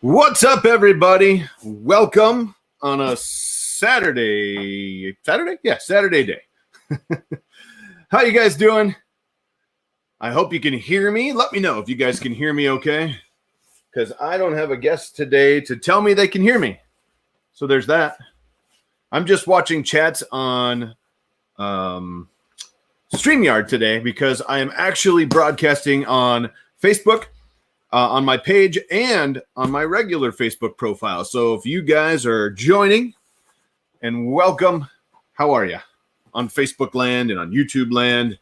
What's up, everybody? Welcome on a Saturday day. How you guys doing? I hope you can hear me. Let me know if you guys can hear me okay, because I don't have a guest today to tell me they can hear me. So there's that. I'm just watching chats on StreamYard today because I am actually broadcasting on Facebook, on my page, and on my regular Facebook profile. So if you guys are joining, and welcome, how are you? On Facebook land and on YouTube land.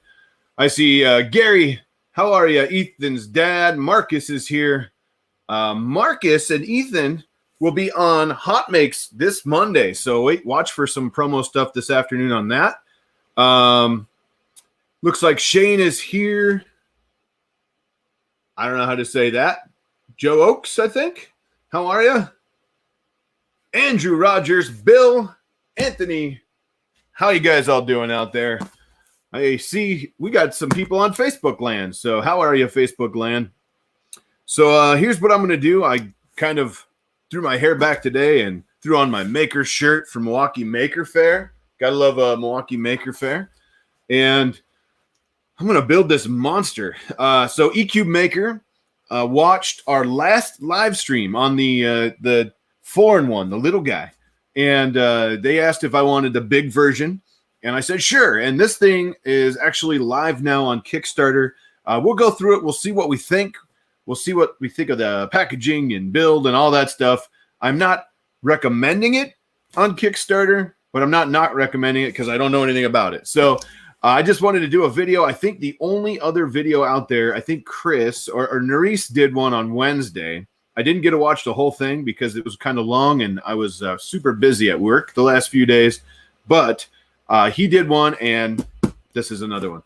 I see Gary, how are you? Ethan's dad, Marcus, is here. Marcus and Ethan will be on Hot Makes this Monday. So watch for some promo stuff this afternoon on that. Looks like Shane is here. I don't know how to say that. Joe Oakes, I think. How are you? Andrew Rogers, Bill, Anthony. How you guys all doing out there? I see we got some people on Facebook land. So how are you, Facebook land? So here's what I'm going to do. I kind of threw my hair back today and threw on my Maker shirt from Milwaukee Maker Fair. Gotta love Milwaukee Maker Fair. And I'm going to build this monster. So Ecubmaker watched our last live stream on the 4-in-1, the little guy. And they asked if I wanted the big version. And I said, sure. And this thing is actually live now on Kickstarter. We'll go through it. We'll see what we think. We'll see what we think of the packaging and build and all that stuff. I'm not recommending it on Kickstarter, but I'm not recommending it because I don't know anything about it. So I just wanted to do a video. I think the only other video out there, I think Chris or Nerys did one on Wednesday. I didn't get to watch the whole thing because it was kind of long and I was super busy at work the last few days. But he did one, and this is another one.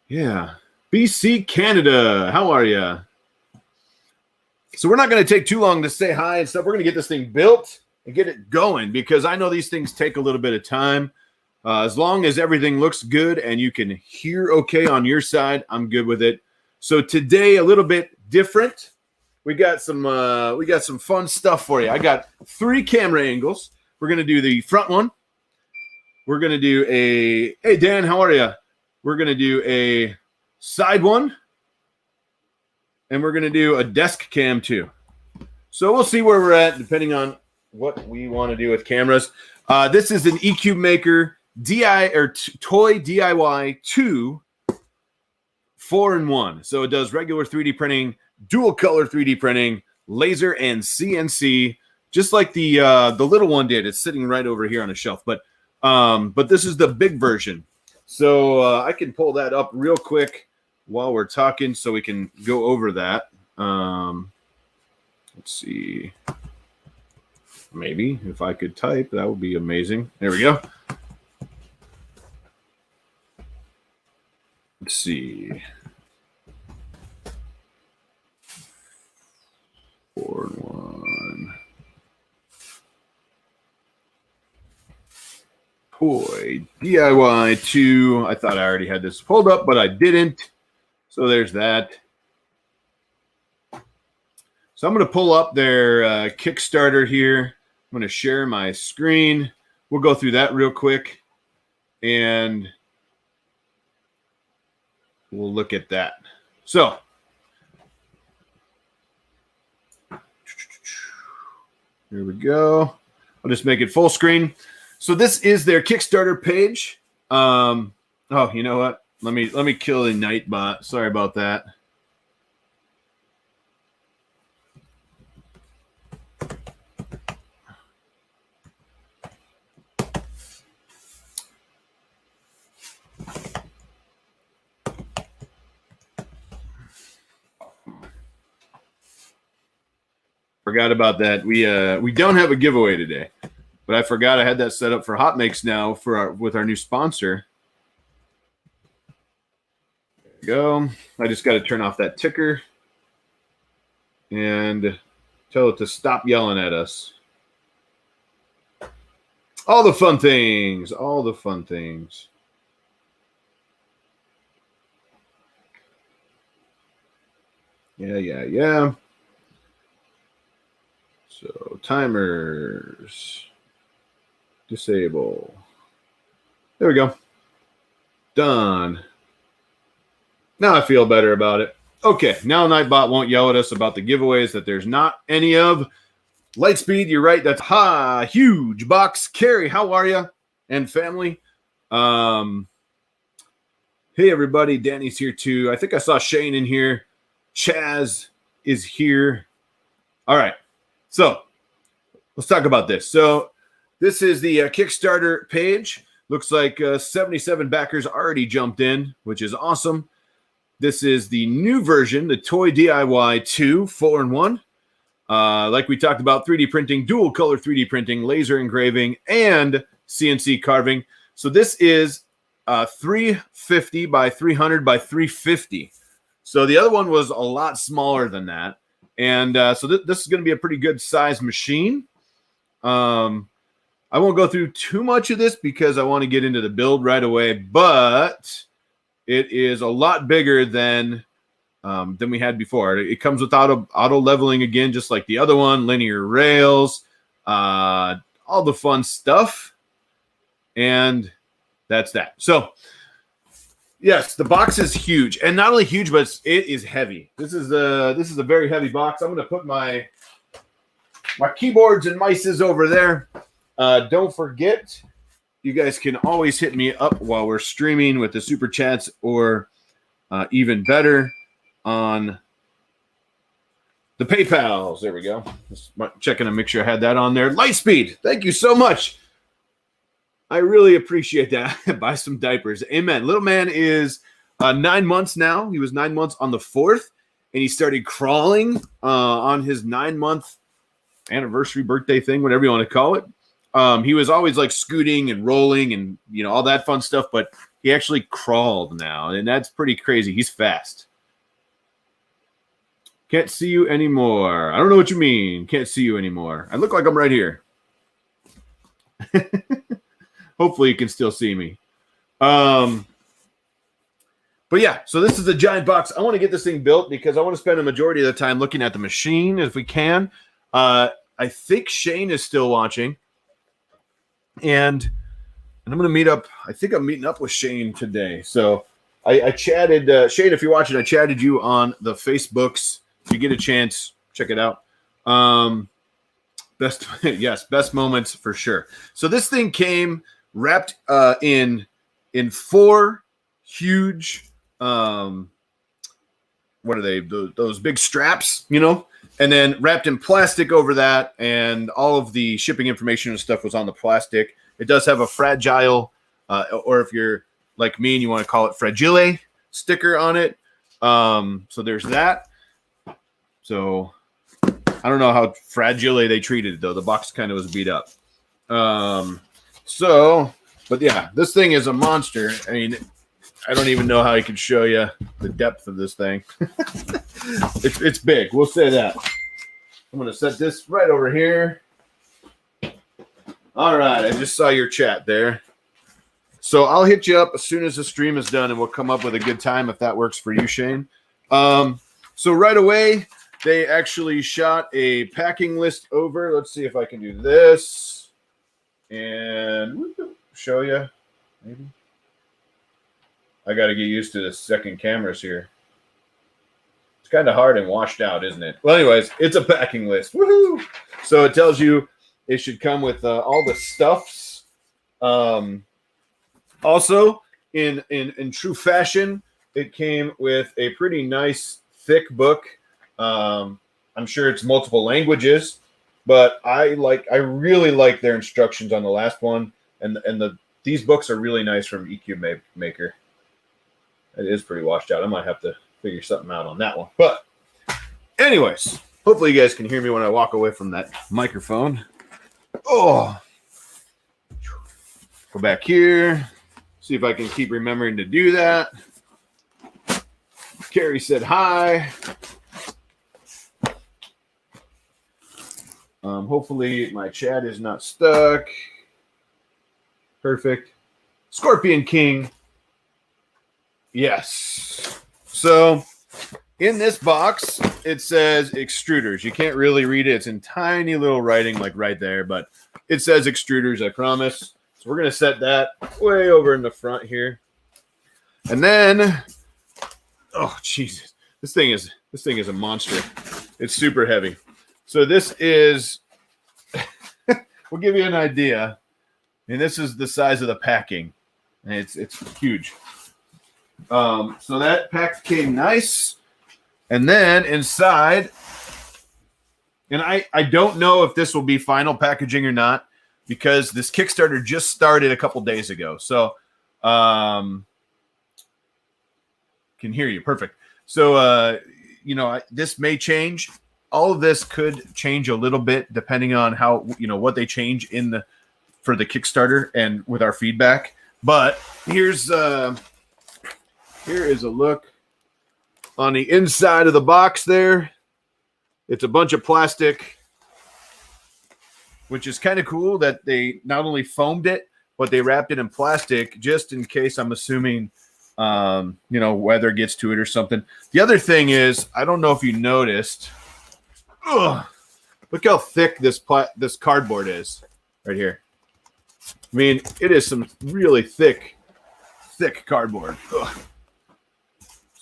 Yeah. BC Canada, how are you? So we're not going to take too long to say hi and stuff. We're going to get this thing built and get it going because I know these things take a little bit of time. As long as everything looks good and you can hear okay on your side, I'm good with it. So today, a little bit different. We got some fun stuff for you. I got 3 camera angles. We're gonna do the front one. We're gonna do a hey Dan, how are you? We're gonna do a side one, and we're gonna do a desk cam too. So we'll see where we're at depending on what we want to do with cameras. This is an Ecubmaker TOYDY2 4-in-1. So it does regular 3D printing, dual color 3D printing, laser, and CNC, just like the little one did. It's sitting right over here on a shelf, but this is the big version. So I can pull that up real quick while we're talking so we can go over that. Let's see. Maybe if I could type, that would be amazing. There we go. Let's see. 4-in-1. Toy DIY2. I thought I already had this pulled up, but I didn't. So there's that. So I'm going to pull up their Kickstarter here. I'm going to share my screen. We'll go through that real quick. And we'll look at that. So here we go. I'll just make it full screen. So this is their Kickstarter page. Oh, you know what? Let me kill the Nightbot. Sorry about that. Forgot about that. We don't have a giveaway today, but I forgot I had that set up for Hot Makes now with our new sponsor. There we go. I just got to turn off that ticker and tell it to stop yelling at us. All the fun things. All the fun things. Yeah. So timers, disable. There we go. Done. Now I feel better about it. Okay, now Nightbot won't yell at us about the giveaways that there's not any of. Lightspeed, you're right. That's huge box. Carrie, how are you? And family. Hey, everybody. Danny's here too. I think I saw Shane in here. Chaz is here. All right. So let's talk about this. So this is the Kickstarter page. Looks like 77 backers already jumped in, which is awesome. This is the new version, the Toy DIY 2 4-in-1. Like we talked about, 3D printing, dual color 3D printing, laser engraving, and CNC carving. So this is 350 by 300 by 350. So the other one was a lot smaller than that. And so this is going to be a pretty good size machine. I won't go through too much of this because I want to get into the build right away, but it is a lot bigger than we had before. It comes with auto leveling again, just like the other one, linear rails, all the fun stuff. And that's that. So yes, the box is huge, and not only huge, but it is heavy. This is a very heavy box. I'm going to put my keyboards and mices over there. Don't forget, you guys can always hit me up while we're streaming with the super chats, or even better, on the PayPals. There we go. Just checking to make sure I had that on there. Lightspeed, thank you so much. I really appreciate that. Buy some diapers. Amen. Little man is 9 months now. He was 9 months on the 4th, and he started crawling on his 9-month anniversary, birthday thing, whatever you want to call it. He was always like scooting and rolling and, you know, all that fun stuff, but he actually crawled now, and that's pretty crazy. He's fast. Can't see you anymore. I don't know what you mean. Can't see you anymore. I look like I'm right here. Hopefully you can still see me. But yeah, so this is a giant box. I want to get this thing built because I want to spend a majority of the time looking at the machine if we can. I think Shane is still watching. And I'm going to meet up. I think I'm meeting up with Shane today. So I chatted. Shane, if you're watching, I chatted you on the Facebooks. If you get a chance, check it out. Best moments for sure. So this thing came wrapped in 4 huge, what are they? Those big straps, you know, and then wrapped in plastic over that, and all of the shipping information and stuff was on the plastic. It does have a fragile, or if you're like me and you want to call it fragile sticker on it. So there's that. So I don't know how fragile they treated it, though. The box kind of was beat up. But yeah, this thing is a monster. I mean, I don't even know how I can show you the depth of this thing. It's big. We'll say that. I'm going to set this right over here. All right. I just saw your chat there. So I'll hit you up as soon as the stream is done, and we'll come up with a good time if that works for you, Shane. So right away, they actually shot a packing list over. Let's see if I can do this and show you. Maybe I got to get used to the second cameras here. It's kind of hard and washed out, isn't it? Well, anyways, it's a packing list. Woohoo! So it tells you it should come with all the stuffs. Also, in true fashion, it came with a pretty nice thick book. I'm sure it's multiple languages, but I really like their instructions on the last one, and these books are really nice from Ecubmaker. It is pretty washed out. I might have to figure something out on that one. But anyways, hopefully you guys can hear me when I walk away from that microphone. Oh, go back here. See if I can keep remembering to do that. Carrie said hi. Hopefully my chat is not stuck. Perfect. Scorpion King. Yes. So In this box, it says extruders. You can't really read it. It's in tiny little writing like right there, but it says extruders, I promise. So we're going to set that way over in the front here. And then, oh, Jesus. This thing is a monster. It's super heavy. So this is, we'll give you an idea. And this is the size of the packing. And it's huge. So that pack came nice. And then inside, and I don't know if this will be final packaging or not, because this Kickstarter just started a couple days ago. So, can hear you. Perfect. So, this may change. All of this could change a little bit depending on how, what they change for the Kickstarter and with our feedback. But here is a look on the inside of the box there. It's a bunch of plastic, which is kind of cool that they not only foamed it, but they wrapped it in plastic just in case, I'm assuming, weather gets to it or something. The other thing is, I don't know if you noticed, look how thick this cardboard is right here. I mean, it is some really thick cardboard. Ugh.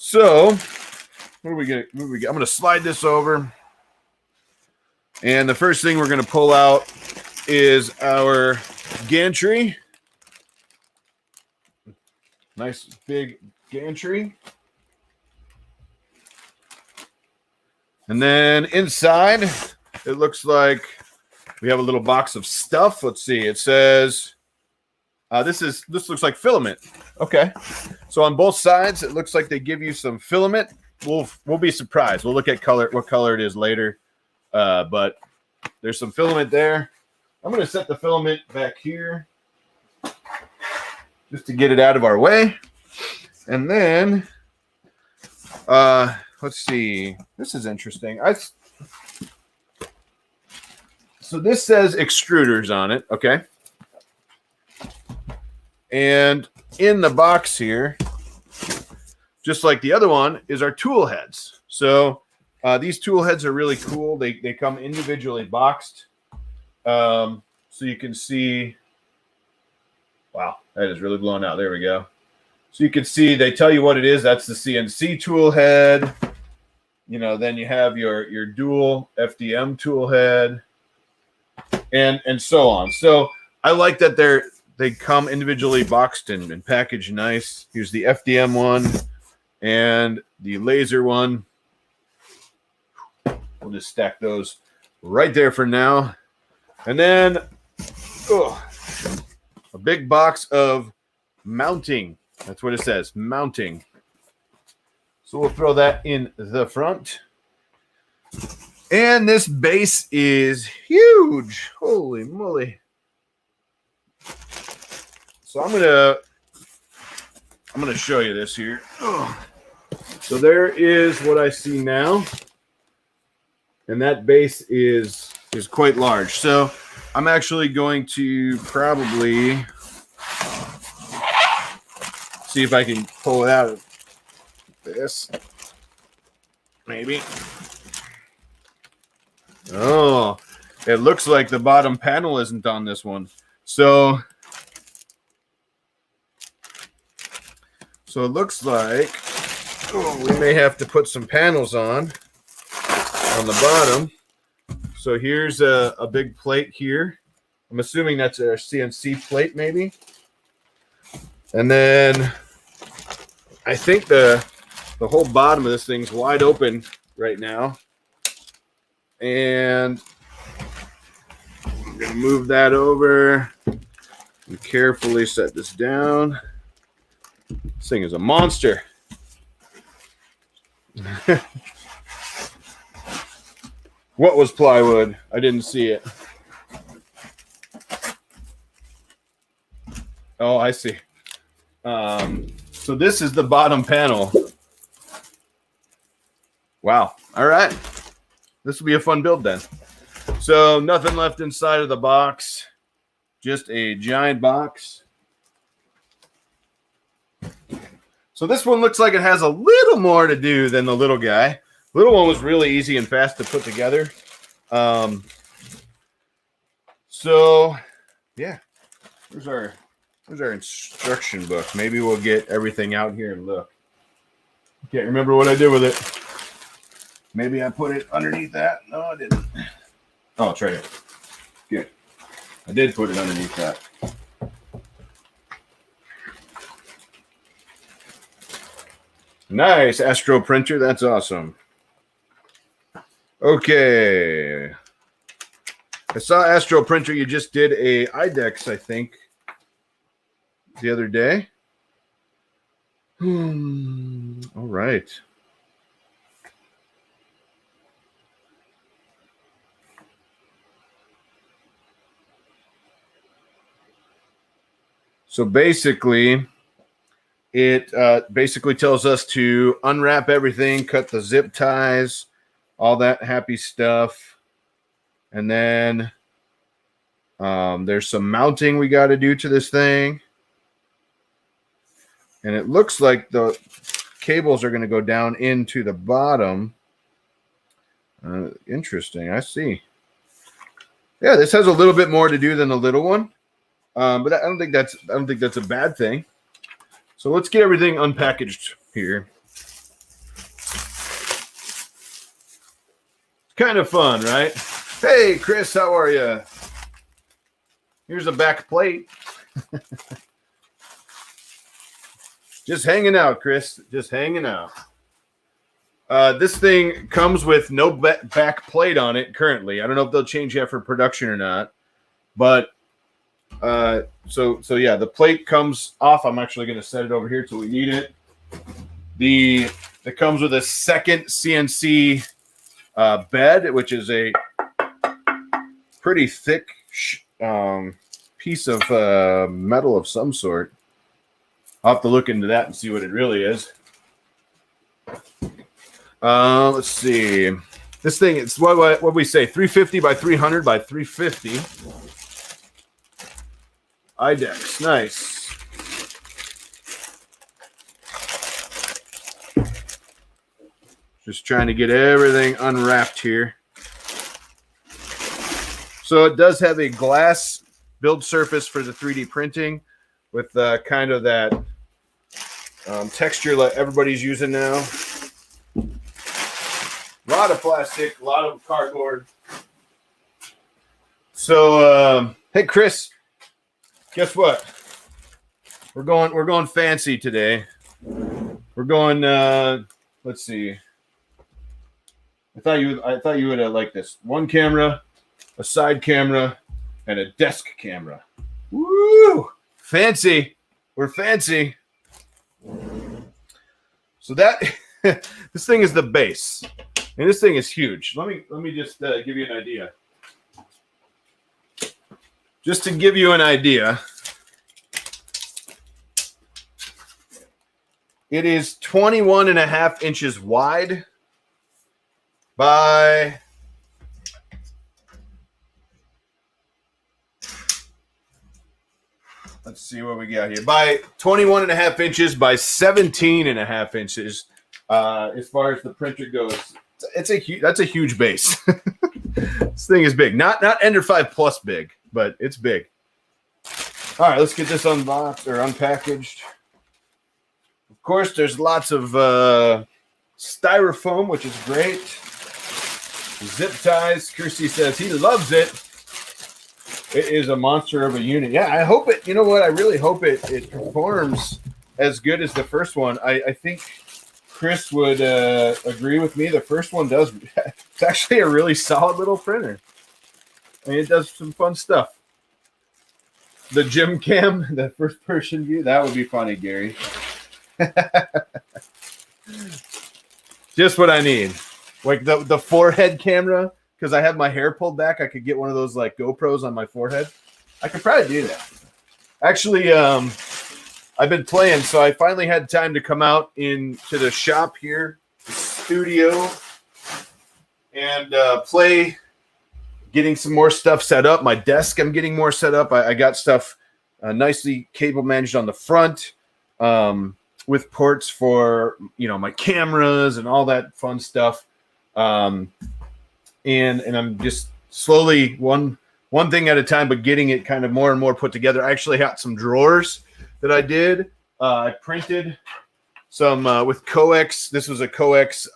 So, what do we get? I'm going to slide this over. And the first thing we're going to pull out is our gantry. Nice big gantry. And then inside, it looks like we have a little box of stuff. Let's see. It says, this looks like filament. Okay. So on both sides, it looks like they give you some filament. We'll be surprised. We'll look at what color it is later. But there's some filament there. I'm going to set the filament back here just to get it out of our way. And then, let's see. This is interesting. So this says extruders on it, okay? And in the box here, just like the other one, is our tool heads. So these tool heads are really cool. They come individually boxed. So you can see, wow, that is really blown out. There we go. So you can see they tell you what it is. That's the CNC tool head. Then you have your dual FDM tool head, and so on. So I like that they come individually boxed and packaged nice. Here's the FDM one and the laser one. We'll just stack those right there for now. And then a big box of mounting. That's what it says, mounting. So we'll throw that in the front. And this base is huge. Holy moly. So I'm gonna show you this here. So there is what I see now. And that base is quite large. So I'm actually going to probably see if I can pull it out of this. Maybe. Oh, it looks like the bottom panel isn't on this one. So it looks like we may have to put some panels on the bottom. So here's a big plate here. I'm assuming that's our CNC plate maybe. And then I think the whole bottom of this thing's wide open right now. And I'm going to move that over and carefully set this down. This thing is a monster. What was plywood? I didn't see it. Oh, I see. So this is the bottom panel. Wow. All right. This will be a fun build then. So nothing left inside of the box. Just a giant box. So this one looks like it has a little more to do than the little guy. The little one was really easy and fast to put together. So yeah, there's our instruction book. Maybe we'll get everything out here and look. Can't remember what I did with it. Maybe I put it underneath that. No, I didn't. Oh, it's right here. Good. I did put it underneath that. Nice Astro printer. That's awesome. Okay. I saw Astro printer. You just did a IDEX, I think, the other day. All right. So basically, it basically tells us to unwrap everything, cut the zip ties, all that happy stuff. And then there's some mounting we got to do to this thing. And it looks like the cables are going to go down into the bottom. Interesting. I see. Yeah, this has a little bit more to do than the little one. But I don't think that's a bad thing. So let's get everything unpackaged here. It's kind of fun, right? Hey, Chris, how are you? Here's a back plate. Just hanging out, Chris. Just hanging out. This thing comes with no back plate on it currently. I don't know if they'll change that for production or not. But so yeah, the plate comes off. I'm actually going to set it over here till we need it. It comes with a second CNC bed, which is a pretty thick piece of metal of some sort. I'll have to look into that and see what it really is. Let's see. This thing, it's what we say, 350 by 300 by 350. IDEX, nice. Just trying to get everything unwrapped here. So it does have a glass build surface for the 3D printing with kind of that texture like everybody's using now. A lot of plastic, a lot of cardboard. So, hey, Chris. Guess what? We're going fancy today. We're going. Let's see. I thought you would like this. One camera, a side camera, and a desk camera. Woo! Fancy. We're fancy. So that this thing is the base, and this thing is huge. Let me just give you an idea. Just to give you an idea, it is 21.5 inches wide by let's see what we got here. By 21.5 inches by 17.5 inches. As far as the printer goes, that's a huge base. This thing is big. Not Ender 5 Plus big, but it's big. All right, let's get this unboxed or unpackaged. Of course, there's lots of styrofoam, which is great. Zip ties. Kirsty says he loves it. It is a monster of a unit. Yeah, I hope it. You know what? I really hope it performs as good as the first one. I think Chris would agree with me. The first one does. It's actually a really solid little printer. I mean, it does some fun stuff. The gym cam, the first person view, that would be funny, Gary. Just what I need. Like the forehead camera, because I have my hair pulled back. I could get one of those like GoPros on my forehead. I could probably do that. Actually, I've been playing, so I finally had time to come out into the shop here, the studio, and play, getting some more stuff set up. My desk, I'm getting more set up. I got stuff nicely cable managed on the front. with ports for, you know, my cameras and all that fun stuff. And I'm just slowly one thing at a time, but getting it kind of more and more put together. I actually had some drawers that I did. I printed some with coax. This was a coax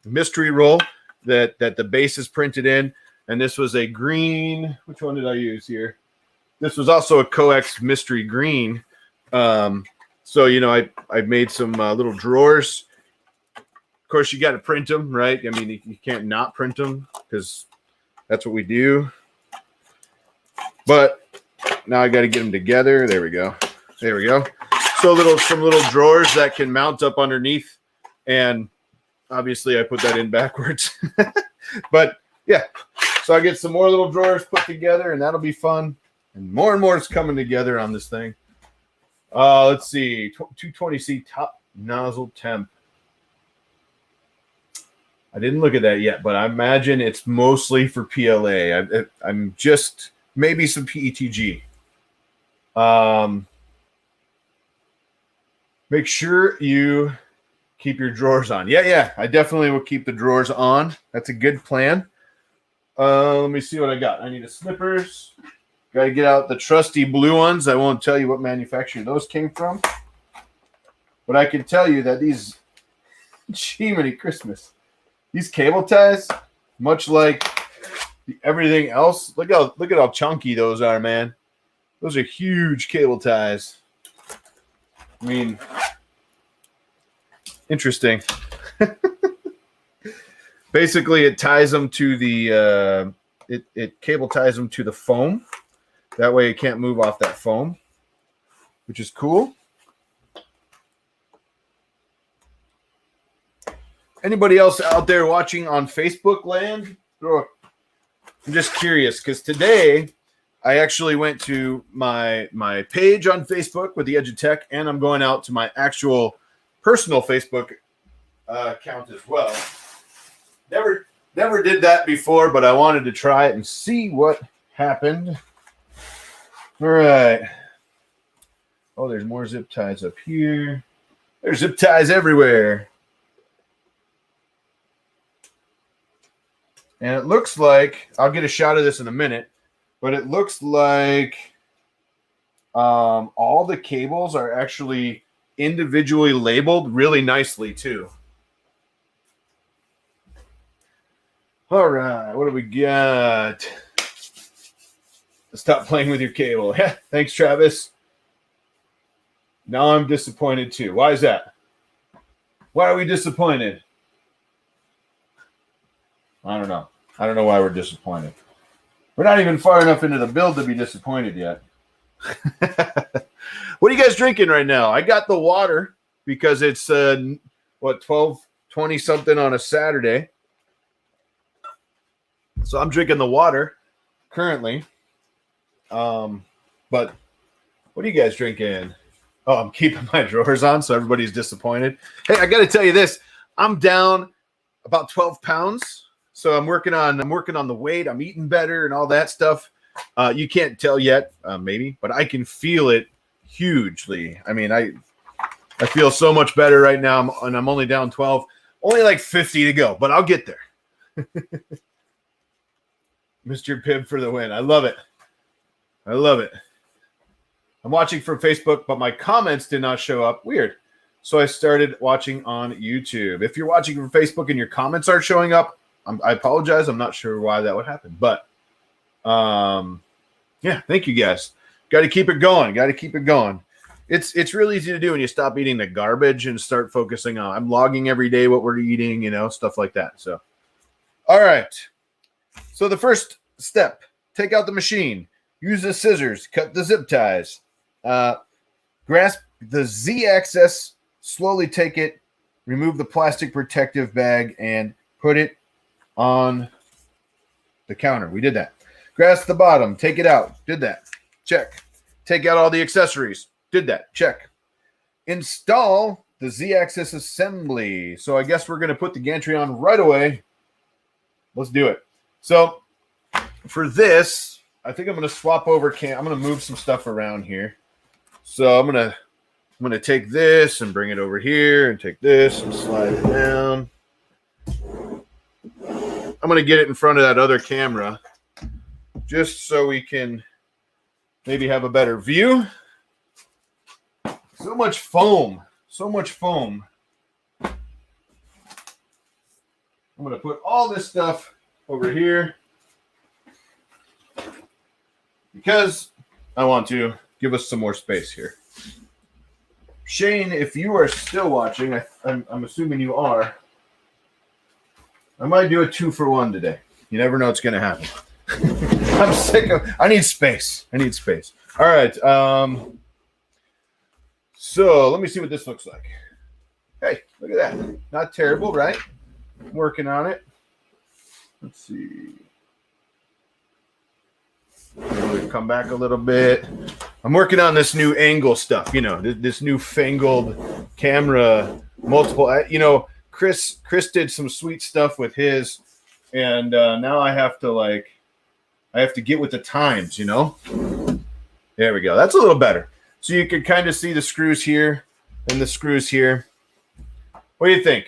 mystery roll that the base is printed in, and this was a green. Which one did I use here? This was also a coax mystery green. So you know, I made some little drawers. Of course, you got to print them, right? I mean, you can't not print them because that's what we do. But now I got to get them together. There we go. There we go. So some little drawers that can mount up underneath, and obviously I put that in backwards. But yeah, so I get some more little drawers put together, and that'll be fun. And more is coming together on this thing. Let's see, 220C top nozzle temp. I didn't look at that yet, but I imagine it's mostly for PLA. I'm just maybe some PETG. Make sure you keep your drawers on. Yeah, I definitely will keep the drawers on. That's a good plan. Let me see what I got. I need a snippers. Got to get out the trusty blue ones. I won't tell you what manufacturer those came from, but I can tell you that these, Jiminy Christmas, these cable ties, much like everything else, look at how chunky those are, man. Those are huge cable ties. I mean, interesting. Basically, it ties them to the it cable ties them to the foam. That way, it can't move off that foam, which is cool. Anybody else out there watching on Facebook land? I'm just curious because today I actually went to my page on Facebook with the Edge of Tech, and I'm going out to my actual personal Facebook account as well. Never did that before, but I wanted to try it and see what happened. All right. Oh, there's more zip ties up here. There's zip ties everywhere. And it looks like, I'll get a shot of this in a minute, but it looks like all the cables are actually individually labeled really nicely too. All right, what do we got? Stop playing with your cable. Thanks, Travis. Now I'm disappointed too. Why is that? Why are we disappointed? I don't know. I don't know why we're disappointed. We're not even far enough into the build to be disappointed yet. What are you guys drinking right now? I got the water because it's, 12:20 something on a Saturday. So I'm drinking the water currently. But what are you guys drinking? Oh, I'm keeping my drawers on so everybody's disappointed. Hey, I got to tell you this. I'm down about 12 pounds. So I'm working on the weight. I'm eating better and all that stuff. You can't tell yet, maybe, but I can feel it hugely. I mean, I feel so much better right now, and I'm only down 12. Only like 50 to go, but I'll get there. Mr. Pibb for the win. I love it. I love it. I'm watching from Facebook, but my comments did not show up. Weird. So I started watching on YouTube. If you're watching from Facebook and your comments aren't showing up, I apologize. I'm not sure why that would happen, but yeah, thank you guys. Got to keep it going. Got to keep it going. It's really easy to do when you stop eating the garbage and start focusing on. I'm logging every day what we're eating, stuff like that. So, all right. So the first step: take out the machine. Use the scissors. Cut the zip ties. Grasp the Z-axis. Slowly take it. Remove the plastic protective bag and put it on the counter. We did that. Grasp the bottom. Take it out. Did that. Check. Take out all the accessories. Did that. Check. Install the Z-axis assembly. So I guess we're going to put the gantry on right away. Let's do it. So for this, I think I'm going to swap over I'm going to move some stuff around here. So I'm going I'm going to take this and bring it over here and take this and slide it down. I'm going to get it in front of that other camera just so we can maybe have a better view. So much foam. So much foam. I'm going to put all this stuff over here because I want to give us some more space here. Shane, if you are still watching, I'm assuming you are, I might do a 2-for-1 today. You never know what's going to happen. I'm sick of, I need space. I need space. All right. So let me see what this looks like. Hey, look at that. Not terrible, right? I'm working on it. Let's see. Maybe come back a little bit. I'm working on this new angle stuff, you know, this new fangled camera, multiple, you know, Chris did some sweet stuff with his, and now I have to get with the times, you know. There we go. That's a little better. So you can kind of see the screws here and the screws here. What do you think?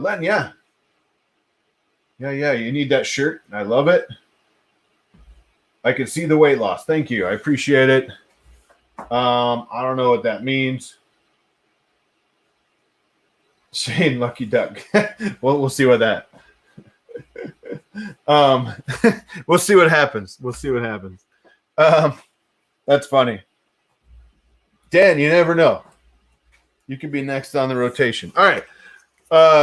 Len, yeah. Yeah, you need that shirt. I love it. I can see the weight loss. Thank you. I appreciate it. I don't know what that means. Shane, lucky duck. Well, we'll see what that. We'll see what happens. We'll see what happens. That's funny. Dan, you never know. You could be next on the rotation. All right.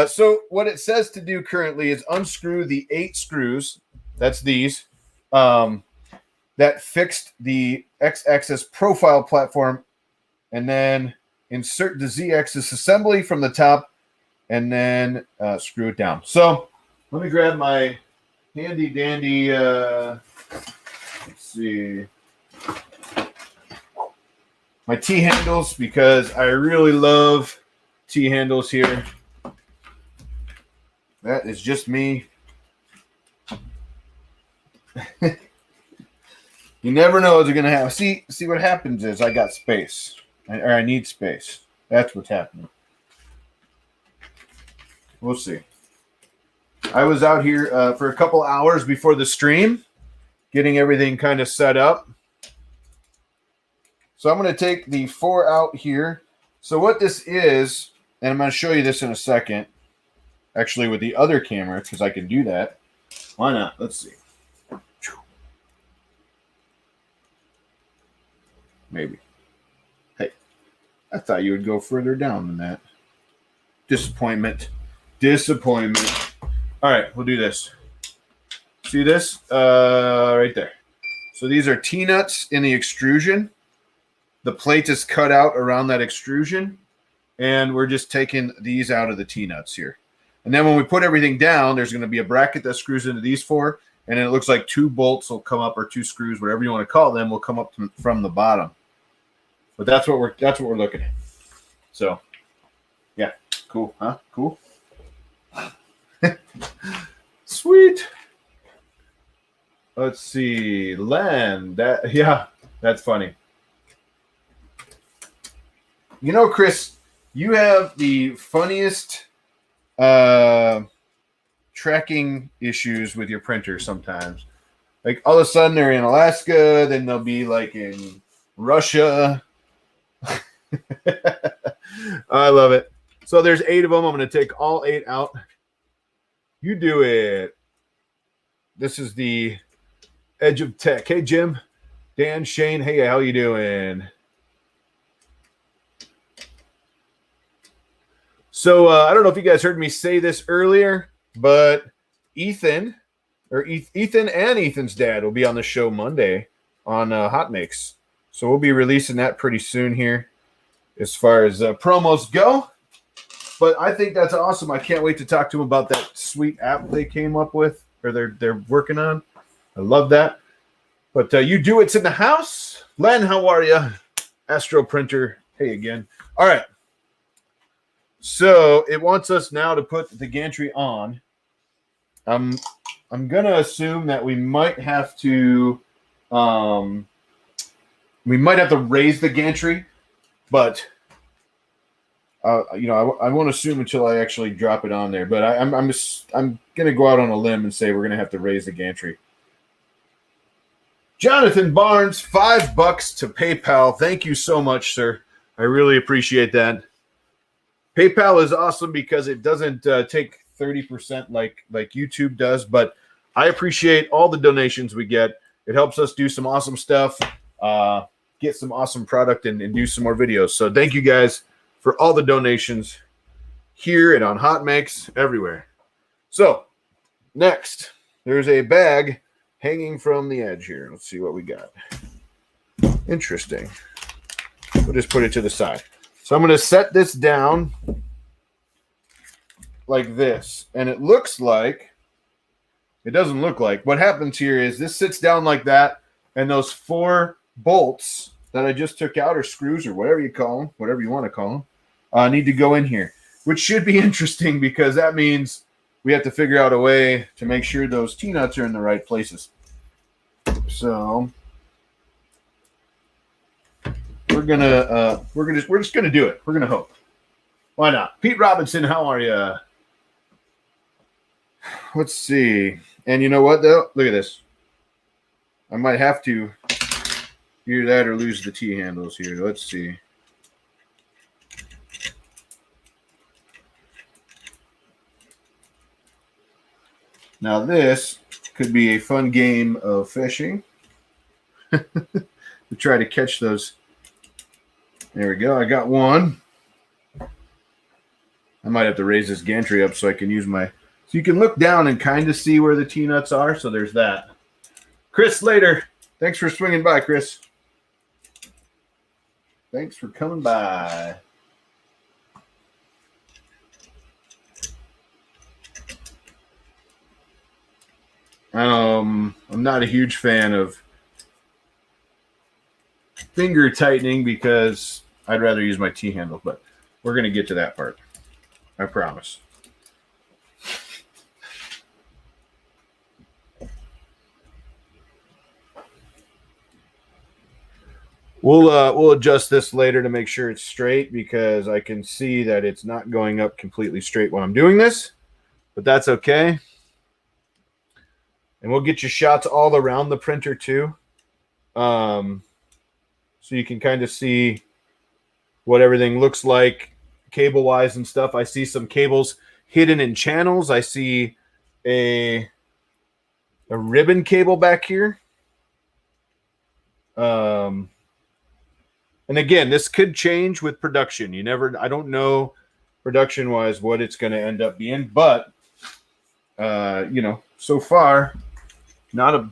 So what it says to do currently is unscrew the 8 screws. That's these. That fixed the X-axis profile platform, and then insert the Z-axis assembly from the top, and then screw it down. So let me grab my handy dandy. Let's see. My T-handles, because I really love T-handles here. That is just me. You never know what you're going to have. See what happens is I got space. Or I need space. That's what's happening. We'll see. I was out here for a couple hours before the stream, getting everything kind of set up. So I'm going to take the 4 out here. So what this is, and I'm going to show you this in a second, actually with the other camera, because I can do that. Why not? Let's see. Maybe. Hey, I thought you would go further down than that. Disappointment. Disappointment. All right, we'll do this. See this? Right there. So these are T-nuts in the extrusion. The plate is cut out around that extrusion, and we're just taking these out of the T-nuts here. And then when we put everything down, there's going to be a bracket that screws into these 4, and then it looks like 2 bolts will come up, or 2 screws, whatever you want to call them, will come up from the bottom. But that's what we're looking at. So, yeah, cool, huh? Cool. Sweet. Let's see, Len. That's funny. You know, Chris, you have the funniest tracking issues with your printer sometimes. Like all of a sudden they're in Alaska, then they'll be like in Russia. I love it. So there's 8 of them. I'm going to take all 8 out. You do it. This is the Edge of Tech. Hey, Jim, Dan, Shane. Hey, how you doing? So I don't know if you guys heard me say this earlier, but Ethan and Ethan's dad will be on the show Monday on Hot Makes. So we'll be releasing that pretty soon here as far as promos go. But I think that's awesome. I can't wait to talk to them about that sweet app they came up with, or they're working on. I love that. But you do it's in the house. Len, how are you? Astro Printer. Hey again. All right. So it wants us now to put the gantry on. I'm gonna assume that we might have to raise the gantry, but you know, I won't assume until I actually drop it on there. But I'm gonna go out on a limb and say we're gonna have to raise the gantry. Jonathan Barnes, $5 to PayPal. Thank you so much, sir. I really appreciate that. PayPal is awesome because it doesn't take 30% like YouTube does, but I appreciate all the donations we get. It helps us do some awesome stuff, get some awesome product, and do some more videos. So thank you guys for all the donations here and on Hot Makes everywhere. So next, there's a bag hanging from the edge here. Let's see what we got. Interesting. We'll just put it to the side. So I'm going to set this down like this. And it looks like, it doesn't look like, what happens here is this sits down like that, and those 4 bolts that I just took out, or screws, or whatever you call them, whatever you want to call them, need to go in here, which should be interesting because that means we have to figure out a way to make sure those T-nuts are in the right places. So we're just gonna do it. We're gonna hope. Why not? Pete Robinson, how are you? Let's see. And you know what though? Look at this. I might have to either that or lose the T handles here. Let's see. Now this could be a fun game of fishing to try to catch those. There we go. I got one. I might have to raise this gantry up so I can use my... So you can look down and kind of see where the T-nuts are. So there's that. Chris Slater. Thanks for swinging by, Chris. Thanks for coming by. I'm not a huge fan of finger tightening because I'd rather use my T-handle, but we're going to get to that part. I promise. We'll adjust this later to make sure it's straight because I can see that it's not going up completely straight while I'm doing this, but that's okay. And we'll get you shots all around the printer too. So you can kind of see what everything looks like cable-wise and stuff. I see some cables hidden in channels. I see a ribbon cable back here. And again, this could change with production. I don't know production-wise what it's going to end up being, but you know, so far, I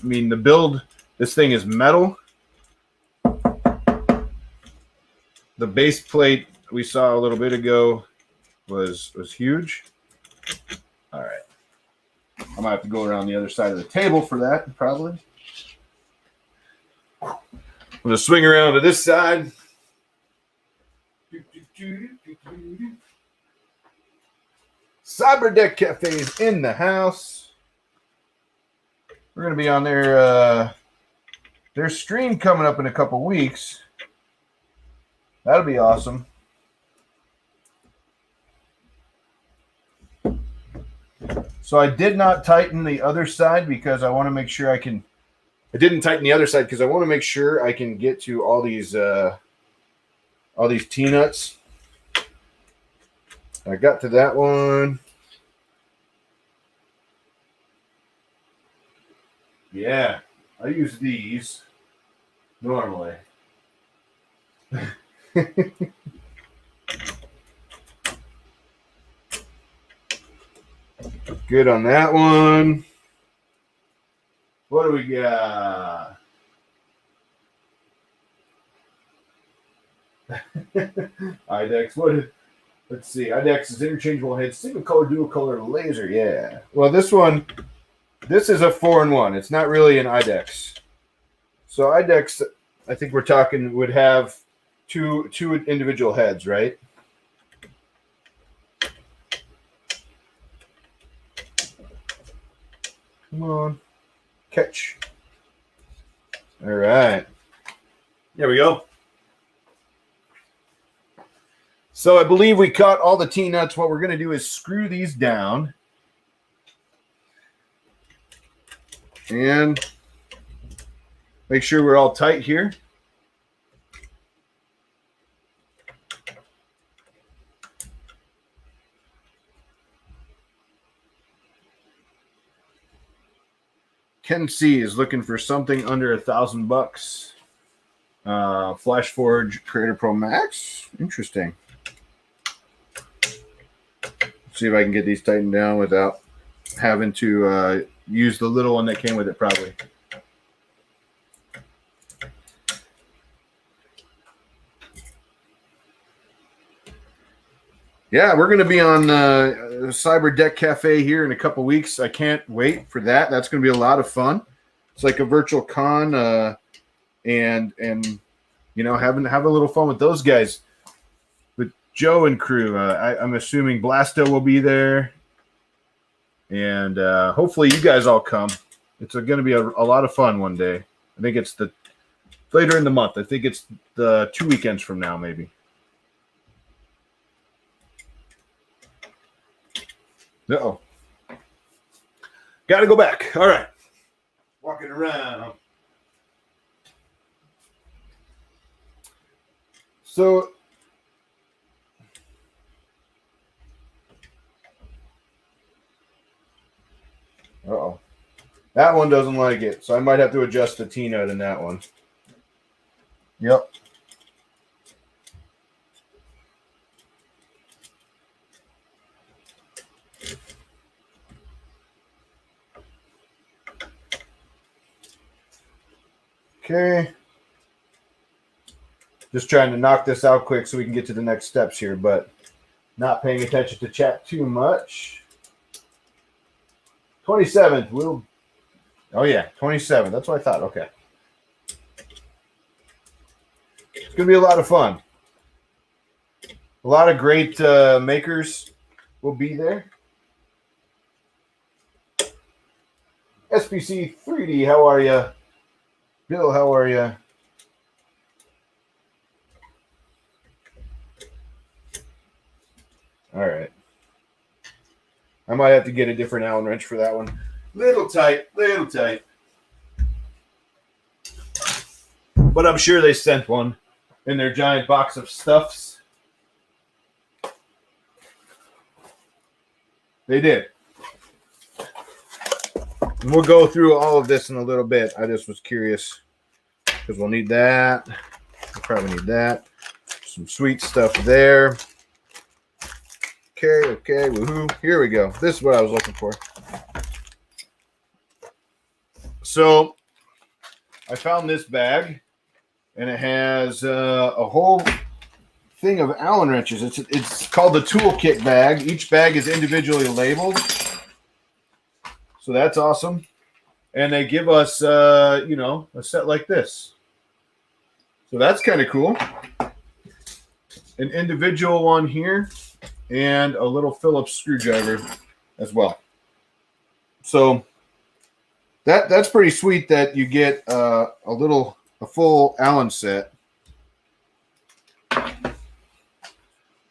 mean, the build, this thing is metal. The base plate we saw a little bit ago was huge. All right. I might have to go around the other side of the table for that, probably. I'm going to swing around to this side. Cyberdeck Cafe's in the house. We're going to be on their stream coming up in a couple weeks. That'll be awesome. So I did not tighten the other side because I want to make sure I didn't tighten the other side because I want to make sure I can get to all these T-nuts. I got to that one. Yeah, I use these normally. Good on that one. What do we got? IDEX. Let's see. IDEX is interchangeable head, single color, dual color laser. Yeah. Well, this is a 4-in-1. It's not really an IDEX. So IDEX, I think we're talking, would have two individual heads, right? Come on. Catch. All right. There we go. So I believe we cut all the T-nuts. What we're going to do is screw these down. And make sure we're all tight here. Ken C is looking for something under $1,000. Flash Forge Creator Pro Max. Interesting. Let's see if I can get these tightened down without having to use the little one that came with it, probably. Yeah, we're going to be on Cyber Deck Cafe here in a couple weeks. I can't wait for that. That's going to be a lot of fun. It's like a virtual con, and you know, have a little fun with those guys, with Joe and crew. I'm assuming Blasto will be there, and hopefully you guys all come. It's going to be a lot of fun one day. I think it's later in the month. I think it's the 2 weekends from now, maybe. Uh-oh. Got to go back. All right. Walking around. So, uh-oh. That one doesn't like it, so I might have to adjust the T-nut in that one. Yep. Okay. Just trying to knock this out quick so we can get to the next steps here, but not paying attention to chat too much. 27th. Oh, yeah, 27th. That's what I thought. Okay. It's going to be a lot of fun. A lot of great makers will be there. SPC 3D, how are you? Bill, how are you? All right. I might have to get a different Allen wrench for that one. Little tight, little tight. But I'm sure they sent one in their giant box of stuffs. They did. And we'll go through all of this in a little bit. I just was curious because we'll need that. We'll probably need that. Some sweet stuff there. Okay, woohoo. Here we go. This is what I was looking for. So I found this bag, and it has a whole thing of Allen wrenches. It's called the toolkit bag. Each bag is individually labeled. So that's awesome. And they give us, you know, a set like this. So that's kind of cool. An individual one here and a little Phillips screwdriver as well. So that's pretty sweet that you get a full Allen set.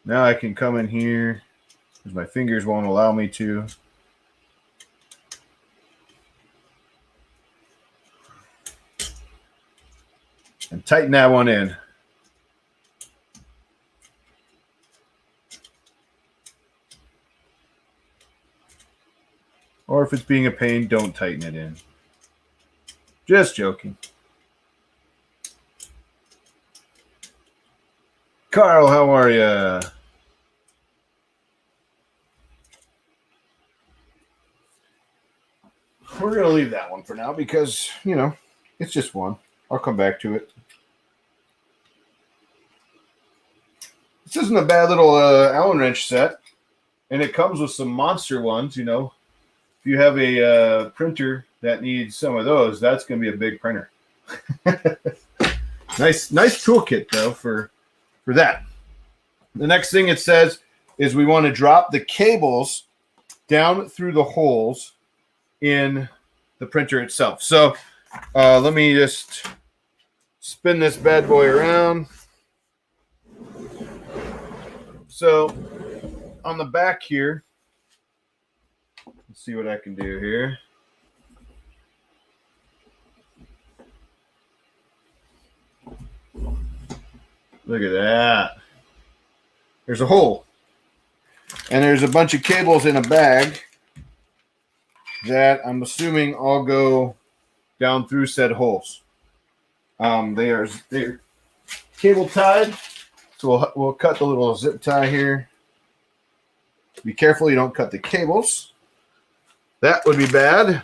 Now I can come in here because my fingers won't allow me to. And tighten that one in. Or if it's being a pain, don't tighten it in. Just joking. Carl, how are you? We're going to leave that one for now because, you know, it's just one. I'll come back to it. This isn't a bad little Allen wrench set. And it comes with some monster ones, you know. If you have a printer that needs some of those, that's going to be a big printer. Nice toolkit, though, for that. The next thing it says is we want to drop the cables down through the holes in the printer itself. So let me just spin this bad boy around. So on the back here, let's see what I can do here. Look at that. There's a hole. And there's a bunch of cables in a bag that I'm assuming all go down through said holes. They're cable tied. So we'll cut the little zip tie here. Be careful you don't cut the cables. That would be bad.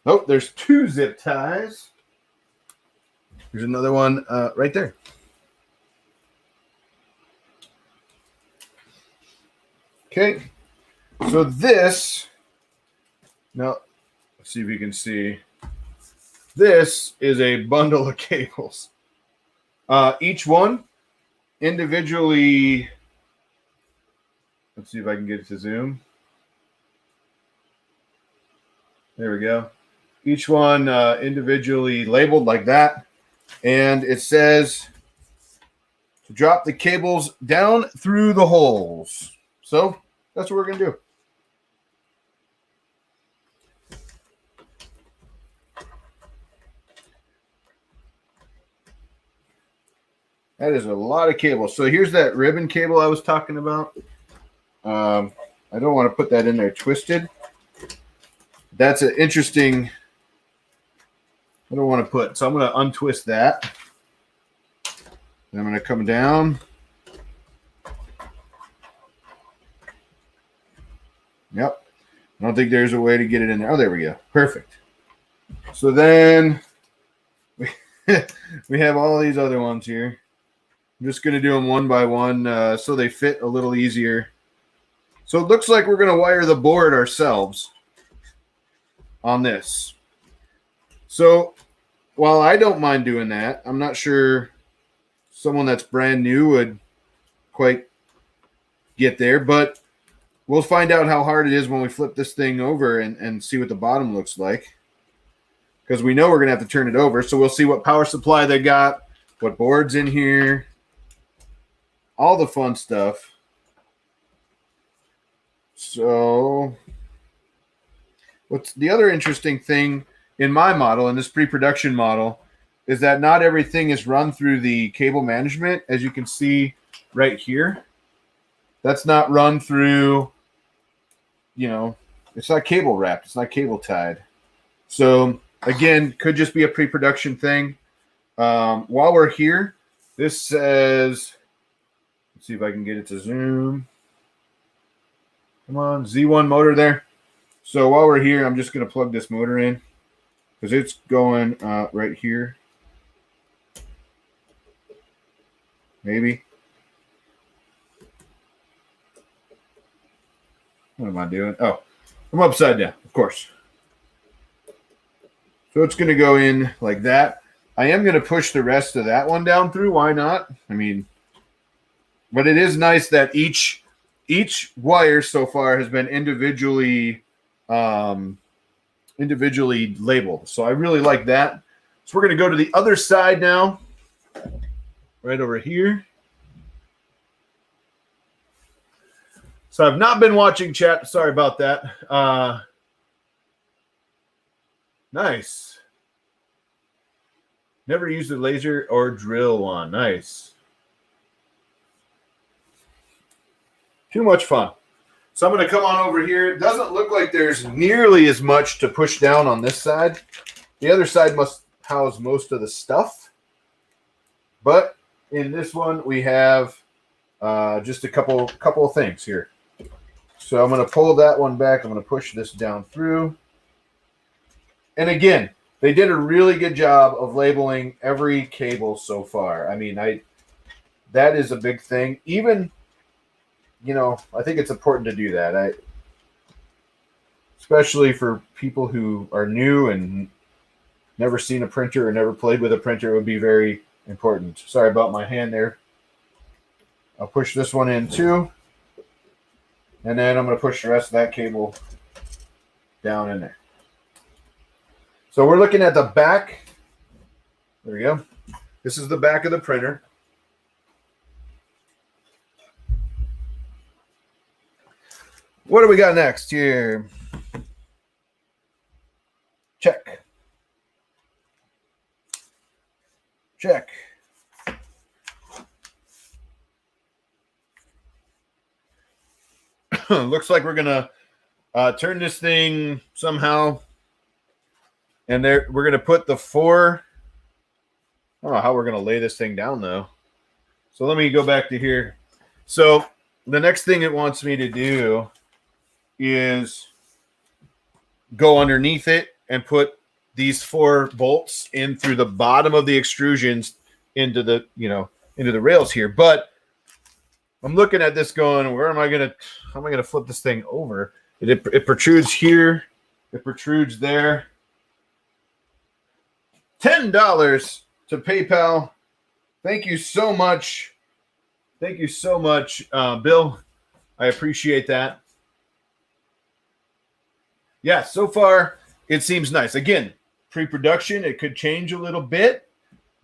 Oh, there's 2 zip ties. There's another one right there. Okay, so this, now let's see if you can see. This is a bundle of cables. Each one individually, let's see if I can get it to zoom. There we go. Each one individually labeled like that. And it says to drop the cables down through the holes. So that's what we're going to do. That is a lot of cables. So here's that ribbon cable I was talking about. I don't want to put that in there twisted. That's an interesting, I don't want to put, so I'm going to untwist that. And I'm going to come down. Yep. I don't think there's a way to get it in there. Oh, there we go. Perfect. So then we have all these other ones here. I'm just going to do them one by one so they fit a little easier. So it looks like we're going to wire the board ourselves on this. So while I don't mind doing that, I'm not sure someone that's brand new would quite get there, but we'll find out how hard it is when we flip this thing over and see what the bottom looks like. Because we know we're going to have to turn it over. So we'll see what power supply they got, what board's in here, all the fun stuff. So what's the other interesting thing in my model, in this pre-production model, is that not everything is run through the cable management. As you can see right here, that's not run through, you know, it's not cable wrapped. It's not cable tied. So again, could just be a pre-production thing. While we're here, this says, let's see if I can get it to zoom. Come on, Z1 motor there. So while we're here, I'm just going to plug this motor in because it's going right here. Maybe. What am I doing? Oh, I'm upside down, of course. So it's going to go in like that. I am going to push the rest of that one down through. Why not? I mean, but it is nice that each wire so far has been individually labeled. So I really like that. So we're going to go to the other side now, right over here. So I've not been watching chat. Sorry about that. Nice. Never used a laser or drill one. Nice. Too much fun. So I'm going to come on over here. It doesn't look like there's nearly as much to push down on this side. The other side must house most of the stuff. But in this one, we have just a couple of things here. So I'm going to pull that one back. I'm going to push this down through. And again, they did a really good job of labeling every cable so far. I mean, that is a big thing. Even, you know, I think it's important to do that. Especially for people who are new and never seen a printer or never played with a printer, it would be very important. Sorry about my hand there. I'll push this one in too. And then I'm going to push the rest of that cable down in there. So we're looking at the back. There we go. This is the back of the printer. What do we got next here? Check. Check. Looks like we're going to turn this thing somehow. And there, we're going to put the four. I don't know how we're going to lay this thing down, though. So let me go back to here. So the next thing it wants me to do is go underneath it and put these 4 bolts in through the bottom of the extrusions into the, into the rails here. But I'm looking at this going, how am I going to flip this thing over? It protrudes here. It protrudes there. $10 to PayPal. Thank you so much. Thank you so much, Bill. I appreciate that. Yeah, so far it seems nice. Again, pre-production, it could change a little bit,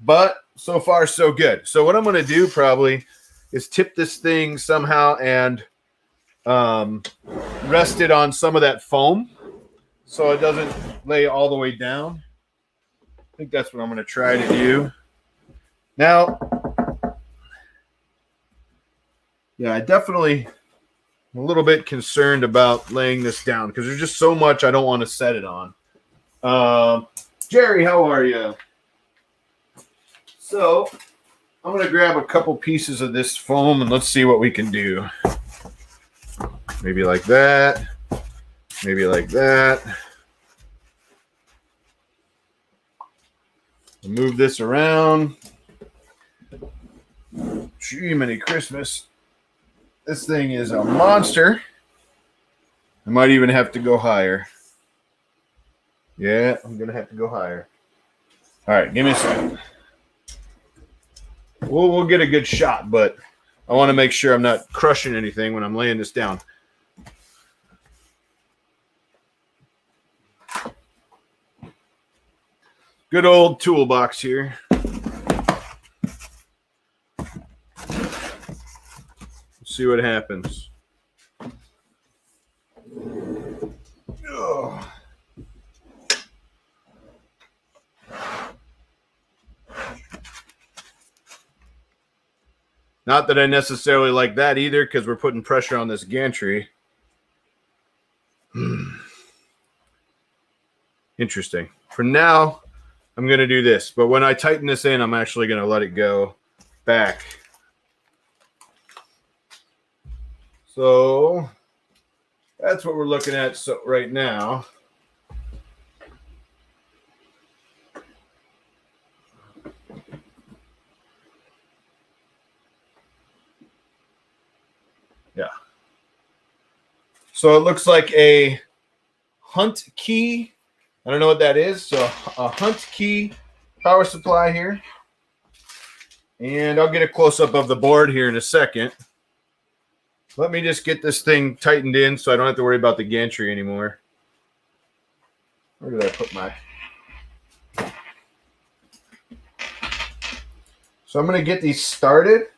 but so far so good. So what I'm going to do probably is tip this thing somehow and rest it on some of that foam so it doesn't lay all the way down. I think that's what I'm going to try to do. Now, yeah, I definitely am a little bit concerned about laying this down because there's just so much I don't want to set it on. Jerry, how are you? So I'm going to grab a couple pieces of this foam and let's see what we can do. Maybe like that. Maybe like that. Move this around. Gee, many Christmas. This thing is a monster. I might even have to go higher. Yeah, I'm going to have to go higher. All right, give me a second. We'll get a good shot, but I want to make sure I'm not crushing anything when I'm laying this down. Good old toolbox here. Let's see what happens. Ugh. Not that I necessarily like that either, because we're putting pressure on this gantry. Interesting. For now, I'm going to do this. But when I tighten this in, I'm actually going to let it go back. So that's what we're looking at right now. Yeah. So it looks like a Hunt key. I don't know what that is. So a Hunt key power supply here. And I'll get a close-up of the board here in a second. Let me just get this thing tightened in so I don't have to worry about the gantry anymore. Where did I put my... So I'm going to get these started.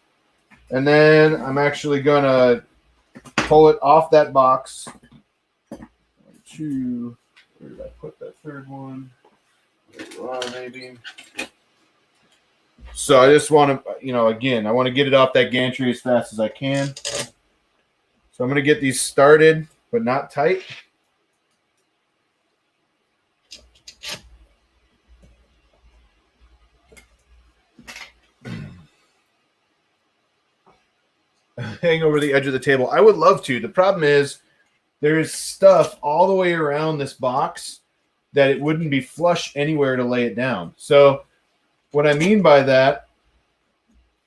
And then I'm actually going to pull it off that box. 1, 2... Where did I put that third one? Maybe. So I just want to, again, I want to get it off that gantry as fast as I can. So I'm going to get these started, but not tight. Hang over the edge of the table. I would love to. The problem is, there's stuff all the way around this box that it wouldn't be flush anywhere to lay it down. So what I mean by that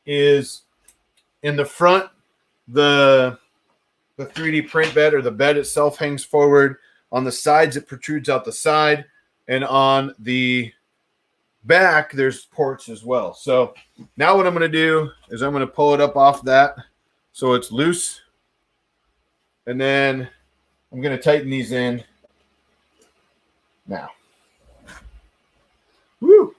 is in the front, the 3D print bed or the bed itself hangs forward. On the sides, it protrudes out the side. And on the back, there's ports as well. So now what I'm going to do is I'm going to pull it up off that so it's loose. And then I'm going to tighten these in now. Woo!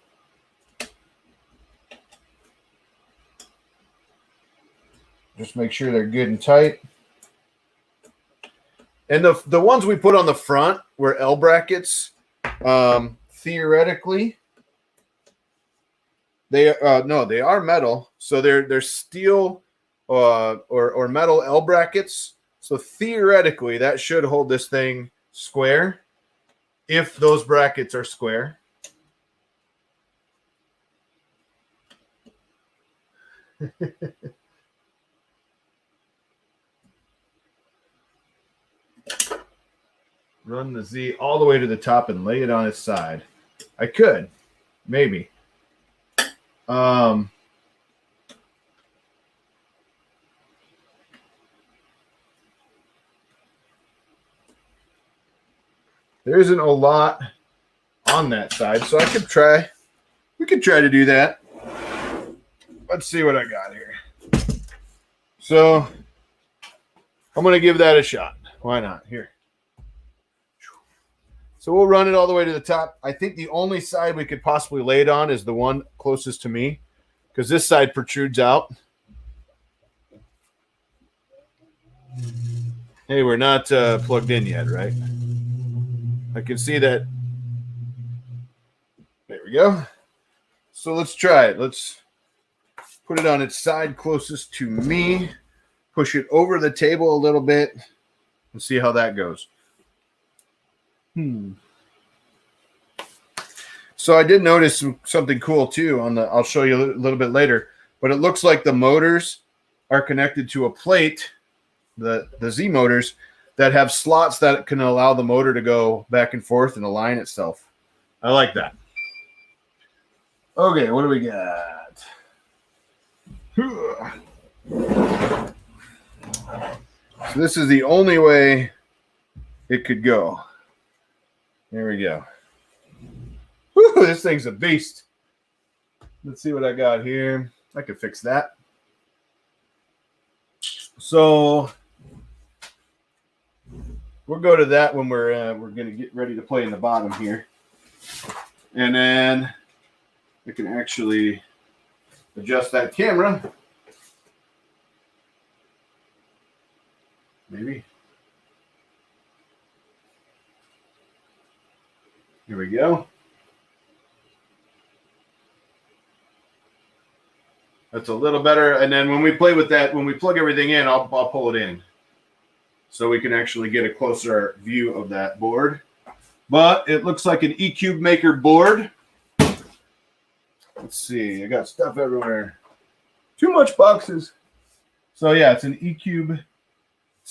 Just make sure they're good and tight. And the ones we put on the front were L brackets. Theoretically, they are metal, so they're steel or metal L brackets. So theoretically, that should hold this thing square if those brackets are square. Run the Z all the way to the top and lay it on its side. I could, maybe. There isn't a lot on that side, so I could try. We could try to do that. Let's see what I got here. So I'm going to give that a shot. Why not? Here. So we'll run it all the way to the top. I think the only side we could possibly lay it on is the one closest to me, because this side protrudes out. Hey, we're not plugged in yet, right? I can see that. There we go. So let's try it. Let's put it on its side closest to me. Push it over the table a little bit and see how that goes. So I did notice something cool too on the, I'll show you a little bit later, but it looks like the motors are connected to a plate, the Z motors, that have slots that can allow the motor to go back and forth and align itself. I like that. Okay, what do we got? So this is the only way it could go. There we go. Whew, this thing's a beast. Let's see what I got here. I could fix that. So we'll go to that when we're going to get ready to play in the bottom here. And then I can actually adjust that camera. Maybe. Here we go. That's a little better. And then when we play with that, when we plug everything in, I'll pull it in so we can actually get a closer view of that board. But it looks like an Ecubmaker board. Let's see. I got stuff everywhere. Too much boxes. So yeah, it's an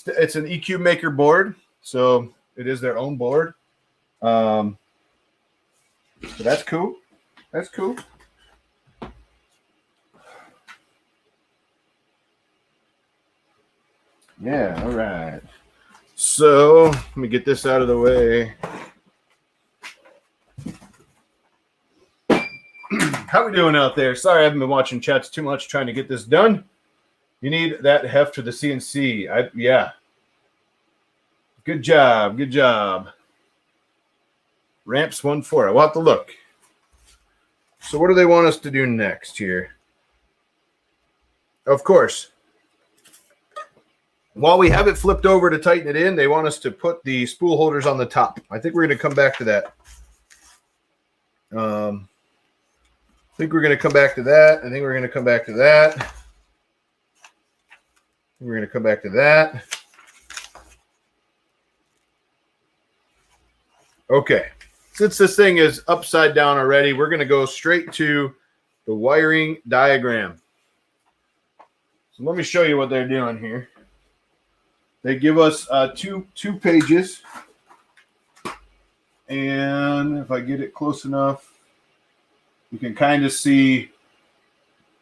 Ecubmaker board. So it is their own board. So that's cool. That's cool. Yeah, all right. So let me get this out of the way. How we doing out there? Sorry, I haven't been watching chats too much trying to get this done. You need that heft to the CNC. Yeah. Good job. Good job. Ramps 1-4. We'll have to look. So what do they want us to do next here? Of course, while we have it flipped over to tighten it in, they want us to put the spool holders on the top. I think we're going to come back to that. I think we're going to come back to that. I think we're going to come back to that. We're going to come back to that. Okay. Since this thing is upside down already, we're going to go straight to the wiring diagram. So let me show you what they're doing here. They give us two pages. And if I get it close enough, you can kind of see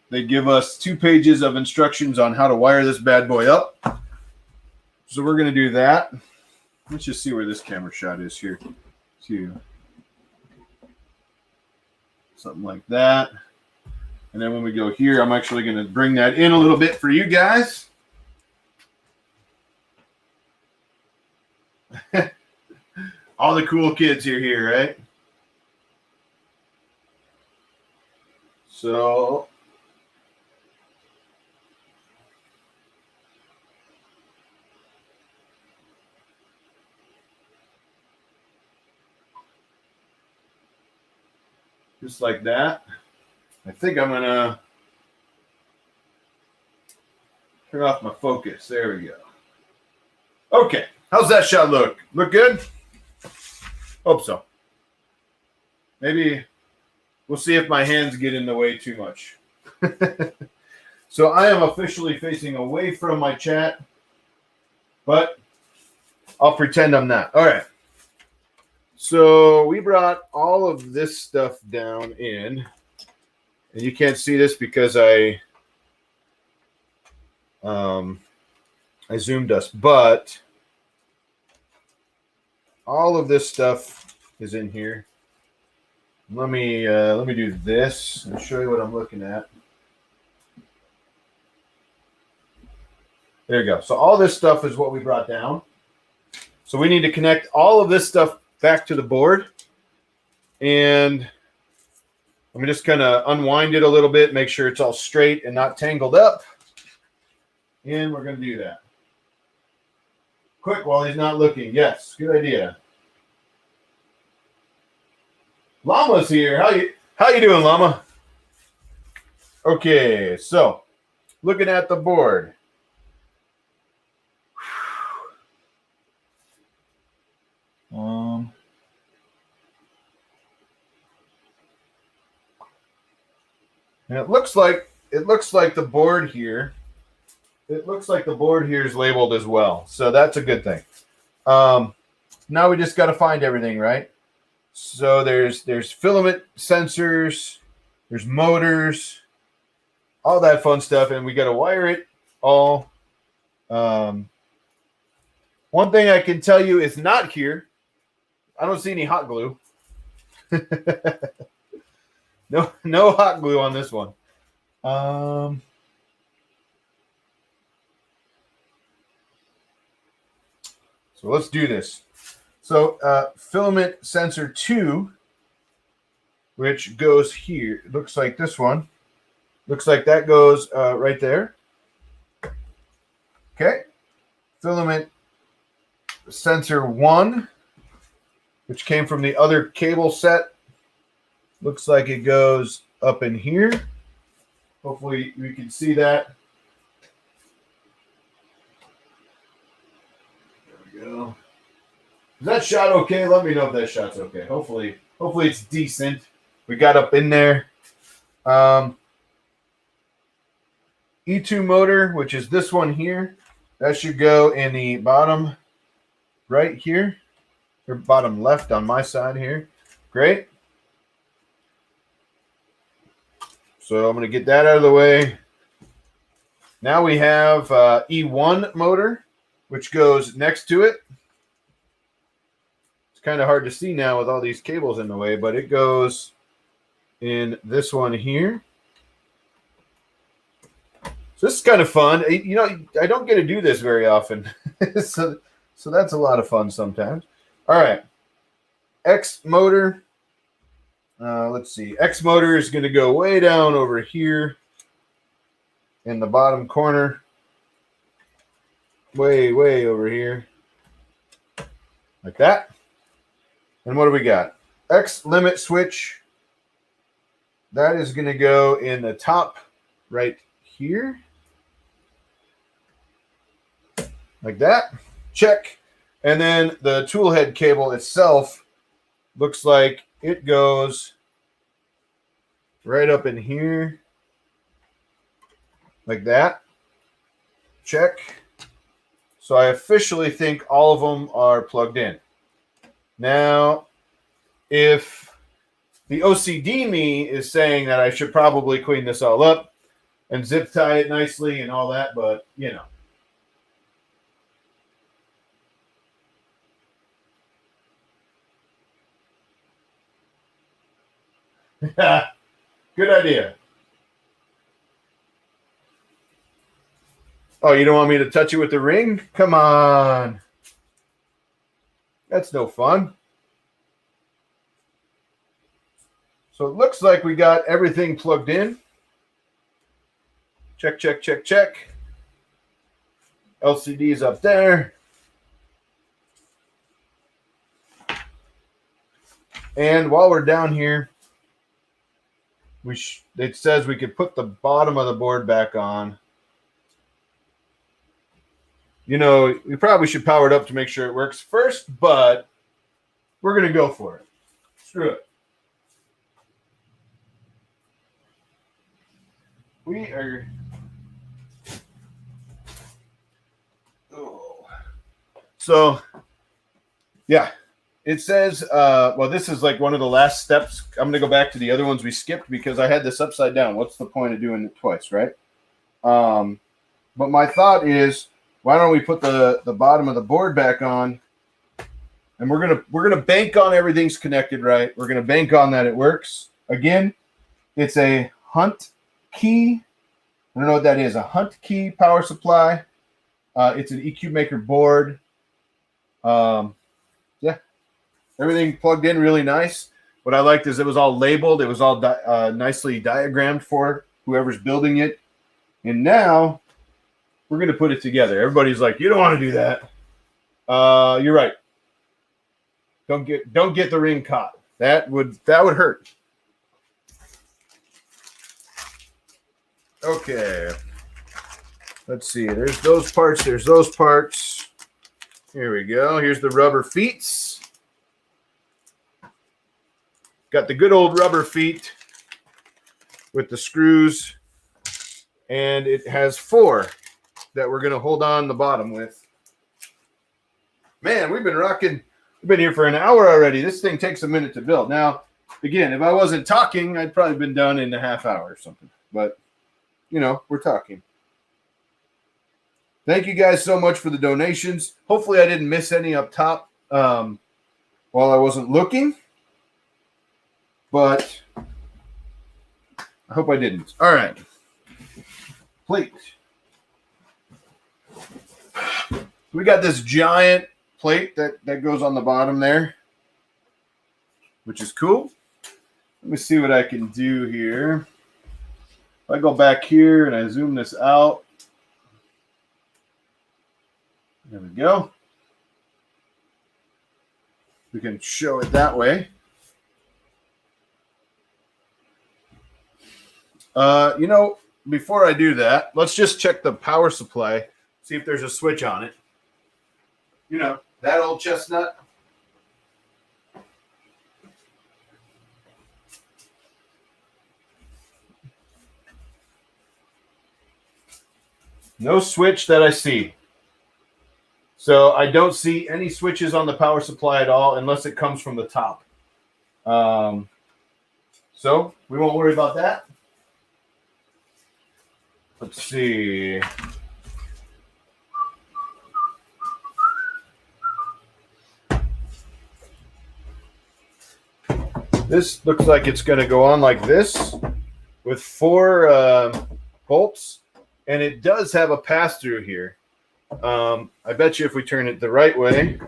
they give us 2 pages of instructions on how to wire this bad boy up. So we're going to do that. Let's just see where this camera shot is here. Something like that. And then when we go here, I'm actually going to bring that in a little bit for you guys. All the cool kids are here, right? So just like that. I think I'm gonna turn off my focus. There we go. Okay, how's that shot look? Look good? Hope so. Maybe we'll see if my hands get in the way too much. So I am officially facing away from my chat, but I'll pretend I'm not. All right. So we brought all of this stuff down in, and you can't see this because I zoomed us, but all of this stuff is in here. Let me do this and show you what I'm looking at. There you go. So all this stuff is what we brought down. So we need to connect all of this stuff back to the board. And let me just kind of unwind it a little bit, make sure it's all straight and not tangled up. And we're going to do that. Quick while he's not looking. Yes, good idea. Llama's here. How you doing, Llama? Okay, so looking at the board. And it looks like the board here. It looks like the board here is labeled as well, so that's a good thing. Now we just got to find everything, right? So there's filament sensors, there's motors, all that fun stuff, and we got to wire it all. One thing I can tell you is not here. I don't see any hot glue. No hot glue on this one. So let's do this. So filament sensor 2, which goes here. It looks like this one. Looks like that goes right there. Okay. Filament sensor 1, which came from the other cable set. Looks like it goes up in here. Hopefully we can see that. There we go. Is that shot okay? Let me know if that shot's okay. Hopefully it's decent. We got up in there. E2 motor, which is this one here. That should go in the bottom right here. Or bottom left on my side here. Great. So I'm going to get that out of the way. Now we have E1 motor, which goes next to it. It's kind of hard to see now with all these cables in the way, but it goes in this one here. So this is kind of fun. You know, I don't get to do this very often. so that's a lot of fun sometimes. All right. X motor. Let's see. X motor is going to go way down over here in the bottom corner. Way over here. Like that. And what do we got? X limit switch. That is going to go in the top right here. Like that. Check. And then the tool head cable itself looks like it goes right up in here. Like that. Check. So I officially think all of them are plugged in. Now, if the OCD me is saying that I should probably clean this all up and zip tie it nicely and all that, but, you know. Good idea. Oh, you don't want me to touch it with the ring? Come on. That's no fun. So it looks like we got everything plugged in. Check, check, check, check. LCD's up there. And while we're down here, it says we could put the bottom of the board back on. You know, we probably should power it up to make sure it works first, but we're going to go for it. Screw it. We are... Oh. So, yeah. It says, well, this is like one of the last steps. I'm going to go back to the other ones we skipped because I had this upside down. What's the point of doing it twice, right? But my thought is, why don't we put the bottom of the board back on, and we're gonna bank on everything's connected right. We're gonna bank on that it works. Again, it's a Hunt key. I don't know what that is. A Hunt key power supply. It's an Ecubmaker board. Yeah. Everything plugged in really nice. What I liked is it was all labeled. It was all nicely diagrammed for whoever's building it. And now we're going to put it together. Everybody's like, you don't want to do that. You're right. Don't get the ring caught. That would hurt. Okay. Let's see. There's those parts. There's those parts. Here we go. Here's the rubber feet. Got the good old rubber feet with the screws, and it has 4 that we're going to hold on the bottom with. Man, we've been rocking. We've been here for an hour already. This thing takes a minute to build. Now, again, if I wasn't talking, I'd probably been done in a half hour or something. But, you know, we're talking. Thank you guys so much for the donations. Hopefully I didn't miss any up top while I wasn't looking. But I hope I didn't. All right. Plate. We got this giant plate that goes on the bottom there, which is cool. Let me see what I can do here. If I go back here and I zoom this out. There we go. We can show it that way. You know, before I do that, let's just check the power supply, see if there's a switch on it. You know, that old chestnut. No switch that I see. So I don't see any switches on the power supply at all unless it comes from the top. So we won't worry about that. Let's see. This looks like it's going to go on like this with 4 bolts, and it does have a pass-through here. I bet you if we turn it the right way,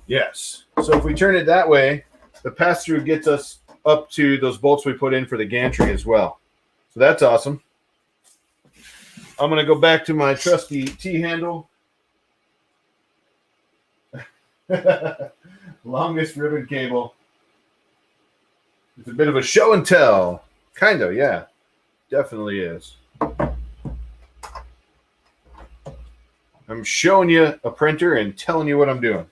yes. So if we turn it that way, the pass-through gets us up to those bolts we put in for the gantry as well. So that's awesome. I'm going to go back to my trusty T-handle. Longest ribbon cable. It's a bit of a show and tell. Kind of, yeah. Definitely is. I'm showing you a printer and telling you what I'm doing.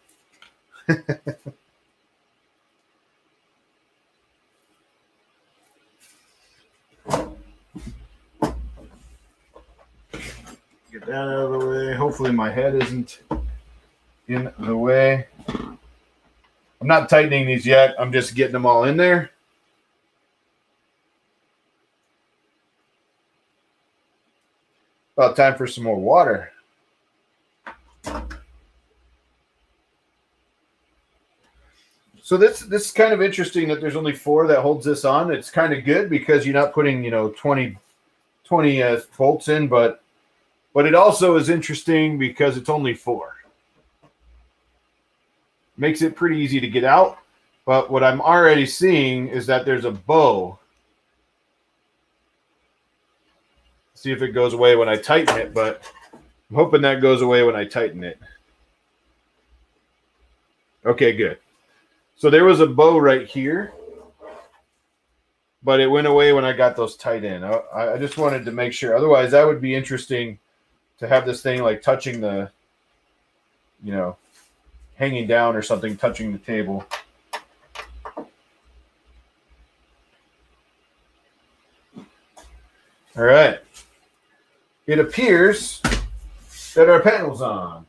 Get that out of the way. Hopefully my head isn't in the way. I'm not tightening these yet. I'm just getting them all in there. About time for some more water. So this is kind of interesting that there's only 4 that holds this on. It's kind of good because you're not putting, you know, 20 bolts in, but it also is interesting because it's only 4. Makes it pretty easy to get out. But what I'm already seeing is that there's a bow. See if it goes away when I tighten it, but I'm hoping that goes away when I tighten it. Okay, good. So there was a bow right here, but it went away when I got those tight in. I just wanted to make sure. Otherwise, that would be interesting to have this thing like touching the, you know, hanging down or something, touching the table. All right. It appears that our panel's on.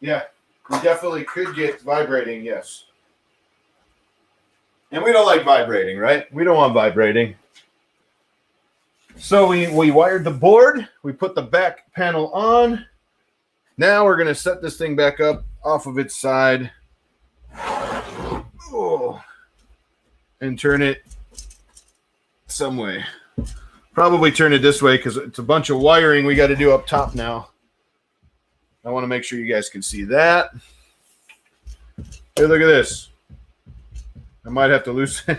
Yeah, we definitely could get vibrating, yes. And we don't like vibrating, right? We don't want vibrating. So we wired the board. We put the back panel on. Now we're going to set this thing back up off of its side. Oh, and turn it some way. Probably turn it this way because it's a bunch of wiring we got to do up top now. I want to make sure you guys can see that. Hey, look at this. I might have to loosen.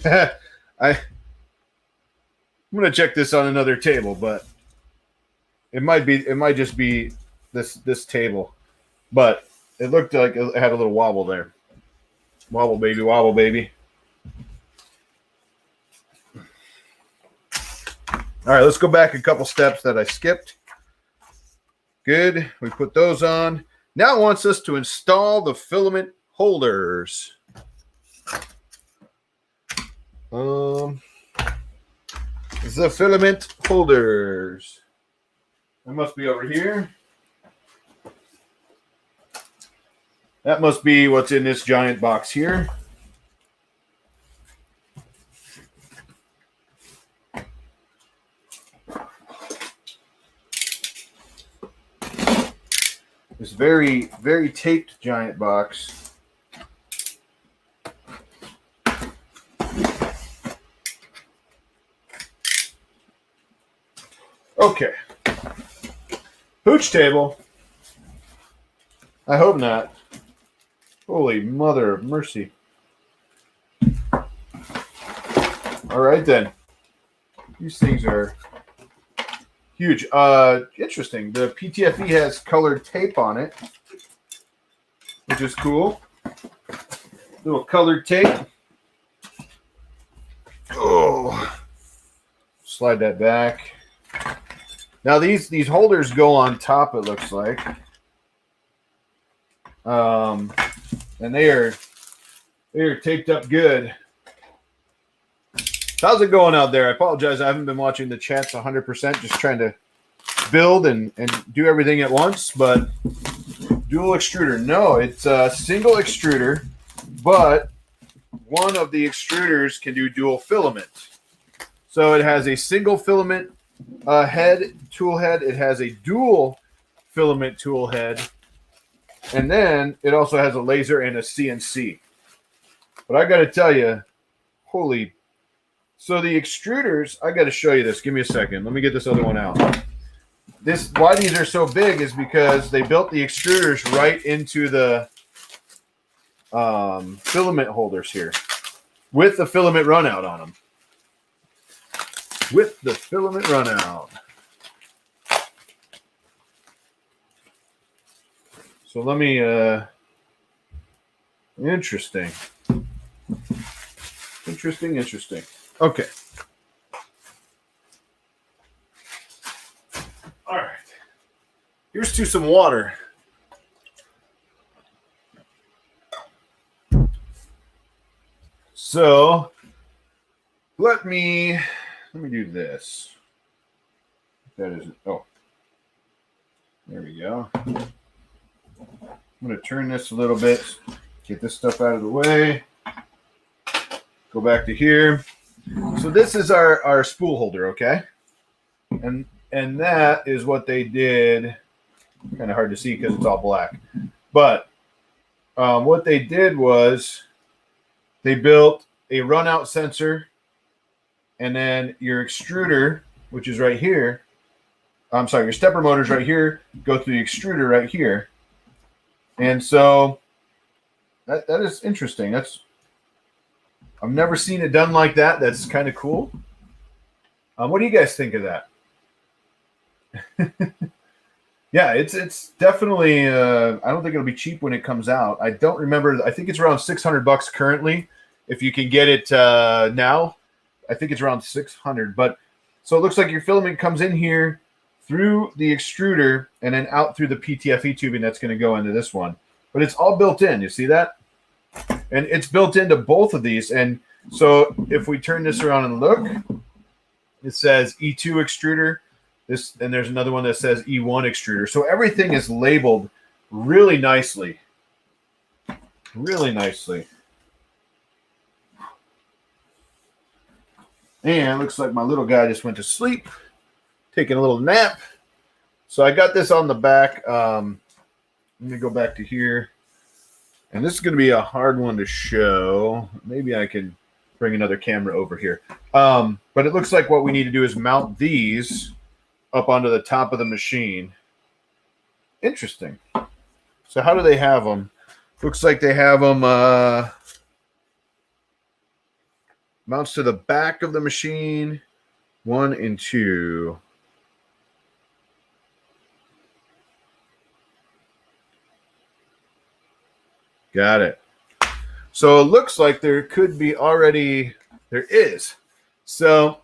I'm going to check this on another table, but it might just be this table. But it looked like it had a little wobble there. Wobble baby, wobble baby. All right, let's go back a couple steps that I skipped. Good. We put those on. Now it wants us to install the filament holders. The filament holders. That must be over here. That must be what's in this giant box here. This very, very taped giant box. Okay. Pooch table. I hope not. Holy mother of mercy. All right then. These things are huge. Interesting. The PTFE has colored tape on it, which is cool. Little colored tape. Oh. Slide that back. Now these holders go on top, it looks like. And they are taped up good. How's it going out there? I apologize. I haven't been watching the chats 100%, just trying to build and do everything at once. But dual extruder. No, it's a single extruder, but one of the extruders can do dual filament. So it has a single filament tool head. It has a dual filament tool head. And then it also has a laser and a CNC. But I got to tell you, holy. So the extruders, I got to show you this. Give me a second. Let me get this other one out. Why these are so big is because they built the extruders right into the filament holders here with the filament runout on them. With the filament runout. So let me, interesting. Interesting. Okay. All right. Here's to some water. So let me do this. That is, oh, there we go. I'm going to turn this a little bit, get this stuff out of the way. Go back to here. So this is our spool holder, okay? And that is what they did. Kind of hard to see because it's all black. But what they did was they built a runout sensor, and then your extruder, which is right here. I'm sorry, your stepper motor's right here. Go through the extruder right here. And so that is interesting. I've never seen it done like that. That's kind of cool. What do you guys think of that? Yeah, it's definitely. I don't think it'll be cheap when it comes out. I don't remember. I think it's around $600 currently. If you can get it now, I think it's around 600. But so it looks like your filament comes in here through the extruder and then out through the PTFE tubing that's going to go into this one. But it's all built in. You see that? And it's built into both of these. And so if we turn this around and look, it says E2 extruder. This, and there's another one that says E1 extruder. So everything is labeled really nicely. Really nicely. And looks like my little guy just went to sleep, taking a little nap. So I got this on the back. Let me go back to here. And this is going to be a hard one to show. Maybe I can bring another camera over here. But it looks like what we need to do is mount these up onto the top of the machine. Interesting. So how do they have them? Looks like they have them mounts to the back of the machine, 1 and 2. Got it. So it looks like there could be already, there is. So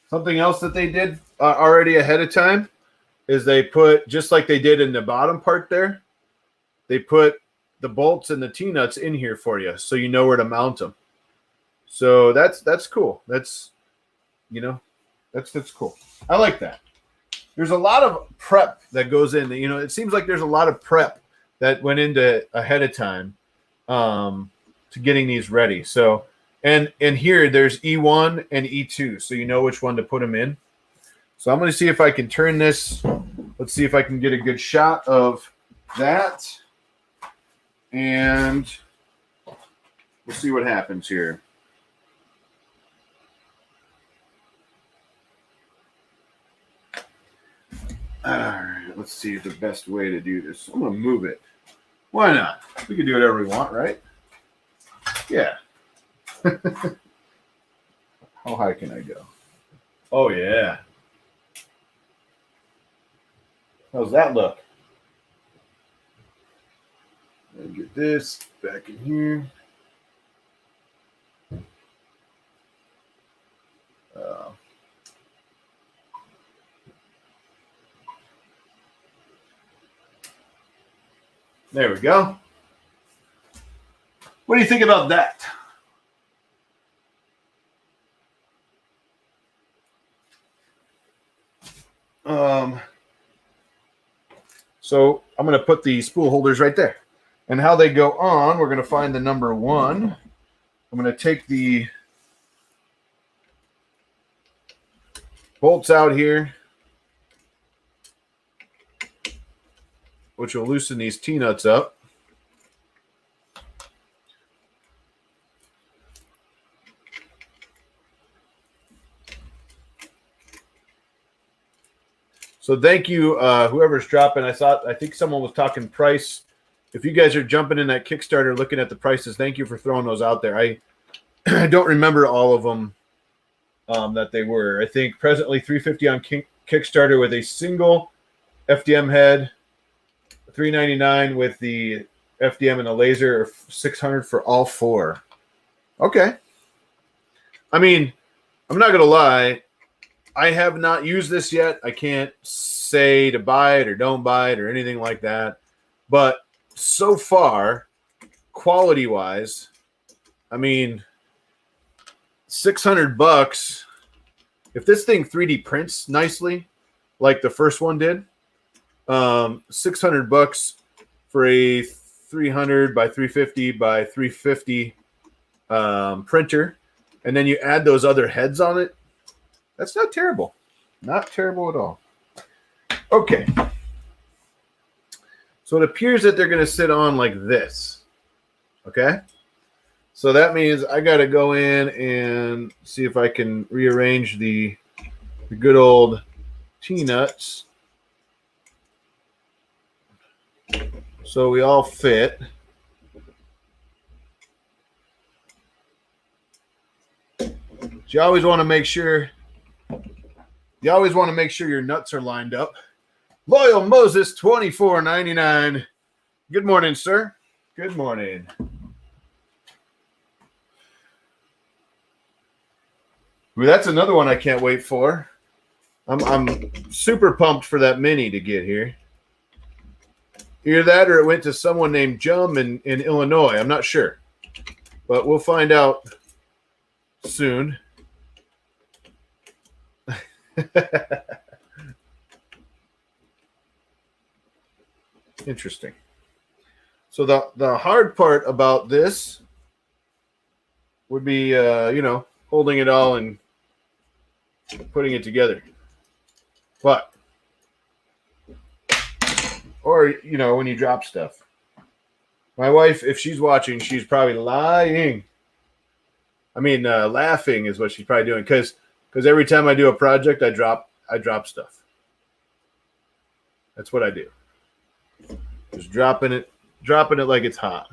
something else that they did already ahead of time is they put, just like they did in the bottom part there, they put the bolts and the T-nuts in here for you so you know where to mount them. So that's cool. That's, you know, that's cool. I like that. There's a lot of prep that goes in. You know, it seems like there's a lot of prep that went into ahead of time to getting these ready. So, and here there's E1 and E2, so you know which one to put them in. So I'm going to see if I can turn this. Let's see if I can get a good shot of that. And we'll see what happens here. All right, let's see the best way to do this. I'm going to move it. Why not? We can do whatever we want, right? Yeah. How high can I go? Oh, yeah. How's that look? Let me get this back in here. There we go. What do you think about that? So I'm going to put the spool holders right there. And how they go on, we're going to find the number 1. I'm going to take the bolts out here, which will loosen these T-nuts up. So thank you, whoever's dropping. I think someone was talking price. If you guys are jumping in that Kickstarter looking at the prices, thank you for throwing those out there. I don't remember all of them that they were. I think presently $350 on Kickstarter with a single FDM head, $399 with the FDM and the laser, or $600 for all 4. Okay. I mean, I'm not going to lie. I have not used this yet. I can't say to buy it or don't buy it or anything like that. But so far, quality-wise, I mean, $600. If this thing 3D prints nicely, like the first one did, $600 for a 300 by 350 by 350 printer, and then you add those other heads on it. That's not terrible. Not terrible at all. Okay. So it appears that they're going to sit on like this. Okay. So that means I got to go in and see if I can rearrange the good old T-nuts so we all fit. You always want to make sure your nuts are lined up. Loyal Moses 24.99. Good morning, sir. Good morning. Well, that's another one I can't wait for. I'm super pumped for that mini to get here. Either that or it went to someone named Jum in Illinois. I'm not sure. But we'll find out soon. Interesting. So the hard part about this would be, holding it all and putting it together. But, or, when you drop stuff. My wife, if she's watching, she's probably lying. I mean, laughing is what she's probably doing. Because every time I do a project, I drop stuff. That's what I do. Just dropping it like it's hot.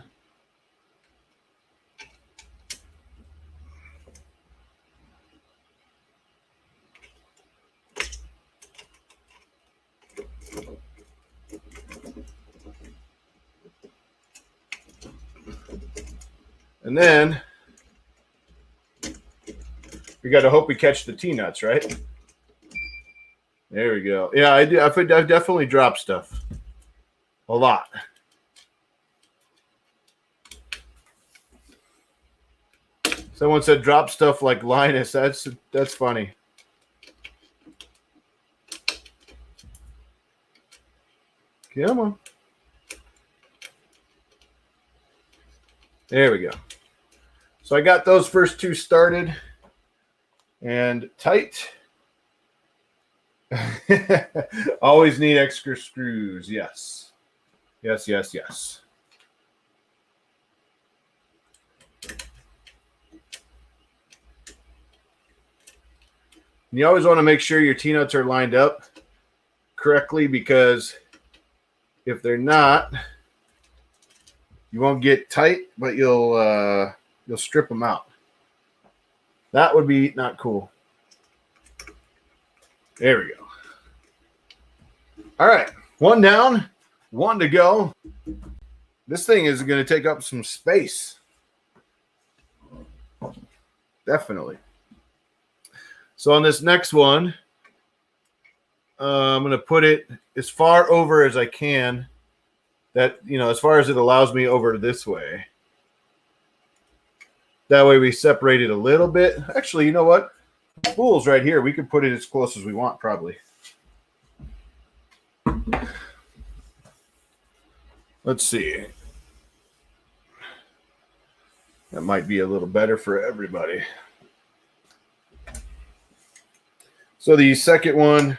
And then we got to hope we catch the T-nuts, right? There we go. Yeah, I do. I definitely drop stuff. A lot. Someone said drop stuff like Linus. That's funny. Come on. There we go. So I got those first two started and tight. Always need extra screws. Yes. Yes, yes, yes. You always want to make sure your T-nuts are lined up correctly, because if they're not, you won't get tight, but you'll strip them out. That would be not cool. There we go. All right, one down, one to go. This thing is going to take up some space. Definitely. So on this next one, I'm going to put it as far over as I can. That, as far as it allows me over this way. That way we separate it a little bit. Actually, you know what? Spool's right here. We can put it as close as we want, probably. Let's see. That might be a little better for everybody. So the second one,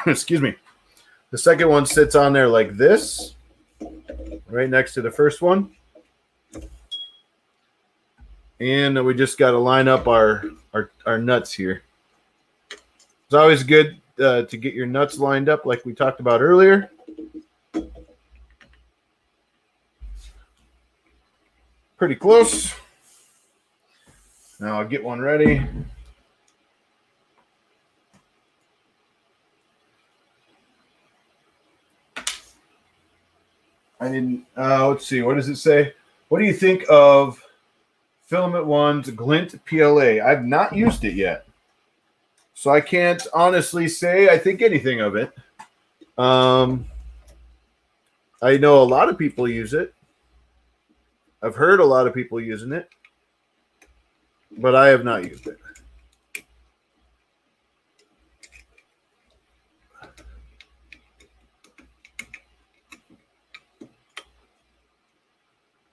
excuse me. The second one sits on there like this, right next to the first one. And we just got to line up our nuts here. It's always good to get your nuts lined up like we talked about earlier. Pretty close. Now I'll get one ready. I didn't, let's see, what does it say? What do you think of Filament One's Glint PLA? I've not used it yet, so I can't honestly say I think anything of it. I know a lot of people use it. I've heard a lot of people using it, but I have not used it.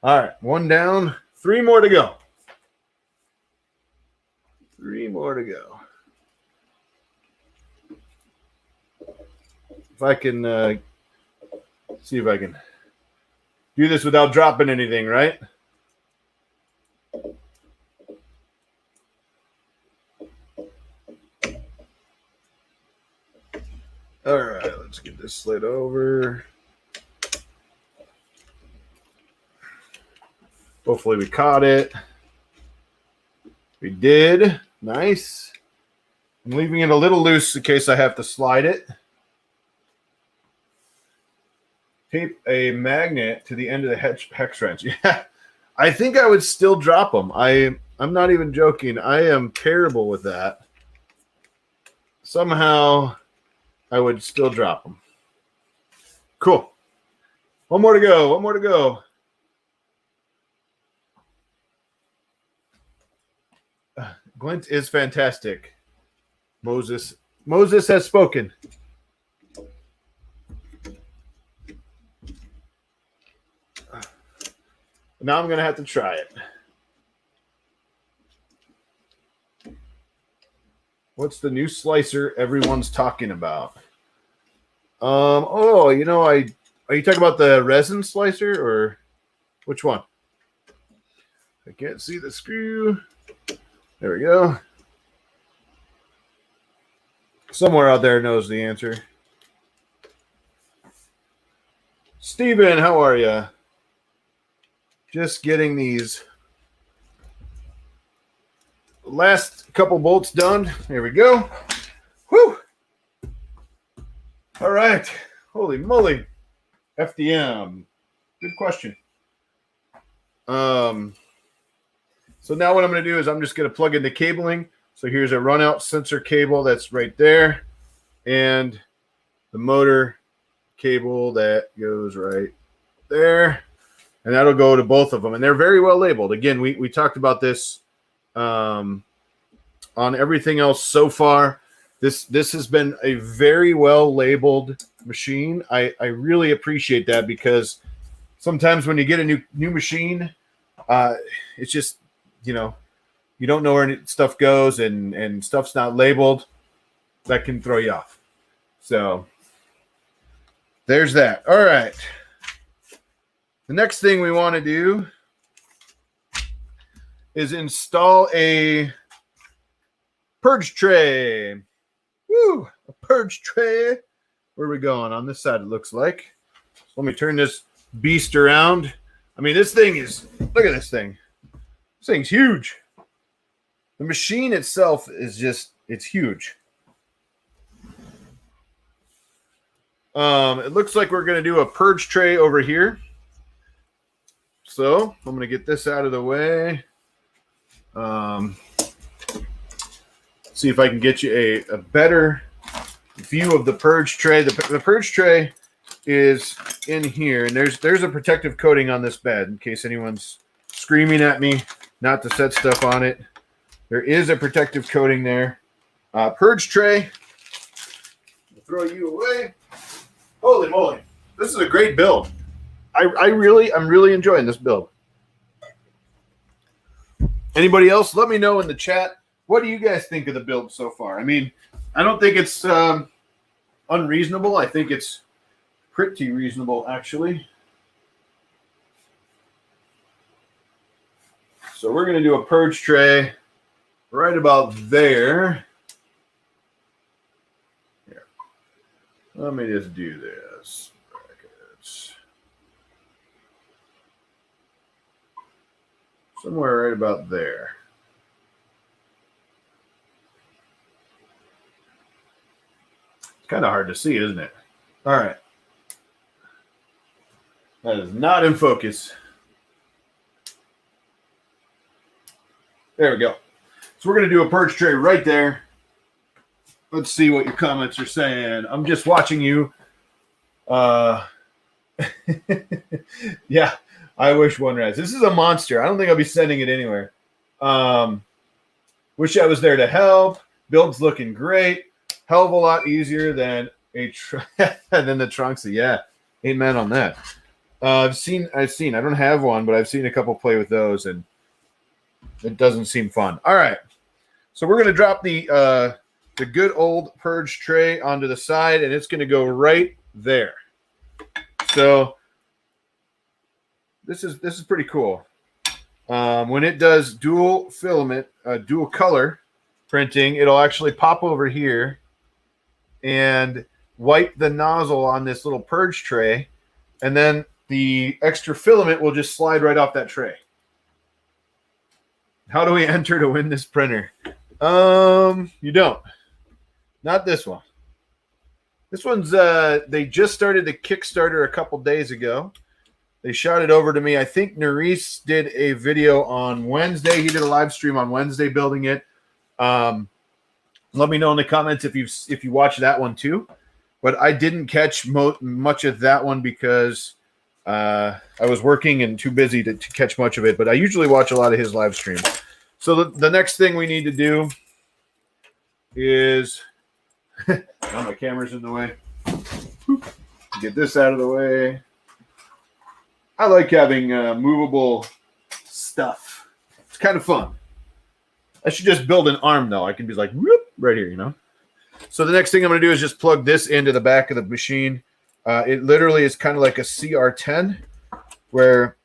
All right, one down, three more to go. Three more to go. If I can see if I can do this without dropping anything, right? All right, let's get this slid over. Hopefully we caught it. We did. Nice. I'm leaving it a little loose in case I have to slide it. Tape a magnet to the end of the hex wrench. Yeah, I think I would still drop them. I'm not even joking. I am terrible with that. Somehow I would still drop them. Cool. One more to go. One more to go. Glint is fantastic. Moses has spoken. Now I'm going to have to try it. What's the new slicer everyone's talking about? Oh, you know, are you talking about the resin slicer or which one? I can't see the screw. There we go. Somewhere out there knows the answer. Steven, how are you? Just getting these last couple bolts done. There we go. Whew. All right. Holy moly. FDM. Good question. So now what I'm going to do is I'm just going to plug in the cabling. So here's a run out sensor cable that's right there. And the motor cable that goes right there. And that'll go to both of them. And they're very well labeled. Again, we talked about this on everything else so far. This has been a very well labeled machine. I really appreciate that because sometimes when you get a new machine, it's just, you know, you don't know where stuff goes and stuff's not labeled. That can throw you off. So there's that. All right. The next thing we want to do is install a purge tray. Woo! A purge tray. Where are we going? On this side, it looks like. So let me turn this beast around. I mean, this thing is, look at this thing. This thing's huge. The machine itself is just, it's huge. It looks like we're going to do a purge tray over here. So I'm going to get this out of the way. See if I can get you a better view of the purge tray. The purge tray is in here, and there's a protective coating on this bed in case anyone's screaming at me not to set stuff on it. There is a protective coating there. Purge tray. I'll throw you away. Holy moly. This is a great build. I'm really enjoying this build. Anybody else? Let me know in the chat. What do you guys think of the build so far? I mean, I don't think it's unreasonable. I think it's pretty reasonable, actually. So we're going to do a purge tray right about there. Here. Let me just do this. Brackets. Somewhere right about there. It's kind of hard to see, isn't it? All right. That is not in focus. There we go. So we're going to do a purge tray right there. Let's see what your comments are saying. I'm just watching you. Yeah, I wish one res. This is a monster. I don't think I'll be sending it anywhere. Wish I was there to help. Build's looking great. Hell of a lot easier than than the Trunksy. Yeah, amen on that. I've seen. I don't have one, but I've seen a couple play with those, and it doesn't seem fun. All right, so we're going to drop the good old purge tray onto the side, and it's going to go right there. So this is pretty cool. When it does dual filament, dual color printing, it'll actually pop over here, and wipe the nozzle on this little purge tray, and then the extra filament will just slide right off that tray. How do we enter to win this printer? You don't. Not this one. This one's, they just started the Kickstarter a couple days ago. They shot it over to me. I think Nerys did a video on Wednesday. He did a live stream on Wednesday building it. Let me know in the comments if you watched that one too. But I didn't catch much of that one because I was working and too busy to catch much of it. But I usually watch a lot of his live streams. So the next thing we need to do is... now my camera's in the way. Get this out of the way. I like having movable stuff. It's kind of fun. I should just build an arm, though. I can be like, whoop, right here, you know? So the next thing I'm going to do is just plug this into the back of the machine. It literally is kind of like a CR10, where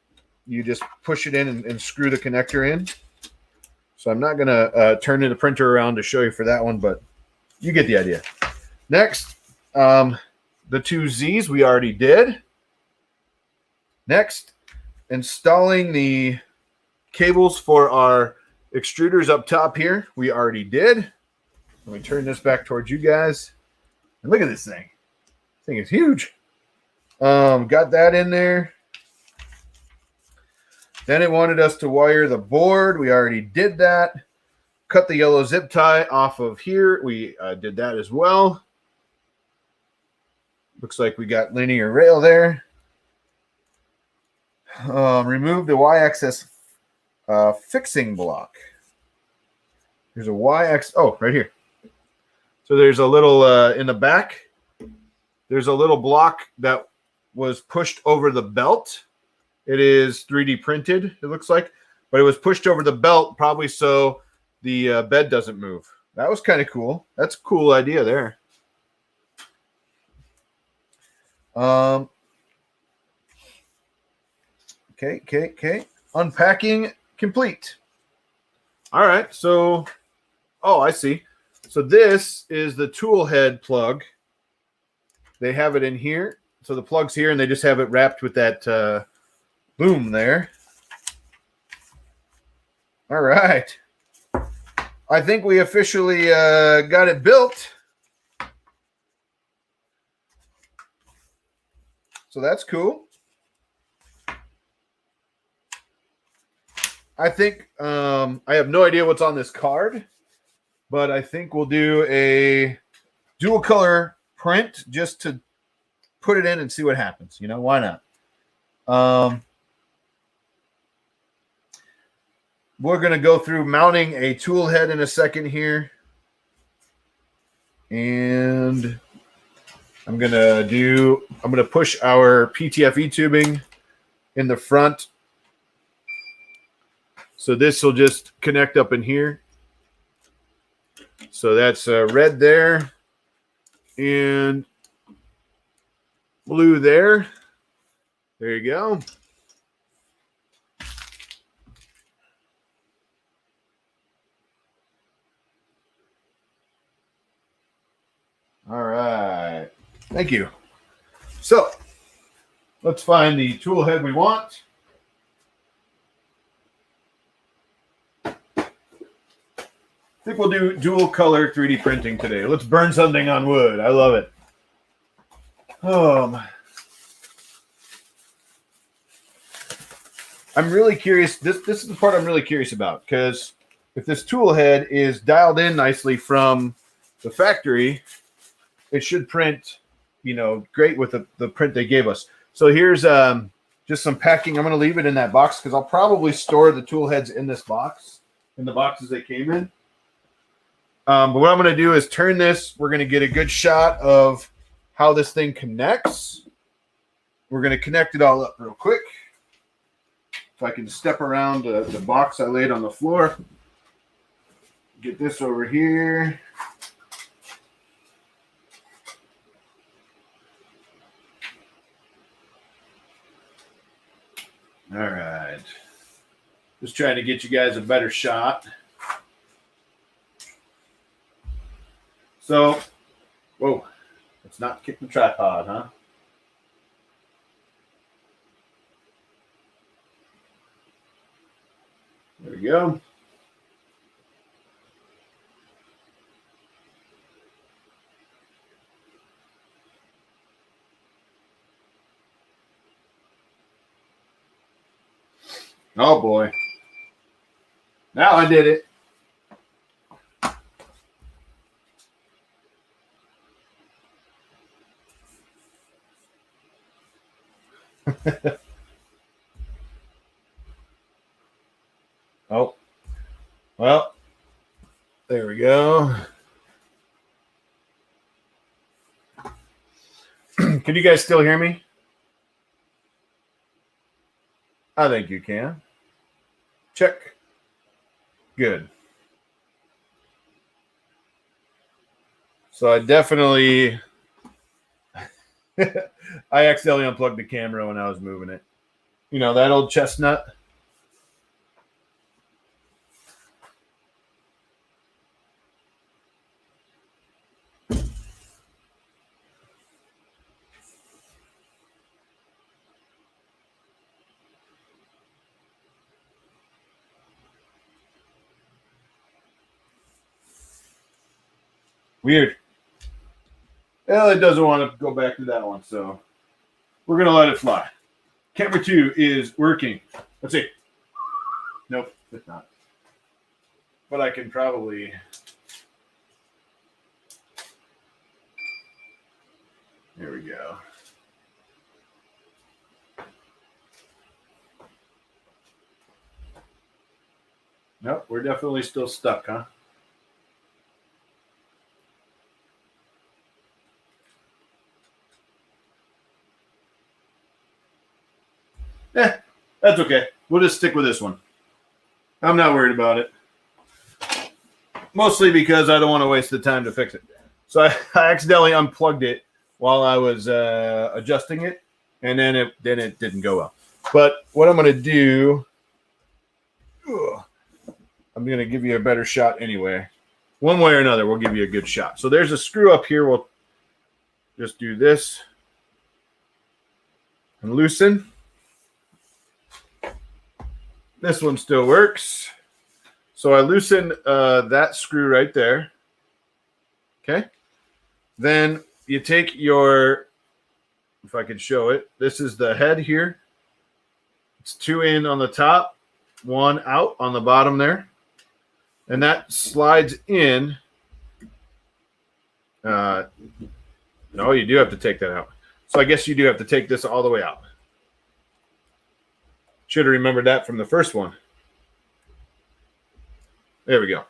you just push it in and screw the connector in. So I'm not going to turn the printer around to show you for that one, but you get the idea. Next, the two Z's we already did. Next, installing the cables for our extruders up top here. We already did. Let me turn this back towards you guys. And look at this thing. This thing is huge. Got that in there. Then it wanted us to wire the board. We already did that. Cut the yellow zip tie off of here. We did that as well. Looks like we got linear rail there. Remove the Y-axis fixing block. There's a Y-axis. Oh, right here. So there's a little in the back. There's a little block that was pushed over the belt. It is 3D printed, it looks like. But it was pushed over the belt probably so the bed doesn't move. That was kind of cool. That's a cool idea there. Okay. Unpacking complete. All right, so, oh, I see. So this is the tool head plug. They have it in here. So the plug's here, and they just have it wrapped with that boom there. All right. I think we officially got it built. So that's cool. I think I have no idea what's on this card, but I think we'll do a dual color print just to put it in and see what happens. You know, why not? We're going to go through mounting a tool head in a second here. And I'm going to push our PTFE tubing in the front. So this will just connect up in here. So that's red there and blue there. There you go. All right. Thank you. So let's find the tool head we want. I think we'll do dual color 3D printing today. Let's burn something on wood. I love it. I'm really curious. This is the part I'm really curious about, because if this tool head is dialed in nicely from the factory, it should print, you know, great with the print they gave us. So here's just some packing. I'm going to leave it in that box because I'll probably store the tool heads in this box, in the boxes they came in. But what I'm going to do is turn this. We're going to get a good shot of how this thing connects. We're going to connect it all up real quick. If I can step around the box I laid on the floor. Get this over here. All right. Just trying to get you guys a better shot. So, whoa. Let's not kick the tripod, huh? There we go. Oh boy. Now I did it. Oh, well, there we go. Can you guys still hear me? I think you can. Check. Good. So I definitely, I accidentally unplugged the camera when I was moving it. You know, that old chestnut. Weird. Well, it doesn't want to go back to that one, so we're going to let it fly. Camera 2 is working. Let's see. Nope, it's not. But I can probably... There we go. Nope, we're definitely still stuck, huh? That's okay. We'll just stick with this one. I'm not worried about it. Mostly because I don't want to waste the time to fix it. So I accidentally unplugged it while I was adjusting it, and then it didn't go well. But what I'm going to do, I'm going to give you a better shot anyway. One way or another, we'll give you a good shot. So there's a screw up here. We'll just do this and loosen. This one still works. So I loosen that screw right there. Okay. Then you take your, if I could show it, this is the head here. It's 2 in on the top, 1 out on the bottom there. And that slides in. No, you do have to take that out. So I guess you do have to take this all the way out. Should have remembered that from the first one. There we go.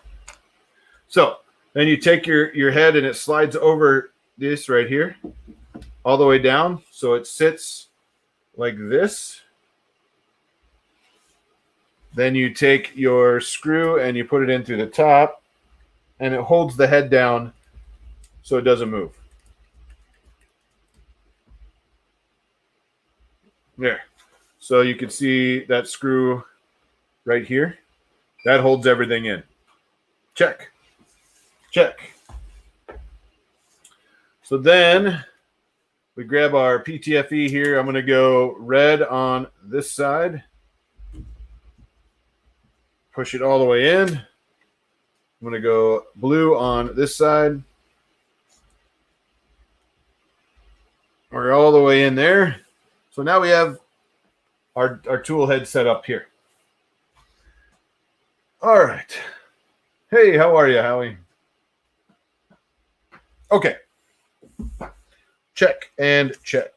So then you take your head and it slides over this right here all the way down. So it sits like this. Then you take your screw and you put it in through the top and it holds the head down so it doesn't move. There. So you can see that screw right here. That holds everything in. Check. Check. So then we grab our PTFE here. I'm going to go red on this side. Push it all the way in. I'm going to go blue on this side. We're all the way in there. So now we have our tool head set up here. All right. Hey, how are you, Howie? Okay. Check and check.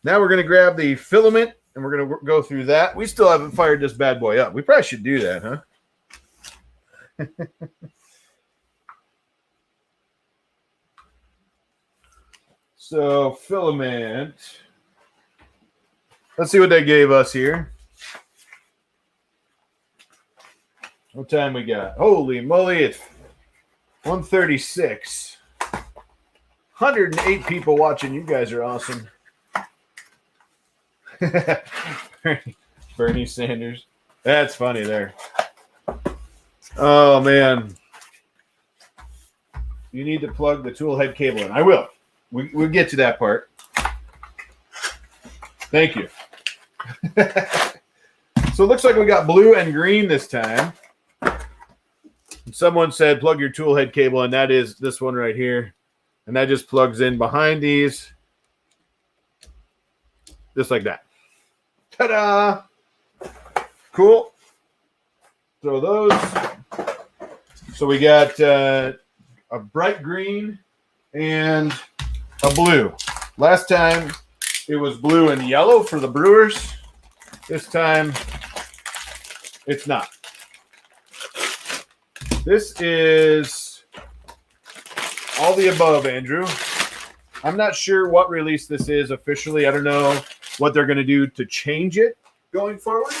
Now we're going to grab the filament and we're going to go through that. We still haven't fired this bad boy up. We probably should do that, huh? So filament. Let's see what they gave us here. What time we got? Holy moly, it's 1:36. 108 people watching. You guys are awesome. Bernie Sanders. That's funny there. Oh, man. You need to plug the tool head cable in. I will. We'll get to that part. Thank you. So it looks like we got blue and green this time. Someone said plug your tool head cable, and that is this one right here. And that just plugs in behind these. Just like that. Ta-da! Cool. Throw those. So we got a bright green and a blue. Last time it was blue and yellow for the brewers. This time it's not. This is all the above, Andrew. I'm not sure what release this is officially. I don't know what they're going to do to change it going forward.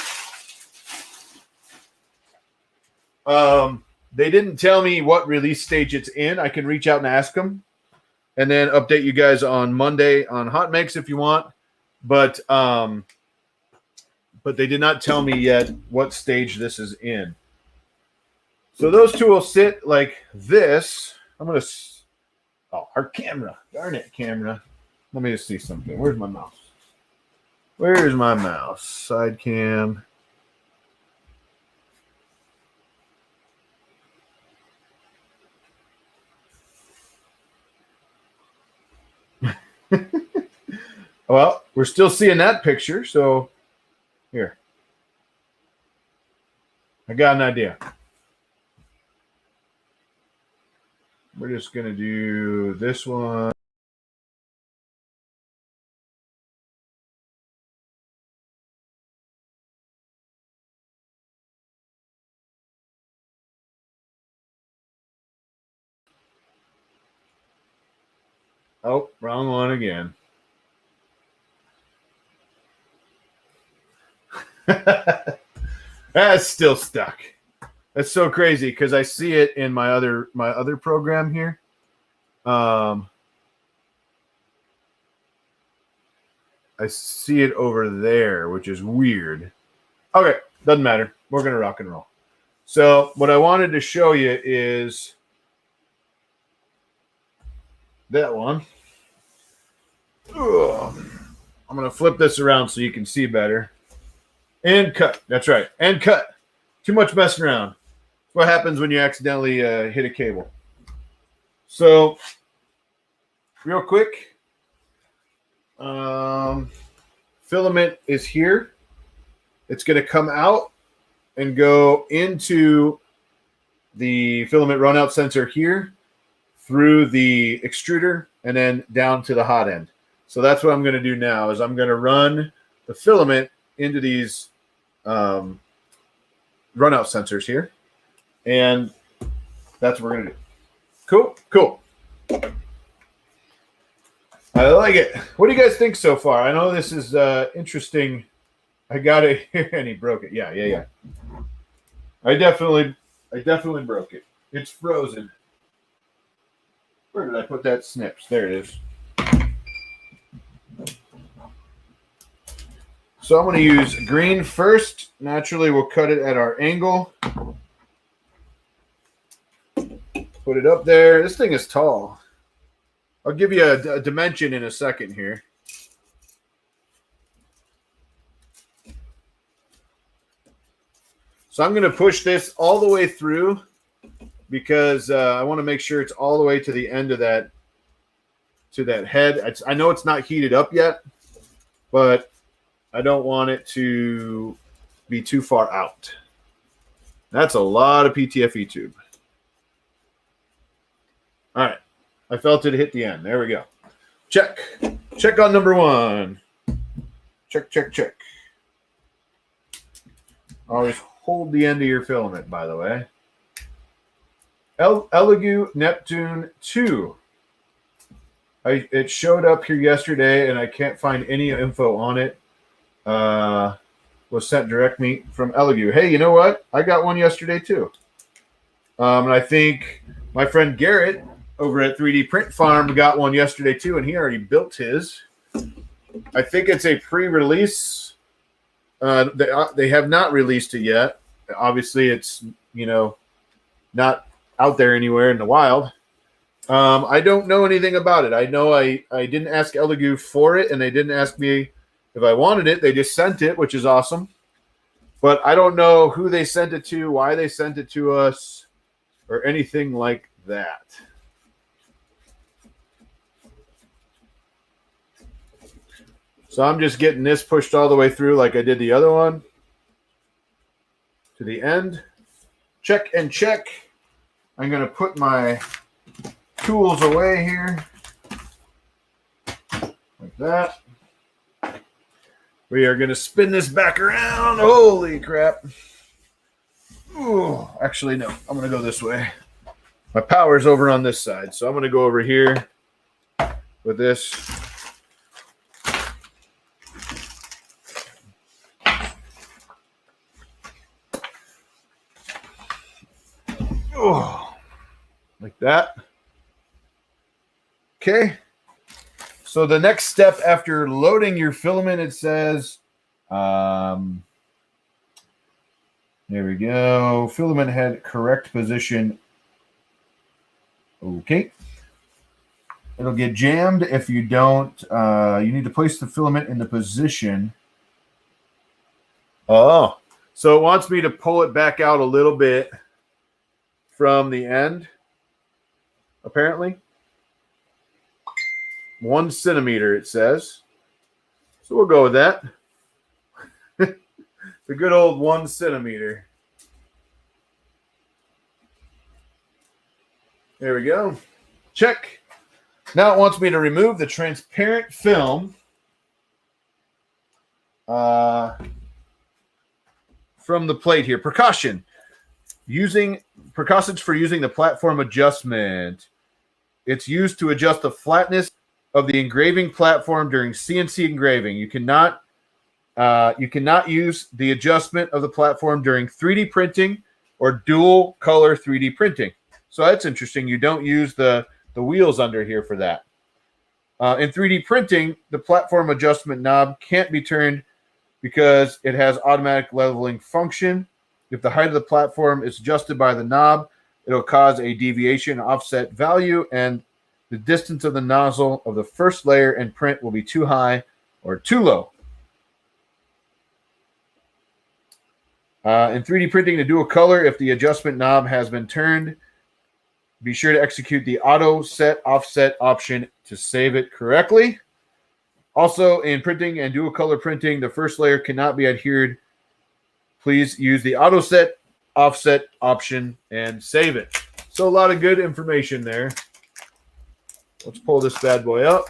They didn't tell me what release stage it's in. I can reach out and ask them and then update you guys on Monday on Hot Makes if you want. But they did not tell me yet what stage this is in. So those two will sit like this. I'm going to... Oh, our camera. Darn it, camera. Let me just see something. Where's my mouse? Where's my mouse? Side cam. Well, we're still seeing that picture, so here. I got an idea. We're just going to do this one. Oh, wrong one again. That's still stuck. That's so crazy because I see it in my other program here. I see it over there, which is weird. Okay, doesn't matter. We're gonna rock and roll. So what I wanted to show you is that one. Ugh. I'm gonna flip this around so you can see better. And cut. That's right. And cut. Too much messing around. That's what happens when you accidentally hit a cable. So, real quick, filament is here. It's going to come out and go into the filament runout sensor here through the extruder and then down to the hot end. So that's what I'm going to do now is I'm going to run the filament into these runout sensors here. And that's what we're going to do. Cool? Cool. I like it. What do you guys think so far? I know this is interesting. I got it here and he broke it. Yeah. I definitely broke it. It's frozen. Where did I put that snips? There it is. So I'm going to use green first. Naturally, we'll cut it at our angle. Put it up there. This thing is tall. I'll give you a dimension in a second here. So I'm going to push this all the way through because I want to make sure it's all the way to the end of that, to that head. I know it's not heated up yet, but I don't want it to be too far out. That's a lot of PTFE tube. All right. I felt it hit the end. There we go. Check. Check on number one. Check. Always hold the end of your filament, by the way. Elegoo Neptune 2. It showed up here yesterday, and I can't find any info on it. Was sent direct me from Elegoo. Hey, you know what? I got one yesterday, too. And I think my friend Garrett over at 3D Print Farm got one yesterday, too, and he already built his. I think it's a pre-release. They have not released it yet. Obviously, it's, you know, not out there anywhere in the wild. I don't know anything about it. I know I didn't ask Elegoo for it, and they didn't ask me if I wanted it. They just sent it, which is awesome. But I don't know who they sent it to, why they sent it to us, or anything like that. So I'm just getting this pushed all the way through like I did the other one. To the end. Check and check. I'm going to put my tools away here. Like that. We are going to spin this back around. Holy crap. Ooh, actually, no. I'm going to go this way. My power's over on this side. So I'm going to go over here with this. Oh, like that. Okay. So the next step after loading your filament, it says, there we go. Filament head correct position. Okay. It'll get jammed if you don't. You need to place the filament in the position. Oh, so it wants me to pull it back out a little bit from the end, apparently. 1 centimeter, it says. So we'll go with that. The good old 1 centimeter. There we go. Check. Now it wants me to remove the transparent film from the plate here. Precautions for using the platform adjustment. It's used to adjust the flatness of the engraving platform during CNC engraving. You cannot use the adjustment of the platform during 3D printing or dual color 3D printing. So that's interesting. You don't use the wheels under here for that. In 3D printing, the platform adjustment knob can't be turned because it has automatic leveling function. If the height of the platform is adjusted by the knob, it'll cause a deviation offset value, and the distance of the nozzle of the first layer and print will be too high or too low. In 3D printing to dual color, if the adjustment knob has been turned, be sure to execute the auto set offset option to save it correctly. Also, in printing and dual color printing, the first layer cannot be adhered. Please use the auto set offset option and save it. So a lot of good information there. Let's pull this bad boy up.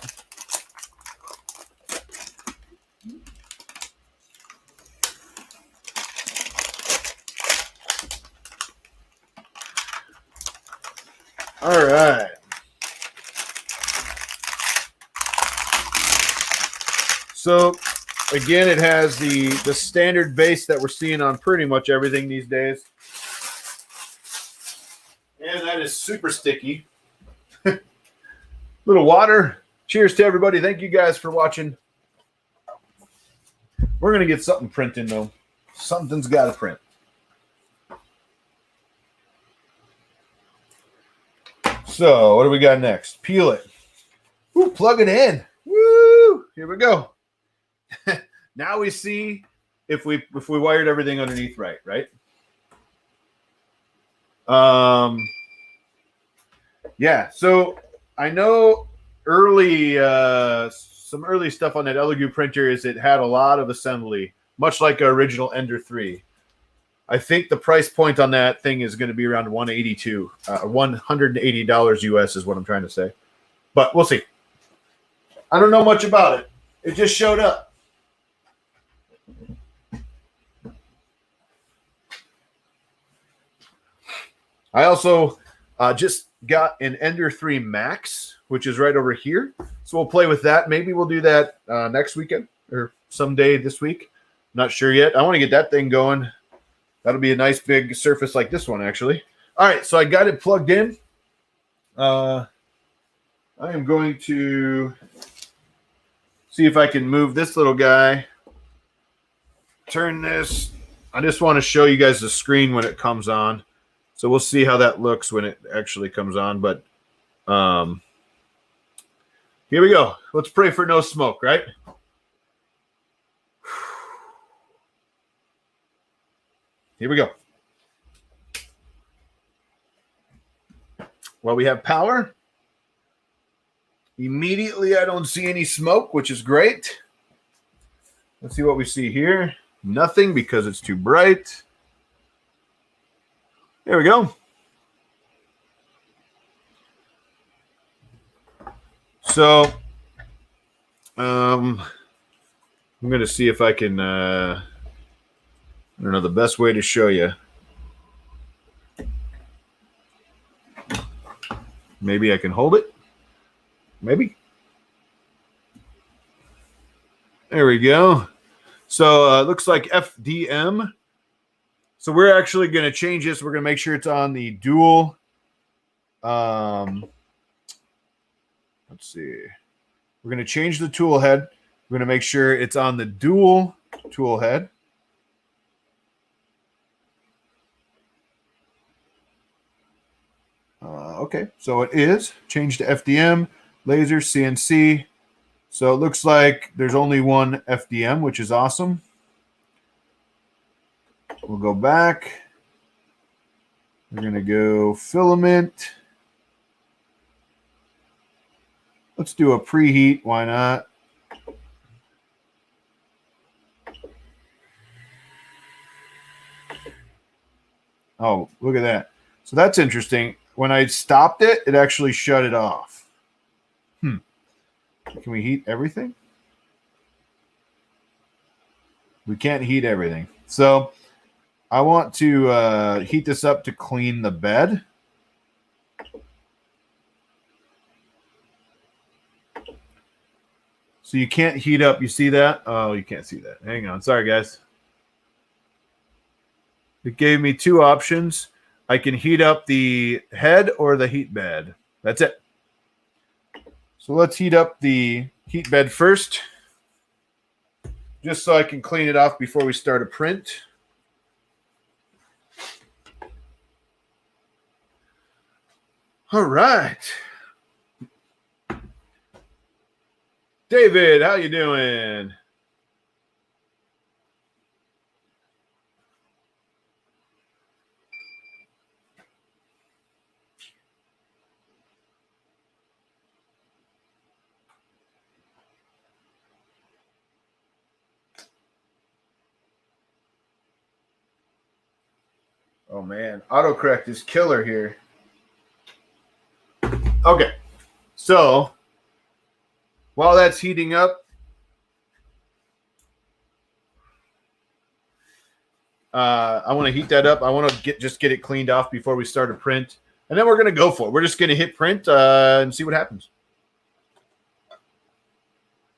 All right. So again, it has the standard base that we're seeing on pretty much everything these days. And that is super sticky. Little water. Cheers to everybody. Thank you guys for watching. We're going to get something printing, though. Something's got to print. So, what do we got next? Peel it. Ooh, plug it in. Woo! Here we go. Now we see if we wired everything underneath right? Yeah, so I know some early stuff on that Elegoo printer is it had a lot of assembly, much like our original Ender 3. I think the price point on that thing is going to be around $180 US is what I'm trying to say. But we'll see. I don't know much about it. It just showed up. I also just got an Ender 3 Max, which is right over here. So we'll play with that. Maybe we'll do that next weekend or someday this week. Not sure yet. I want to get that thing going. That'll be a nice big surface like this one, actually. All right, so I got it plugged in. I am going to see if I can move this little guy. Turn this. I just want to show you guys the screen when it comes on. So we'll see how that looks when it actually comes on. But here we go. Let's pray for no smoke, right? Here we go. Well, we have power. Immediately, I don't see any smoke, which is great. Let's see what we see here. Nothing because it's too bright. There we go. So, I'm going to see if I can, I don't know, the best way to show you. Maybe I can hold it. Maybe. There we go. So it looks like FDM. So we're actually going to change this. We're going to make sure it's on the dual. Let's see. We're going to change the tool head. We're going to make sure it's on the dual tool head. Okay, so it is. Change to FDM, laser, CNC. So it looks like there's only one FDM, which is awesome. We'll go back. We're going to go filament. Let's do a preheat. Why not? Oh, look at that. So that's interesting. When I stopped it, it actually shut it off. Can we heat everything? We can't heat everything. So I want to heat this up to clean the bed. So you can't heat up. You see that? Oh, you can't see that. Hang on. Sorry, guys. It gave me two options. I can heat up the head or the heat bed. That's it. So let's heat up the heat bed first, just so I can clean it off before we start a print. All right. David, how you doing? Oh man, autocorrect is killer here. Okay, so while that's heating up, I want to heat that up. I want to just get it cleaned off before we start a print, and then we're going to go for it. We're just going to hit print and see what happens.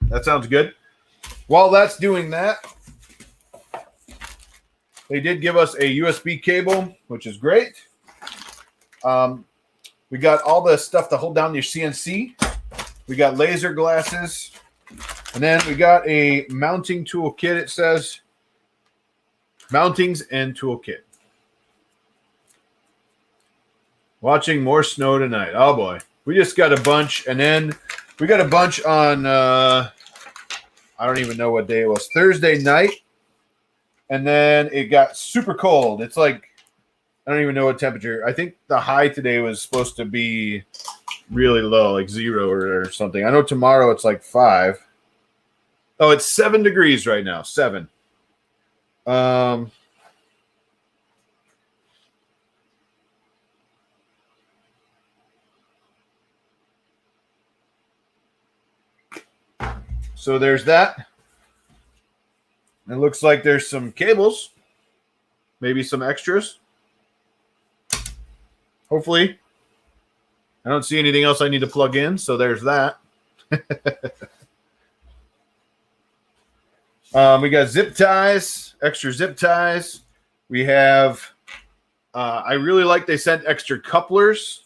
That sounds good. While that's doing that, they did give us a USB cable, which is great. We got all the stuff to hold down your CNC. We got laser glasses. And then we got a mounting tool kit. It says mountings and tool kit. Watching more snow tonight. Oh, boy. We just got a bunch. And then we got a bunch on, I don't even know what day it was, Thursday night. And then it got super cold. It's like, I don't even know what temperature. I think the high today was supposed to be really low, like 0 or something. I know tomorrow it's like 5. Oh, it's 7 degrees right now. 7. So there's that. It looks like there's some cables, maybe some extras. Hopefully. I don't see anything else I need to plug in, so there's that. We got zip ties, extra zip ties. We have, I really like they sent extra couplers,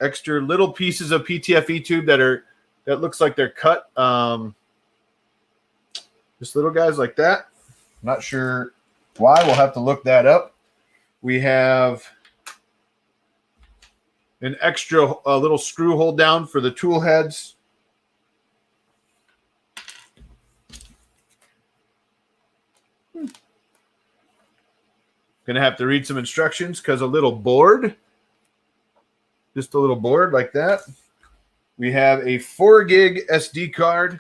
extra little pieces of PTFE tube that looks like they're cut. Just little guys like that. Not sure why. We'll have to look that up. We have an extra little screw hold down for the tool heads. Gonna have to read some instructions because a little board, just a little board like that. We have a 4 gig SD card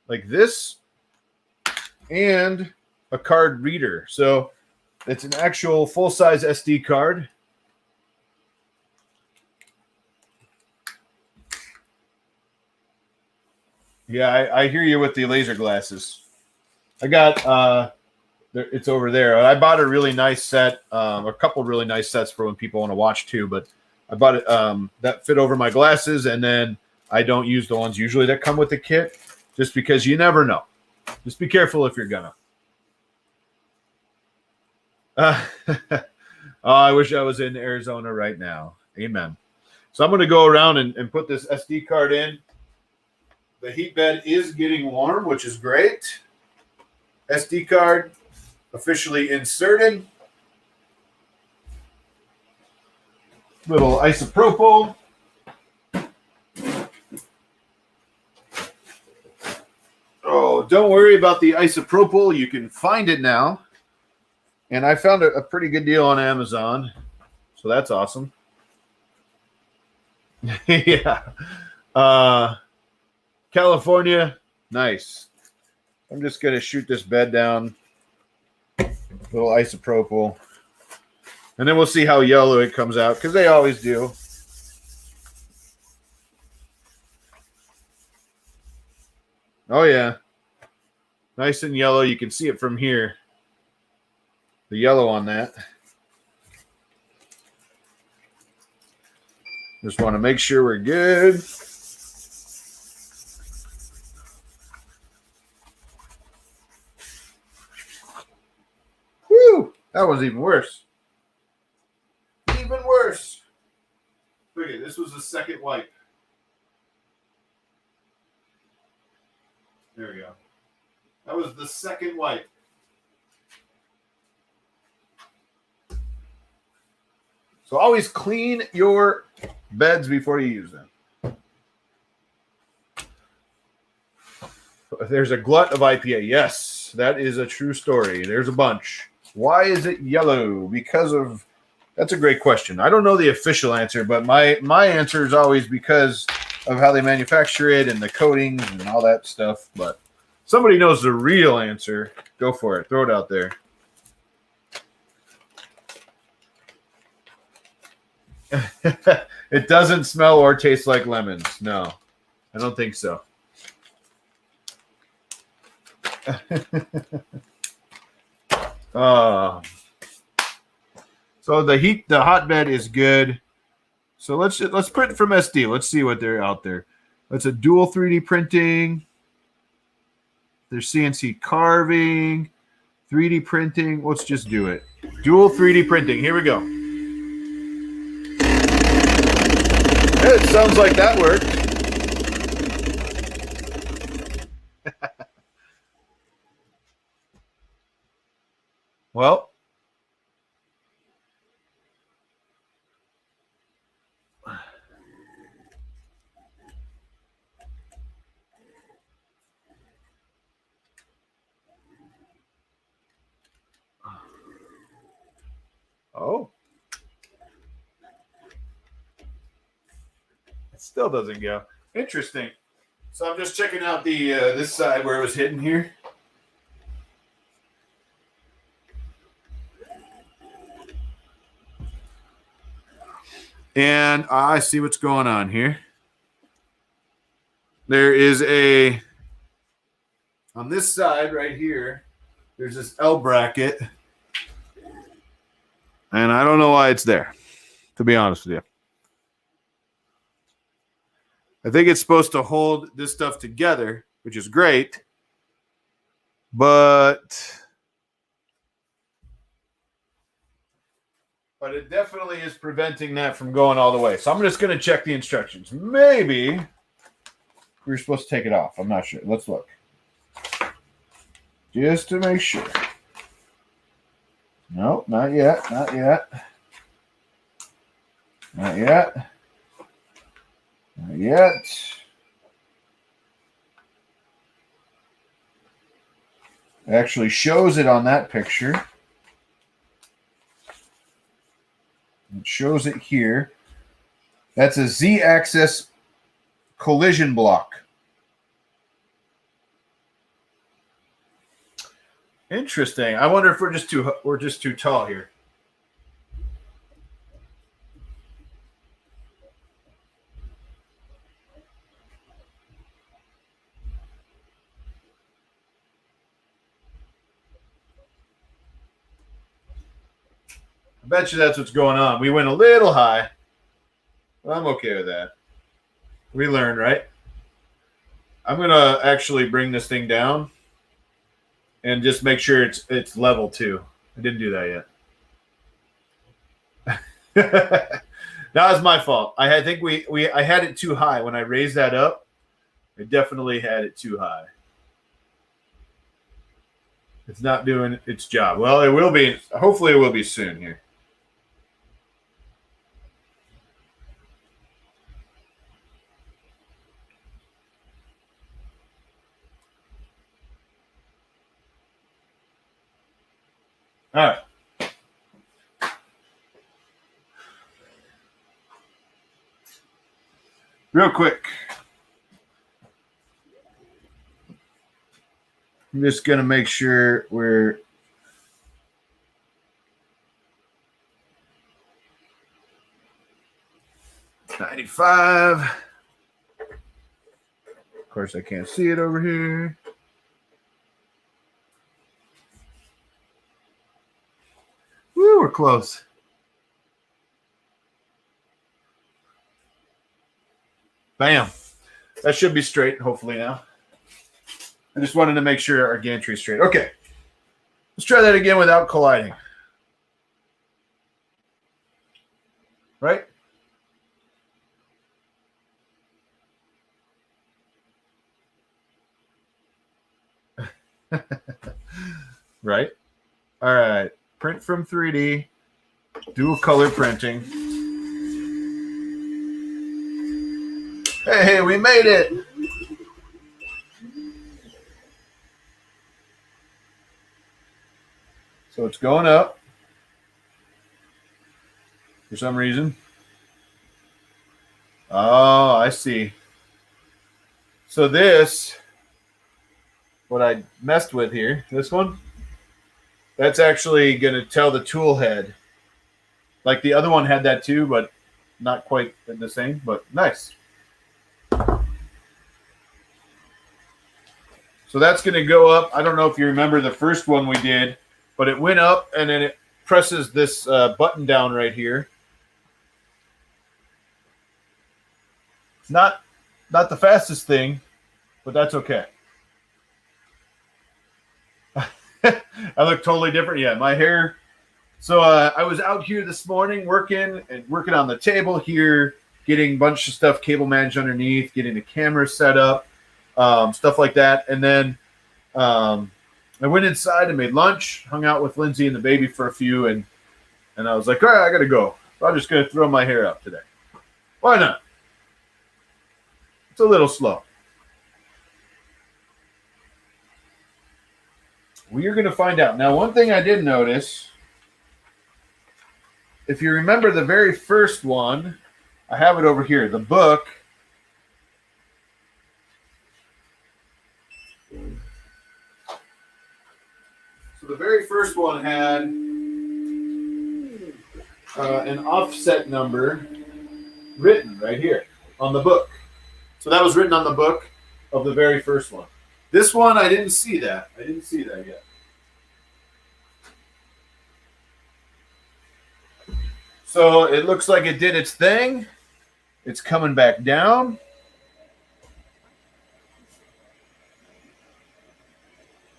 like this and a card reader. So it's an actual full-size SD card. Yeah, I hear you with the laser glasses. I got it's over there. I bought a really nice set, a couple really nice sets for when people want to watch too. But I bought it that fit over my glasses, and then I don't use the ones usually that come with the kit, just because you never know. Just be careful if you're gonna. Oh, I wish I was in Arizona right now. Amen. So I'm going to go around and put this SD card in. The heat bed is getting warm, which is great. SD card officially inserted. Little isopropyl. Oh, don't worry about the isopropyl. You can find it now. And I found a pretty good deal on Amazon. So that's awesome. Yeah. California, nice. I'm just going to shoot this bed down. Little isopropyl. And then we'll see how yellow it comes out, because they always do. Oh, yeah. Nice and yellow. You can see it from here. The yellow on that. Just want to make sure we're good. Whew, that was even worse. Even worse. Look at this, was the second wipe. There we go. That was the second wipe. So always clean your beds before you use them. There's a glut of IPA. Yes, that is a true story. There's a bunch. Why is it yellow? Because of... That's a great question. I don't know the official answer, but my answer is always because of how they manufacture it and the coatings and all that stuff. But somebody knows the real answer. Go for it. Throw it out there. It doesn't smell or taste like lemons. No, I don't think so. So the hotbed is good. So let's print from SD. Let's see what they're out there. That's a dual 3D printing. There's CNC carving, 3D printing. Let's just do it. Dual 3D printing. Here we go. It sounds like that worked. Well, oh, it still doesn't go. Interesting. So I'm just checking out the this side where it was hidden here. And I see what's going on here. There is on this side right here, there's this L bracket. And I don't know why it's there, to be honest with you. I think it's supposed to hold this stuff together, which is great. But it definitely is preventing that from going all the way. So I'm just going to check the instructions. Maybe we're supposed to take it off. I'm not sure. Let's look. Just to make sure. No, not yet. Not yet. Not yet. Not yet. It actually shows it on that picture. It shows it here. That's a Z-axis collision block. Interesting. I wonder if we're just too tall here. I bet you that's what's going on. We went a little high. Well, I'm okay with that. We learned, right? I'm gonna actually bring this thing down and just make sure it's level too. I didn't do that yet. That was my fault. I think I had it too high when I raised that up. I definitely had it too high. It's not doing its job. Well, it will be. Hopefully, it will be soon here. All right. Real quick. I'm just going to make sure we're $95. Of course, I can't see it over here. Woo, we're close. Bam. That should be straight, hopefully now. I just wanted to make sure our gantry is straight. Okay. Let's try that again without colliding. Right? Right? All right. Print from 3D. Dual color printing. Hey, we made it. So it's going up for some reason. Oh, I see. So this, what I messed with here, this one, that's actually going to tell the tool head. Like the other one had that too, but not quite the same, but nice. So that's going to go up. I don't know if you remember the first one we did, but it went up and then it presses this button down right here. It's not the fastest thing, but that's okay. I look totally different. Yeah, my hair. So I was out here this morning working on the table here, getting a bunch of stuff cable managed underneath, getting the camera set up, stuff like that. And then I went inside and made lunch, hung out with Lindsay and the baby for a few, and I was like, all right, I got to go. So I'm just going to throw my hair up today. Why not? It's a little slow. We are going to find out. Now, one thing I did notice, if you remember the very first one, I have it over here, the book. So the very first one had an offset number written right here on the book. So that was written on the book of the very first one. This one, I didn't see that. I didn't see that yet. So it looks like it did its thing. It's coming back down.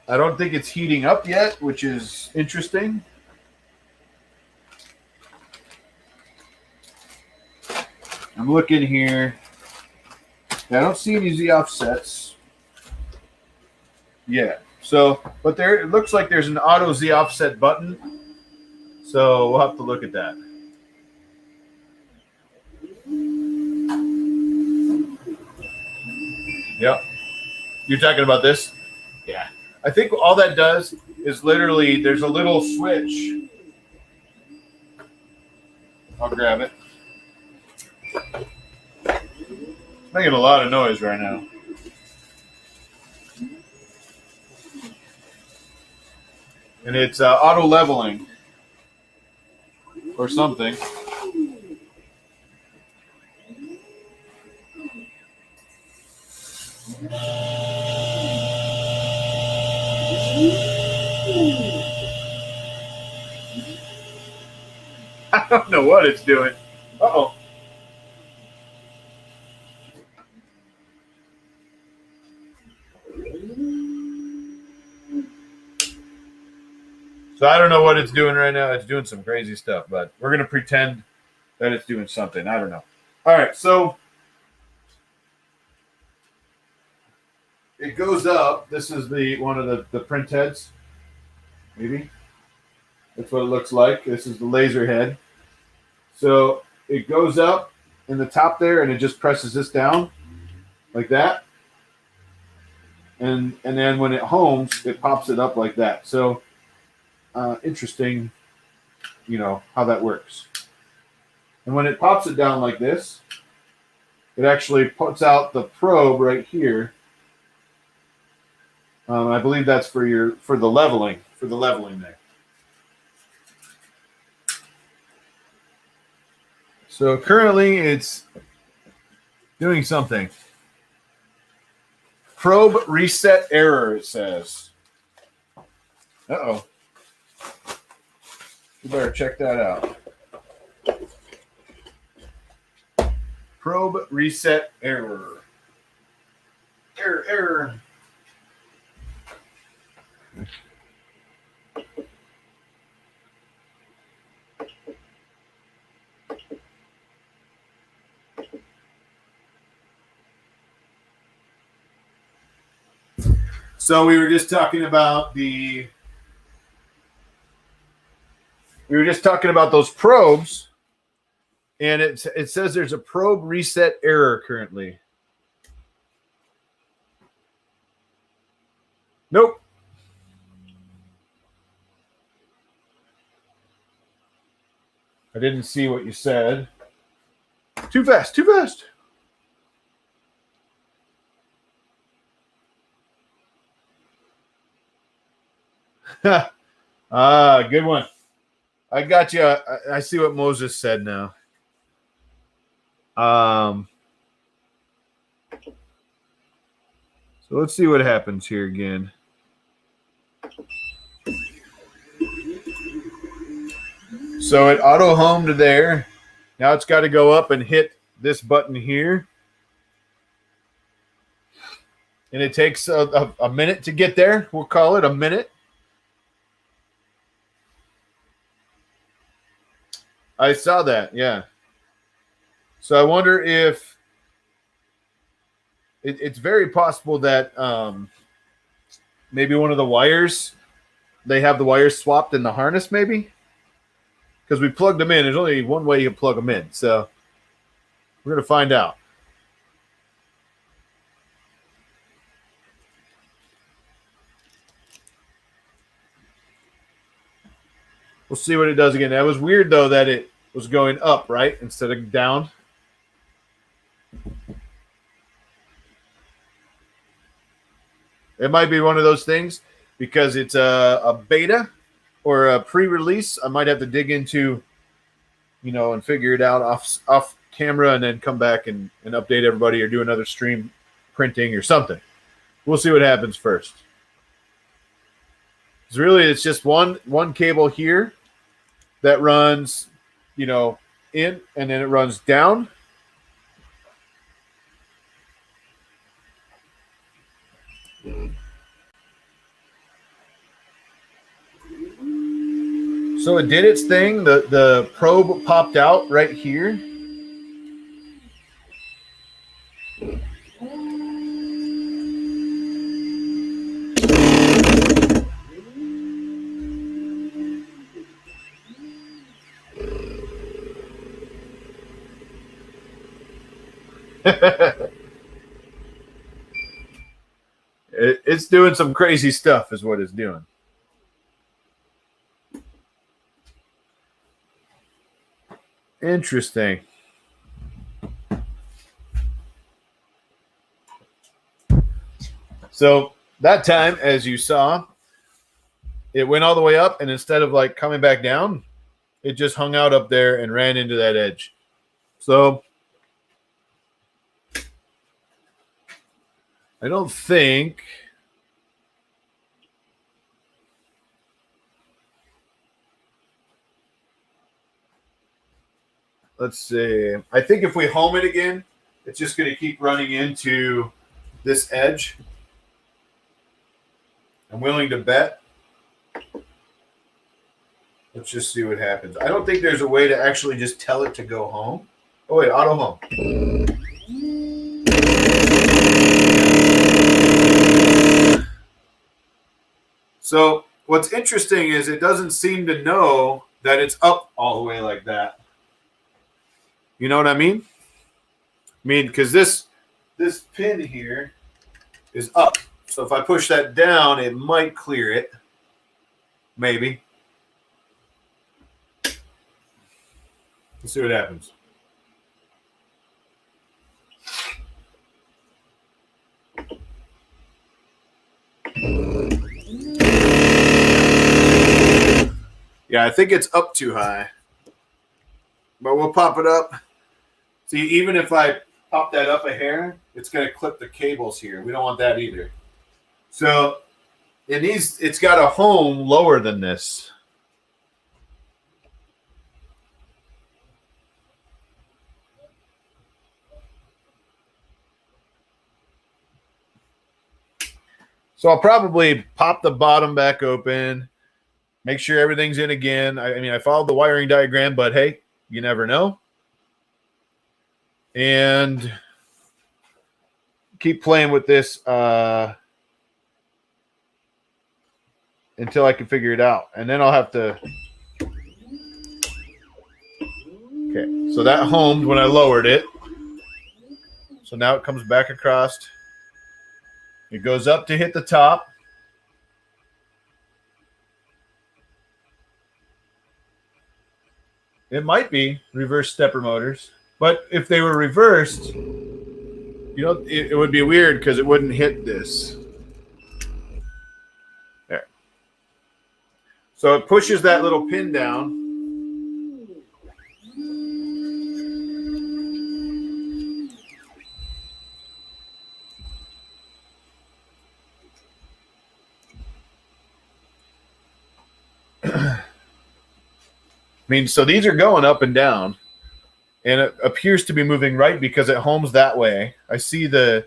I don't think it's heating up yet, which is interesting. I'm looking here. I don't see any Z offsets. Yeah. So, but there, it looks like there's an auto Z offset button. So we'll have to look at that. Yep. You're talking about this? Yeah. I think all that does is literally there's a little switch. I'll grab it. It's making a lot of noise right now. And it's auto leveling or something. I don't know what it's doing. Uh-oh. So I don't know what it's doing right now. It's doing some crazy stuff, but we're going to pretend that it's doing something. I don't know. All right, so it goes up. This is the one of the print heads, maybe. That's what it looks like. This is the laser head. So it goes up in the top there, and it just presses this down like that. And then when it homes, it pops it up like that. So interesting, you know, how that works. And when it pops it down like this, it actually puts out the probe right here. I believe that's for the leveling there. So currently it's doing something. Probe reset error, it says. Uh-oh. You better check that out. Probe reset error. Error. So we were just talking about those probes, and it says there's a probe reset error currently. Nope. I didn't see what you said. Too fast, too fast. Good one. I got you. I see what Moses said now. So let's see what happens here again. So it auto homed there. Now it's got to go up and hit this button here. And it takes a minute to get there. We'll call it a minute. I saw that, yeah. So I wonder if it's very possible that maybe one of the wires, they have the wires swapped in the harness maybe? Because we plugged them in. There's only one way you can plug them in. So we're going to find out. We'll see what it does again. That was weird, though, that it was going up, right, instead of down. It might be one of those things because it's a beta or a pre-release. I might have to dig into, you know, and figure it out off camera and then come back and update everybody or do another stream printing or something. We'll see what happens first. Because really, it's just one cable here that runs, you know, in, and then it runs down. So it did its thing. The probe popped out right here. It's doing some crazy stuff is what it's doing. Interesting. So that time, as you saw, it went all the way up, and instead of like coming back down, it just hung out up there and ran into that edge. So I don't think let's see. I think if we home it again, it's just going to keep running into this edge. I'm willing to bet. Let's just see what happens. I don't think there's a way to actually just tell it to go home. Oh, wait, auto home. So what's interesting is it doesn't seem to know that it's up all the way like that. You know what I mean? I mean, because this pin here is up. So if I push that down, it might clear it. Maybe. Let's see what happens. Yeah, I think it's up too high. But we'll pop it up. See, even if I pop that up a hair, it's going to clip the cables here. We don't want that either. So it's got a home lower than this. So I'll probably pop the bottom back open, make sure everything's in again. I mean, I followed the wiring diagram, but hey, you never know. And keep playing with this until I can figure it out. And then I'll have to... Okay, so that homed when I lowered it. So now it comes back across. It goes up to hit the top. It might be reverse stepper motors, but if they were reversed, you know, it would be weird because it wouldn't hit this. There. So it pushes that little pin down. I mean, so these are going up and down, and it appears to be moving right because it homes that way. I see the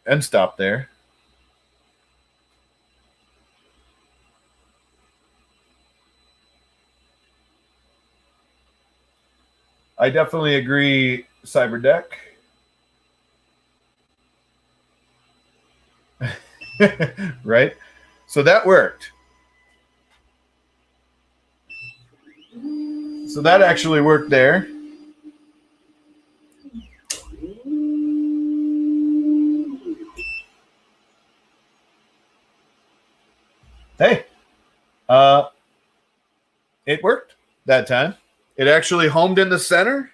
end stop there. I definitely agree, Cyberdeck. Right? So that worked. So that actually worked there. Hey, it worked that time. It actually homed in the center.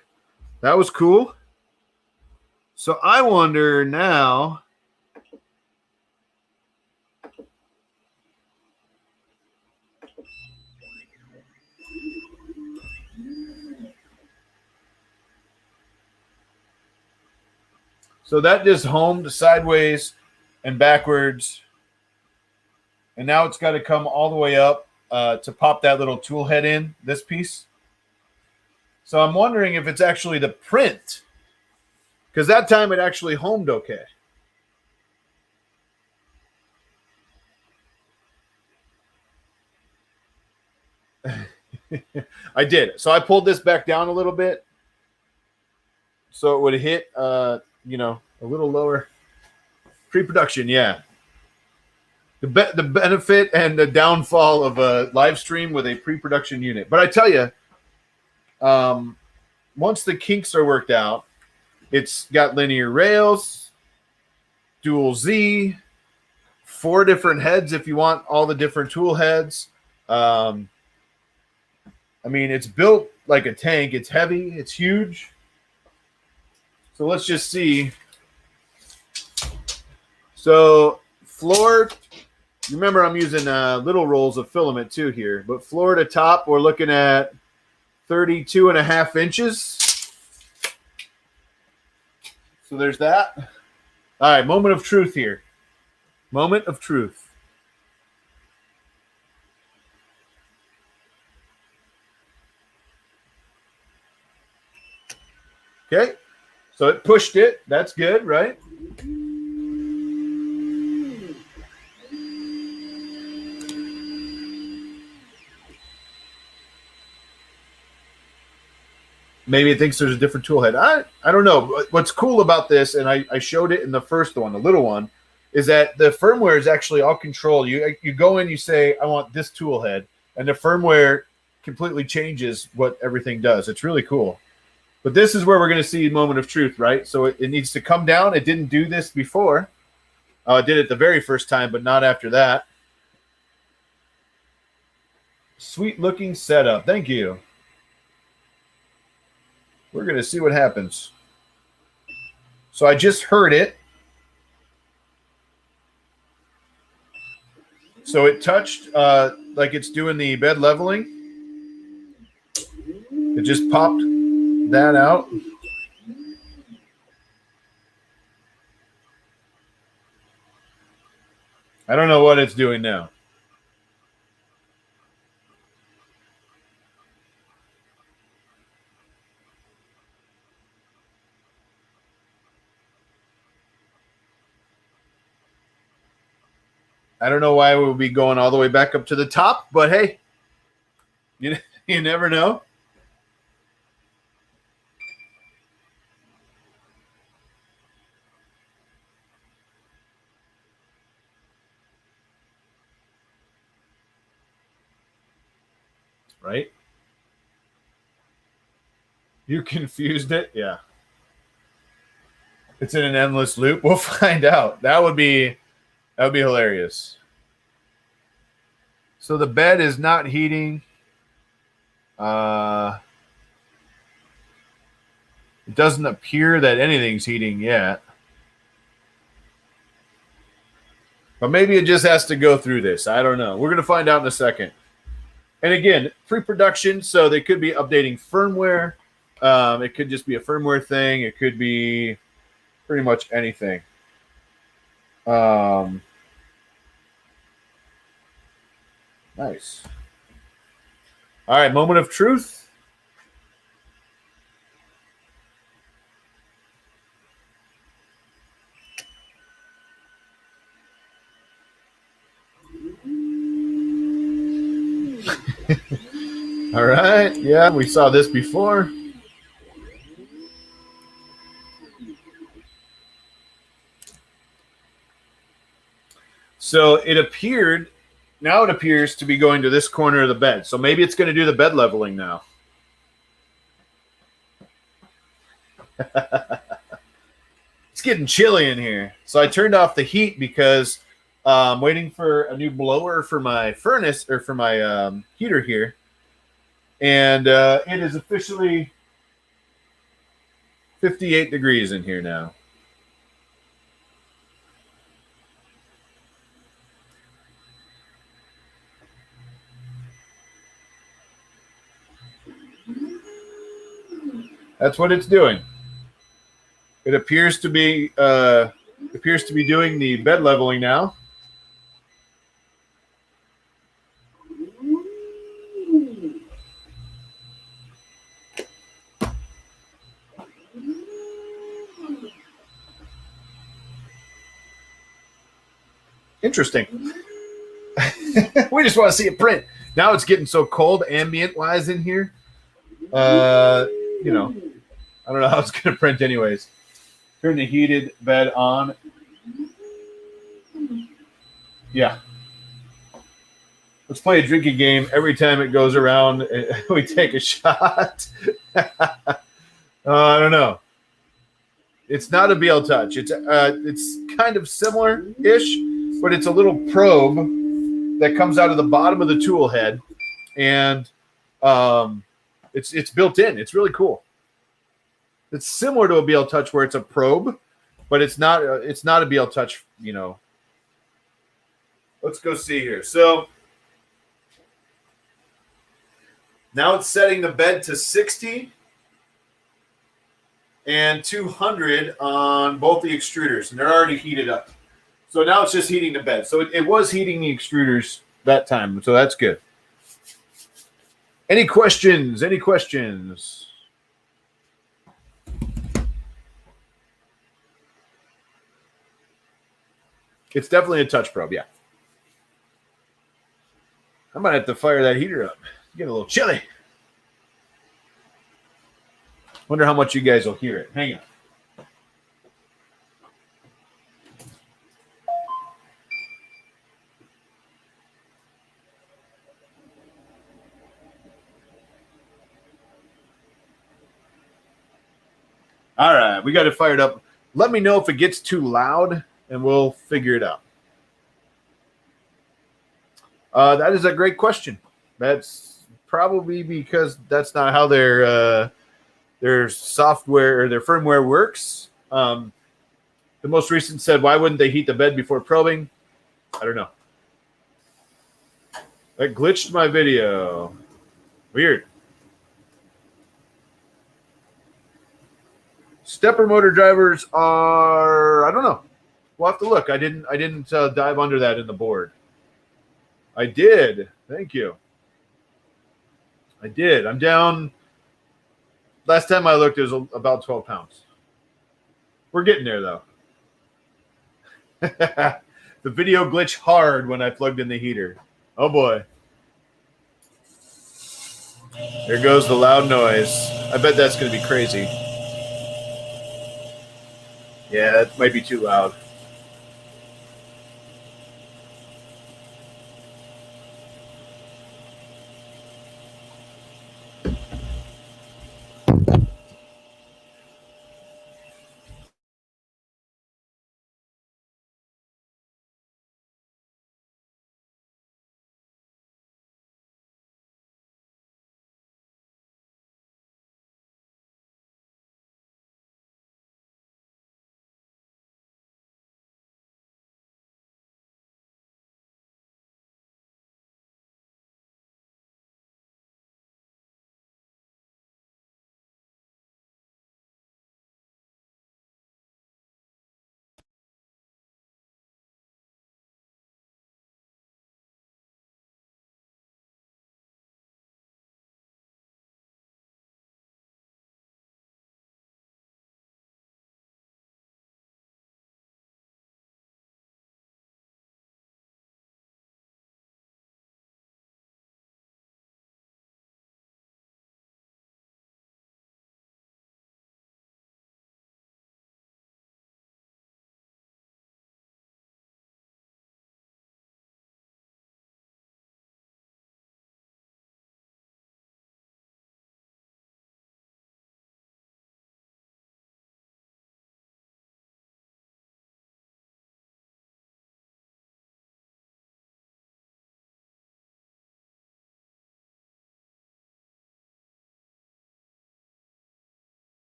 That was cool. So I wonder now... So that just homed sideways and backwards. And now it's got to come all the way up to pop that little tool head in, this piece. So I'm wondering if it's actually the print. Because that time it actually homed okay. I did. So I pulled this back down a little bit. So it would hit... you know, a little lower pre-production. Yeah. The benefit and the downfall of a live stream with a pre-production unit. But I tell you, once the kinks are worked out, It's got linear rails, dual Z, 4 different heads if you want all the different tool heads. I mean, it's built like a tank. It's heavy. It's huge. So let's just see. So floor, remember I'm using little rolls of filament too here, but floor to top, we're looking at 32.5 inches. So there's that. All right, moment of truth here. Moment of truth. Okay, so it pushed it. That's good, right? Maybe it thinks there's a different tool head. I don't know. What's cool about this, and I showed it in the first one, the little one, is that the firmware is actually all controlled. You go in, you say, I want this tool head, and the firmware completely changes what everything does. It's really cool. But this is where we're going to see moment of truth, right? So it needs to come down. It didn't do this before. It did it the very first time, but not after that. Sweet looking setup. Thank you. We're going to see what happens. So I just heard it. So it touched like it's doing the bed leveling. It just popped that out. I don't know what it's doing now. I don't know why we'll be going all the way back up to the top, but hey, you never know. Right? You confused it? Yeah. It's in an endless loop. We'll find out. That would be hilarious. So the bed is not heating. It doesn't appear that anything's heating yet. But maybe it just has to go through this. I don't know. We're going to find out in a second. And again, pre-production, so they could be updating firmware. It could just be a firmware thing. It could be pretty much anything. Nice. All right, moment of truth. All right. Yeah, we saw this before. So it appeared, now it appears to be going to this corner of the bed. So maybe it's going to do the bed leveling now. It's getting chilly in here. So I turned off the heat because I'm waiting for a new blower for my furnace, or for my heater here. And it is officially 58 degrees in here now. That's what it's doing. It appears to be doing the bed leveling now. Interesting. We just want to see it print. Now it's getting so cold ambient-wise in here. You know, I don't know how it's going to print anyways. Turn the heated bed on. Yeah. Let's play a drinking game. Every time it goes around, we take a shot. I don't know. It's not a BL Touch. It's kind of similar-ish, but it's a little probe that comes out of the bottom of the tool head, and it's built in. It's really cool. It's similar to a BL Touch where it's a probe, but it's not a BL Touch, you know. Let's go see here. So now it's setting the bed to 60 and 200 on both the extruders, and they're already heated up. So now it's just heating the bed. So it was heating the extruders that time, so that's good. Any questions? Any questions? It's definitely a touch probe, yeah. I might have to fire that heater up. Get a little chilly. Wonder how much you guys will hear it. Hang on. All right, we got it fired up. Let me know if it gets too loud, and we'll figure it out. That is a great question. That's probably because that's not how their software or their firmware works. The most recent said, why wouldn't they heat the bed before probing? I don't know. That glitched my video. Weird. Stepper motor drivers are, I don't know. We'll have to look. I didn't dive under that in the board. I did. Thank you. I did. I'm down. Last time I looked, it was about 12 pounds. We're getting there, though. The video glitched hard when I plugged in the heater. Oh, boy. There goes the loud noise. I bet that's going to be crazy. Yeah, that might be too loud.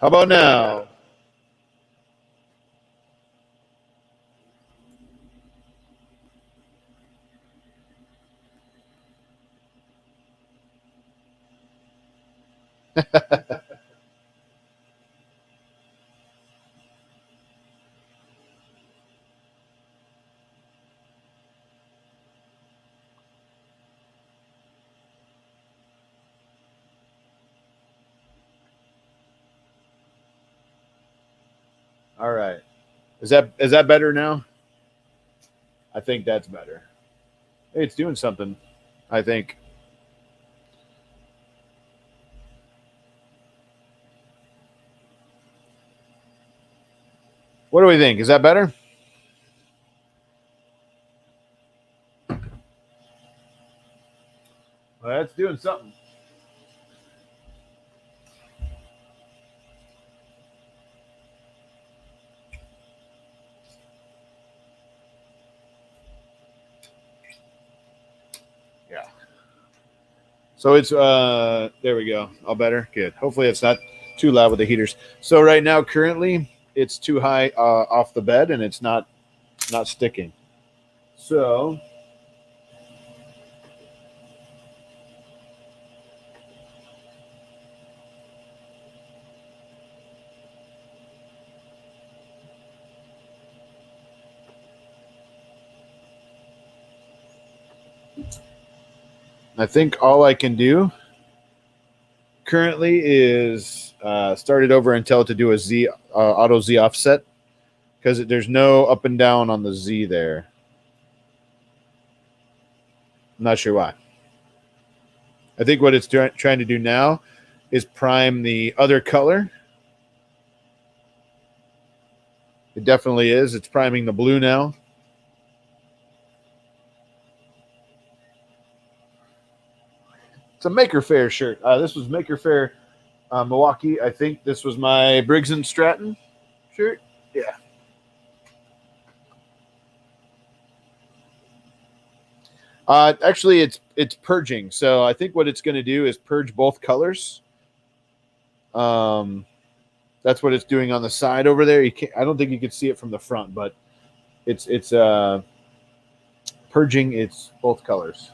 How about now? All right. Is that better now? I think that's better. Hey, it's doing something, I think. What do we think? Is that better? Well, that's doing something. So it's there we go. All better. Good. Hopefully it's not too loud with the heaters. So right now, currently, it's too high off the bed, and it's not sticking. So I think all I can do currently is start it over and tell it to do a Z auto Z offset, because there's no up and down on the Z there. I'm not sure why. I think what it's trying to do now is prime the other color. It definitely is. It's priming the blue now. It's a Maker Faire shirt. This was Maker Faire Milwaukee. I think this was my Briggs & Stratton shirt. Yeah. Actually, it's purging. So I think what it's going to do is purge both colors. That's what it's doing on the side over there. I don't think you can see it from the front, but it's purging its both colors.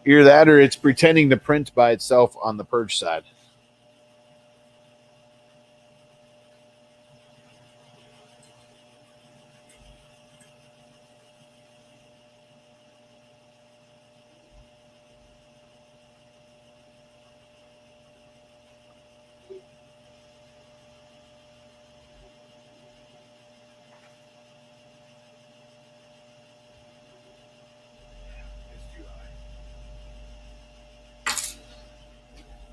Either that, or it's pretending to print by itself on the purge side.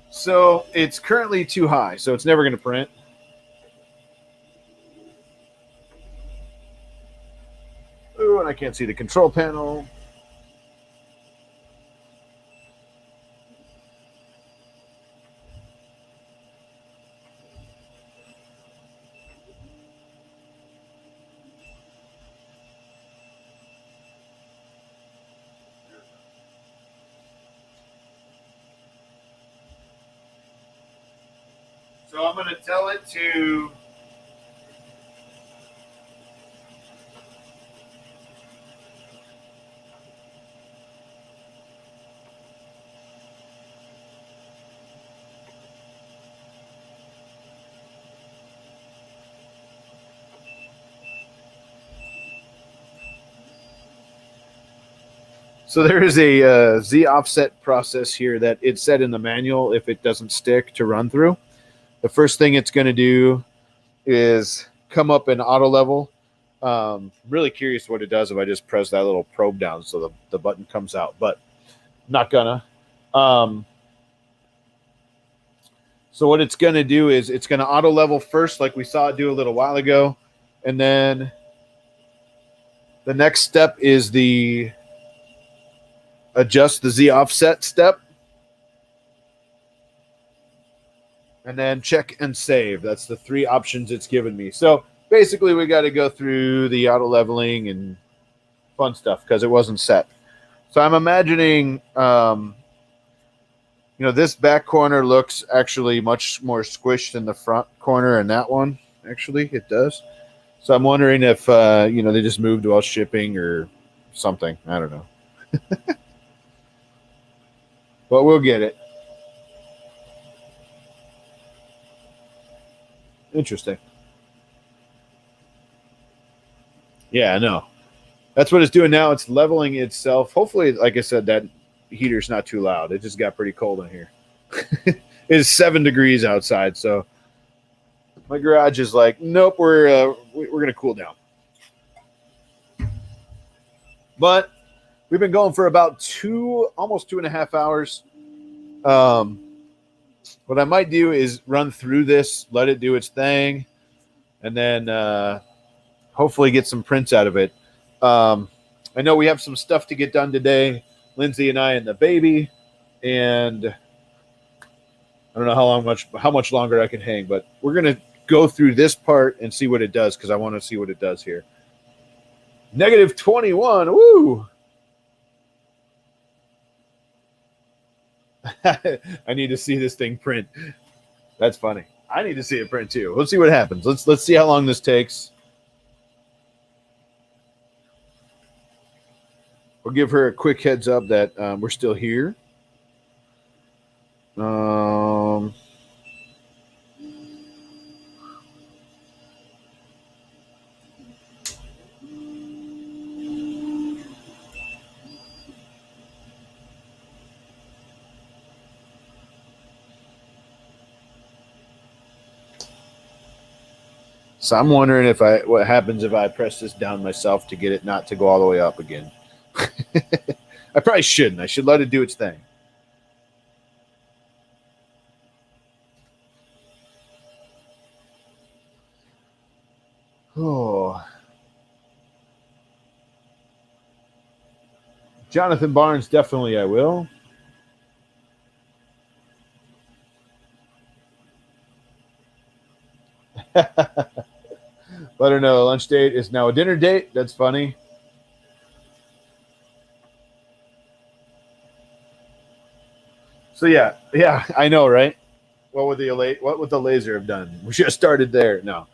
So it's currently too high, so it's never going to print. Ooh, and I can't see the control panel. So I'm going to tell it to So there is a Z offset process here that it said in the manual if it doesn't stick to run through. The first thing it's going to do is come up in auto level. Really curious what it does if I just press that little probe down so the button comes out, but not gonna. So what it's going to do is it's going to auto level first, like we saw it do a little while ago. And then the next step is the adjust the Z offset step. And then check and save. That's the three options it's given me. So basically we got to go through the auto leveling and fun stuff because it wasn't set. So I'm imagining, this back corner looks actually much more squished than the front corner, and that one, actually, it does. So I'm wondering if, they just moved while shipping or something. I don't know. But we'll get it. Interesting. Yeah, I know. That's what it's doing now. It's leveling itself. Hopefully, like I said, that heater's not too loud. It just got pretty cold in here. It is 7 degrees outside, so my garage is like, nope, we're gonna cool down. But we've been going for about almost 2.5 hours. What I might do is run through this, let it do its thing, and then hopefully get some prints out of it. I know we have some stuff to get done today, Lindsay and I and the baby, and I don't know how much longer I can hang, but we're gonna go through this part and see what it does because I want to see what it does here. -21. Woo! I need to see this thing print. That's funny. I need to see it print too. Let's see what happens. Let's see how long this takes. We'll give her a quick heads up that we're still here. So I'm wondering what happens if I press this down myself to get it not to go all the way up again. I probably shouldn't. I should let it do its thing. Oh. Jonathan Barnes, definitely I will. Let her know lunch date is now a dinner date. That's funny. So yeah, I know, right? What would the laser have done? We should have started there. No.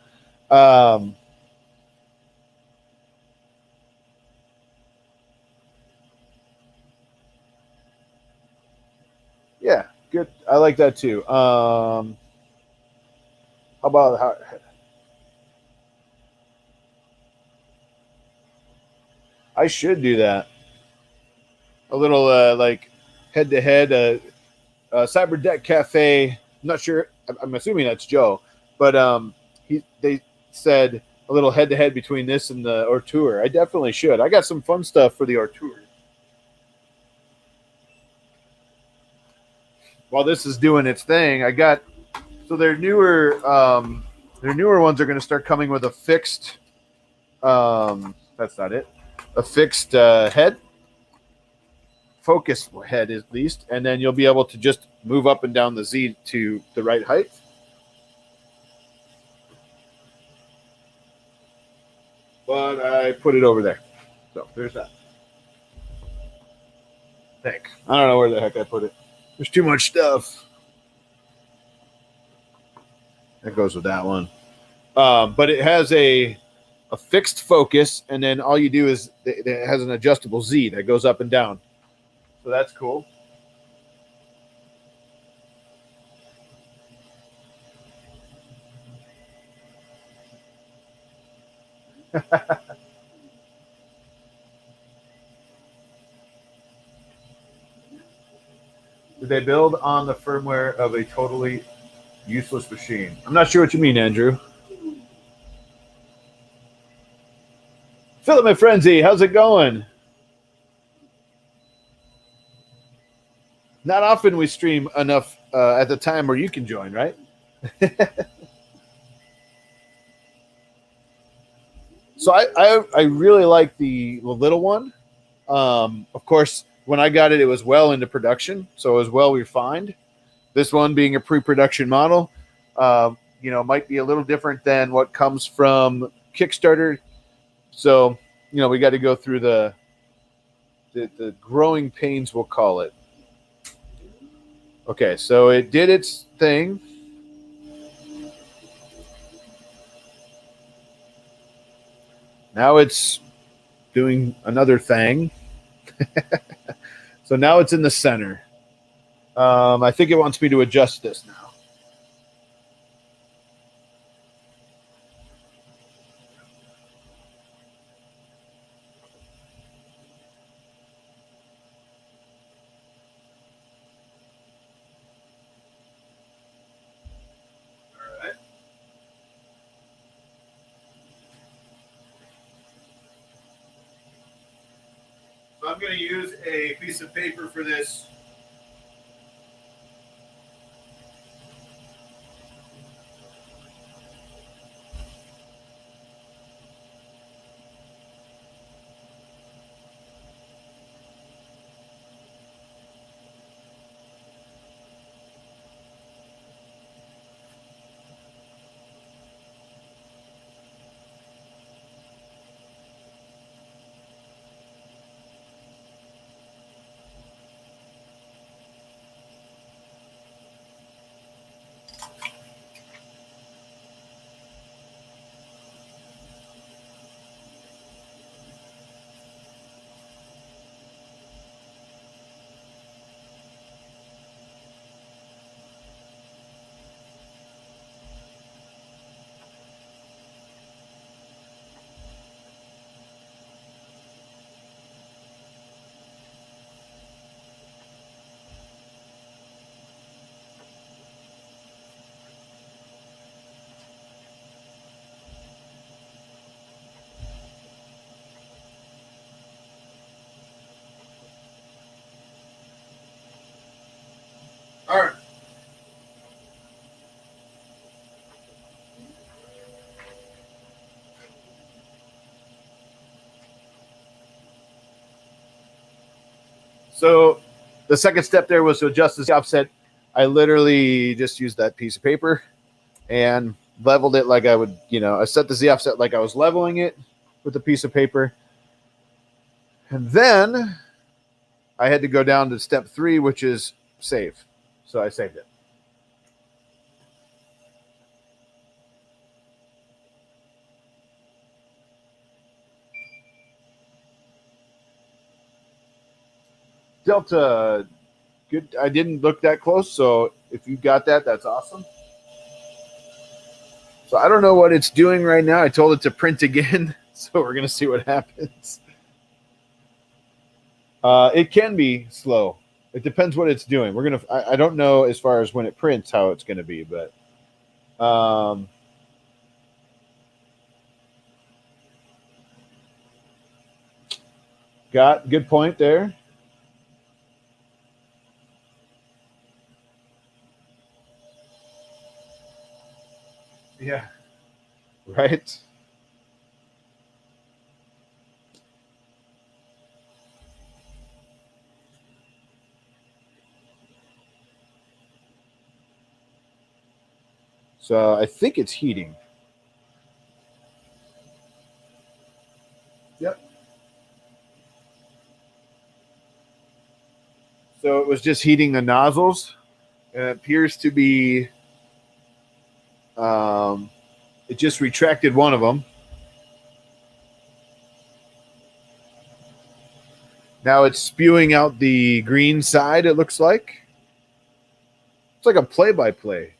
Yeah, good. I like that too. How about how? I should do that. A little like head to head. Cyber Deck Cafe. I'm not sure. I'm assuming that's Joe, but they said a little head to head between this and the Ortour. I definitely should. I got some fun stuff for the Ortour. While this is doing its thing, I got so their newer ones are going to start coming with a fixed. That's not it. A fixed head. Focus head at least, and then you'll be able to just move up and down the Z to the right height. But I put it over there. So there's that. Heck. I don't know where the heck I put it. There's too much stuff. That goes with that one. But it has a fixed focus, and then all you do is it has an adjustable Z that goes up and down. So that's cool. Did they build on the firmware of a totally useless machine? I'm not sure what you mean, Andrew. Filament Frenzy, how's it going? Not often we stream enough at the time where you can join, right? So I really like the little one. Of course, when I got it, it was well into production, so it was well refined. This one being a pre-production model, might be a little different than what comes from Kickstarter. So, we got to go through the growing pains, we'll call it. Okay, so it did its thing. Now it's doing another thing. So now it's in the center. I think it wants me to adjust this now. So I'm going to use a piece of paper for this. All right. So the second step there was to adjust the offset. I literally just used that piece of paper and leveled it like I would, I set the Z offset like I was leveling it with a piece of paper. And then I had to go down to step 3, which is save. So I saved it. Delta, good. I didn't look that close, so if you got that, that's awesome. So I don't know what it's doing right now. I told it to print again, so we're going to see what happens. It can be slow. It depends what it's doing. We're gonna. I don't know as far as when it prints how it's going to be, but got good point there. Yeah. Right. So I think it's heating. Yep. So it was just heating the nozzles, and it appears to be. It just retracted one of them. Now it's spewing out the green side, it looks like. It's like a play-by-play.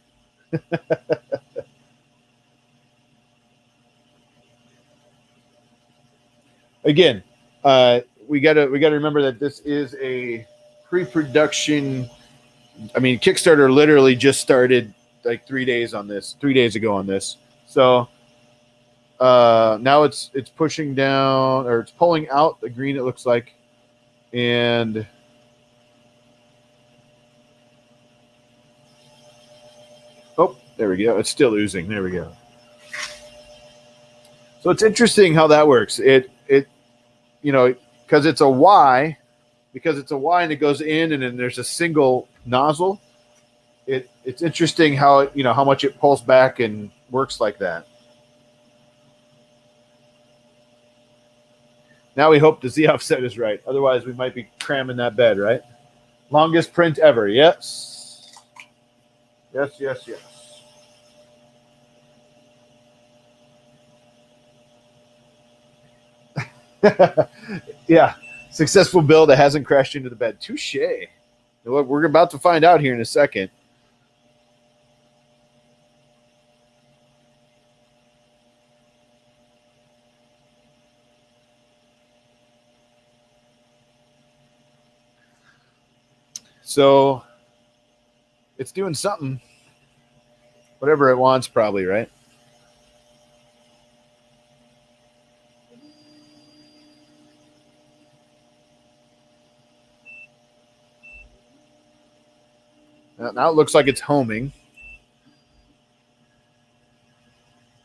Again, we gotta remember that this is a pre-production. I mean, Kickstarter literally just started like 3 days ago on this. So now it's pushing down, or it's pulling out the green, it looks like. And oh, there we go. It's still oozing. There we go. So it's interesting how that works. It because it's a Y, and it goes in, and then there's a single nozzle. It's interesting how how much it pulls back and works like that. Now we hope the Z offset is right. Otherwise, we might be cramming that bed, right? Longest print ever. Yes. Yes, yes, yes. Yeah. Successful build that hasn't crashed into the bed. Touche. We're about to find out here in a second. So it's doing something. Whatever it wants, probably, right? Now it looks like it's homing.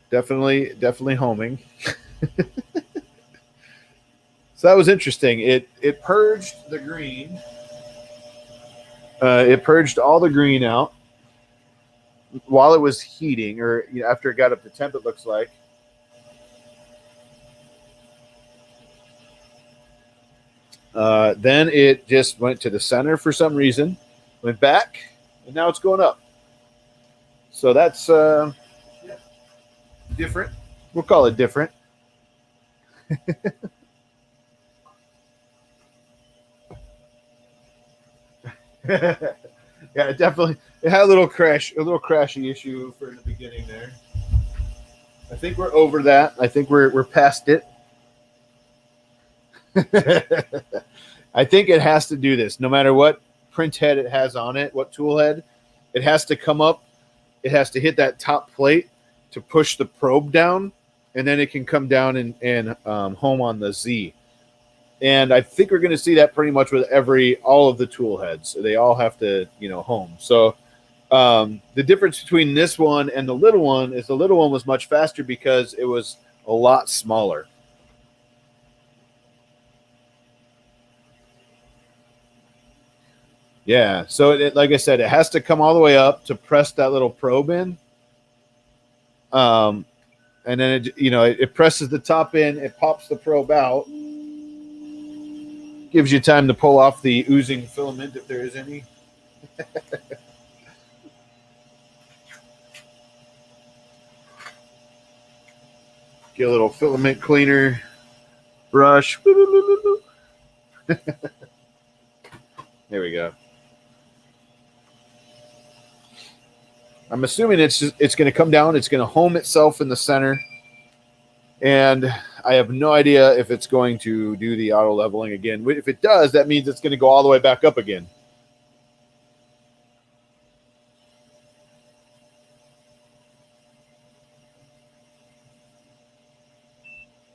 Definitely homing. So that was interesting. It purged the green. It purged all the green out while it was heating, or after it got up to temp, it looks like. Then it just went to the center for some reason, went back, and now it's going up. So that's different. We'll call it different. Yeah, it had a little crashy issue for the beginning there. I think we're over that. I think we're past it. I think it has to do this. No matter what print head it has on it, what tool head, it has to come up. It has to hit that top plate to push the probe down, and then it can come down and home on the Z. And I think we're going to see that pretty much with all of the tool heads. They all have to, home. So the difference between this one and the little one is the little one was much faster because it was a lot smaller. Yeah, so like I said, it has to come all the way up to press that little probe in. And then it presses the top in, it pops the probe out, gives you time to pull off the oozing filament if there is any. Get a little filament cleaner brush. There we go. I'm assuming it's going to come down. It's going to home itself in the center. And I have no idea if it's going to do the auto leveling again. If it does, that means it's going to go all the way back up again.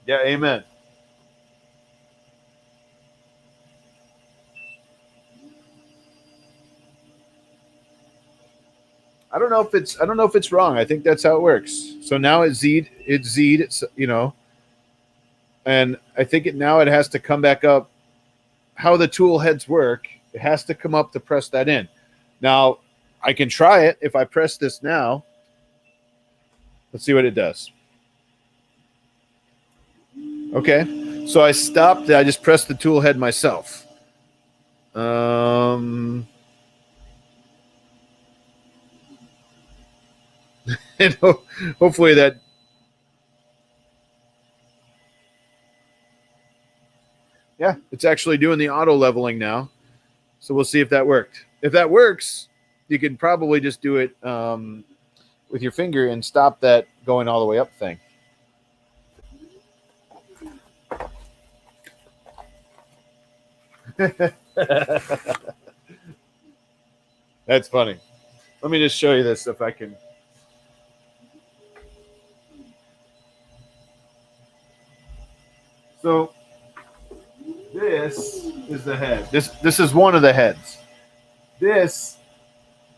Yeah, amen. I don't know if it's wrong. I think that's how it works. So now it's Z'd, and I think it has to come back up. How the tool heads work, it has to come up to press that in. Now, I can try it if I press this now. Let's see what it does. Okay, so I stopped. I just pressed the tool head myself. And hopefully that. Yeah, it's actually doing the auto leveling now. So we'll see if that worked. If that works, you can probably just do it with your finger and stop that going all the way up thing. That's funny. Let me just show you this if I can. So this is the head. This is one of the heads. This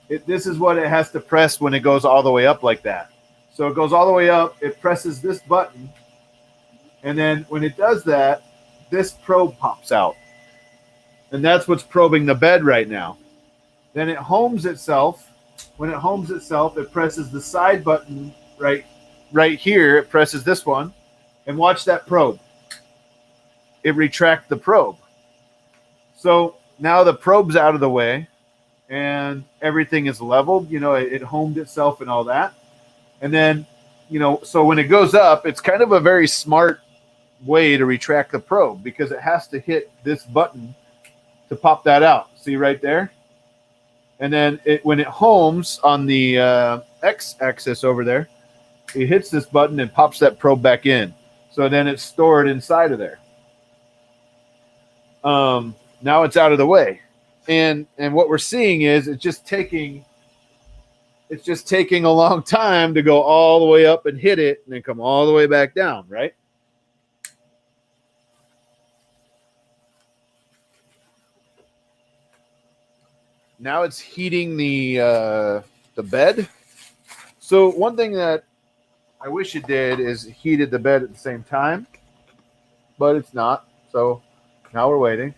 is what it has to press when it goes all the way up like that. So it goes all the way up. It presses this button, and then when it does that, this probe pops out, and that's what's probing the bed right now. Then it homes itself. When it homes itself, it presses the side button right here. It presses this one, and watch that probe. It retracts the probe. So now the probe's out of the way and everything is leveled. It homed itself and all that. And then, so when it goes up, it's kind of a very smart way to retract the probe because it has to hit this button to pop that out. See right there? And then when it homes on the x-axis over there, it hits this button and pops that probe back in. So then it's stored inside of there. Now it's out of the way, and what we're seeing is it's just taking a long time to go all the way up and hit it and then come all the way back down, right? Now it's heating the bed. So one thing that I wish it did is heated the bed at the same time, but it's not. So now we're waiting.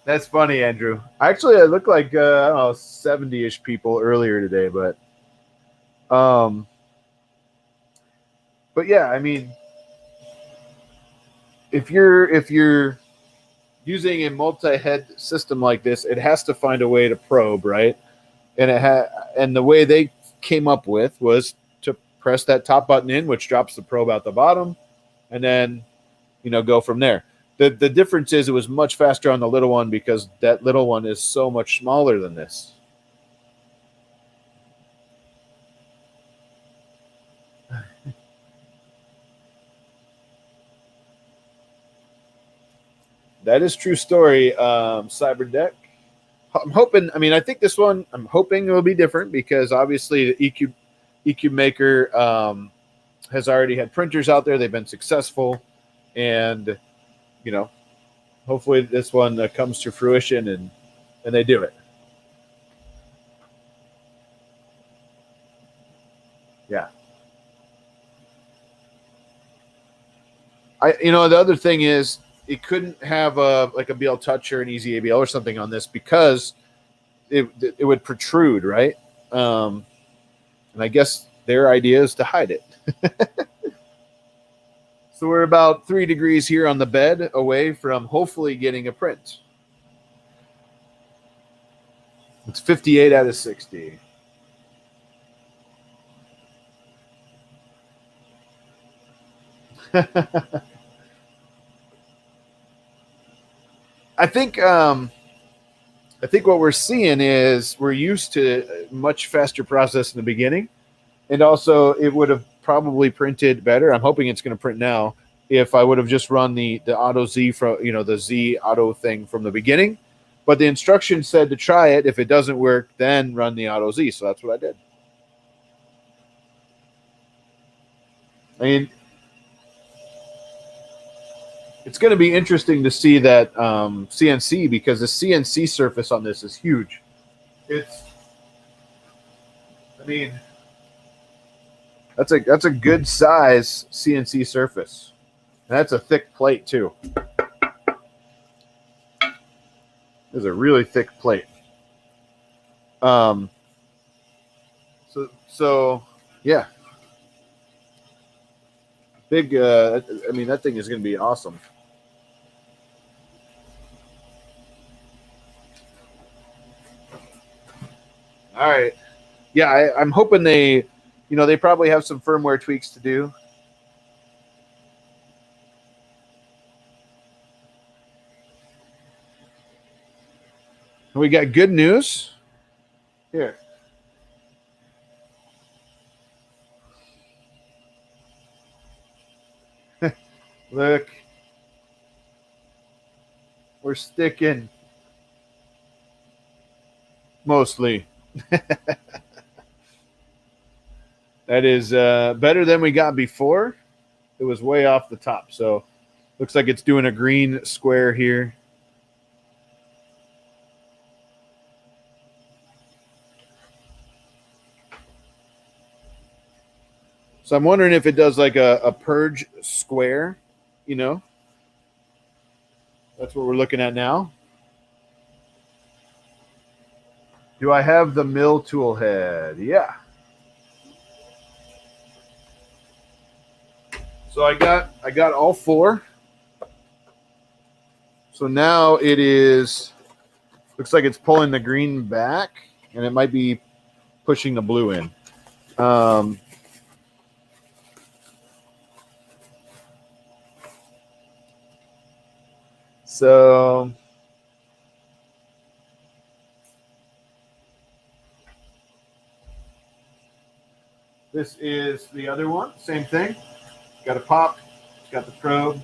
That's funny, Andrew. Actually, I look like I don't know, 70-ish people earlier today, but yeah, I mean, if you're using a multi-head system like this, it has to find a way to probe, right? And the way they came up with was to press that top button in, which drops the probe out the bottom, and then go from there. The difference is it was much faster on the little one because that little one is so much smaller than this. That is true story, Cyberdeck. I'm hoping. I mean, I think this one. I'm hoping it will be different because obviously the Ecubmaker has already had printers out there. They've been successful, and you know, hopefully this one comes to fruition and they do it. Yeah. The other thing is it couldn't have like a BL Touch or an Easy ABL or something on this because it would protrude, right? And I guess their idea is to hide it. So we're about 3 degrees here on the bed away from hopefully getting a print. It's 58 out of 60. I think what we're seeing is we're used to a much faster process in the beginning, and also it would have probably printed better. I'm hoping it's going to print now if I would have just run the Auto Z from the Z Auto thing from the beginning. But the instructions said to try it. If it doesn't work, then run the Auto Z. So that's what I did. I mean, it's going to be interesting to see that CNC, because the CNC surface on this is huge. That's a good size CNC surface. And that's a thick plate too. It's a really thick plate. So yeah. Big, that thing is going to be awesome. All right. Yeah, I'm hoping they probably have some firmware tweaks to do. And we got good news here. Look, we're sticking mostly. That is better than we got before. It was way off the top. So looks like it's doing a green square here. So I'm wondering if it does like a purge square, That's what we're looking at now. Do I have the mill tool head? Yeah. So I got all 4. So now it is, looks like it's pulling the green back, and it might be pushing the blue in. So this is the other one, same thing. Got a pop, it's got the probe,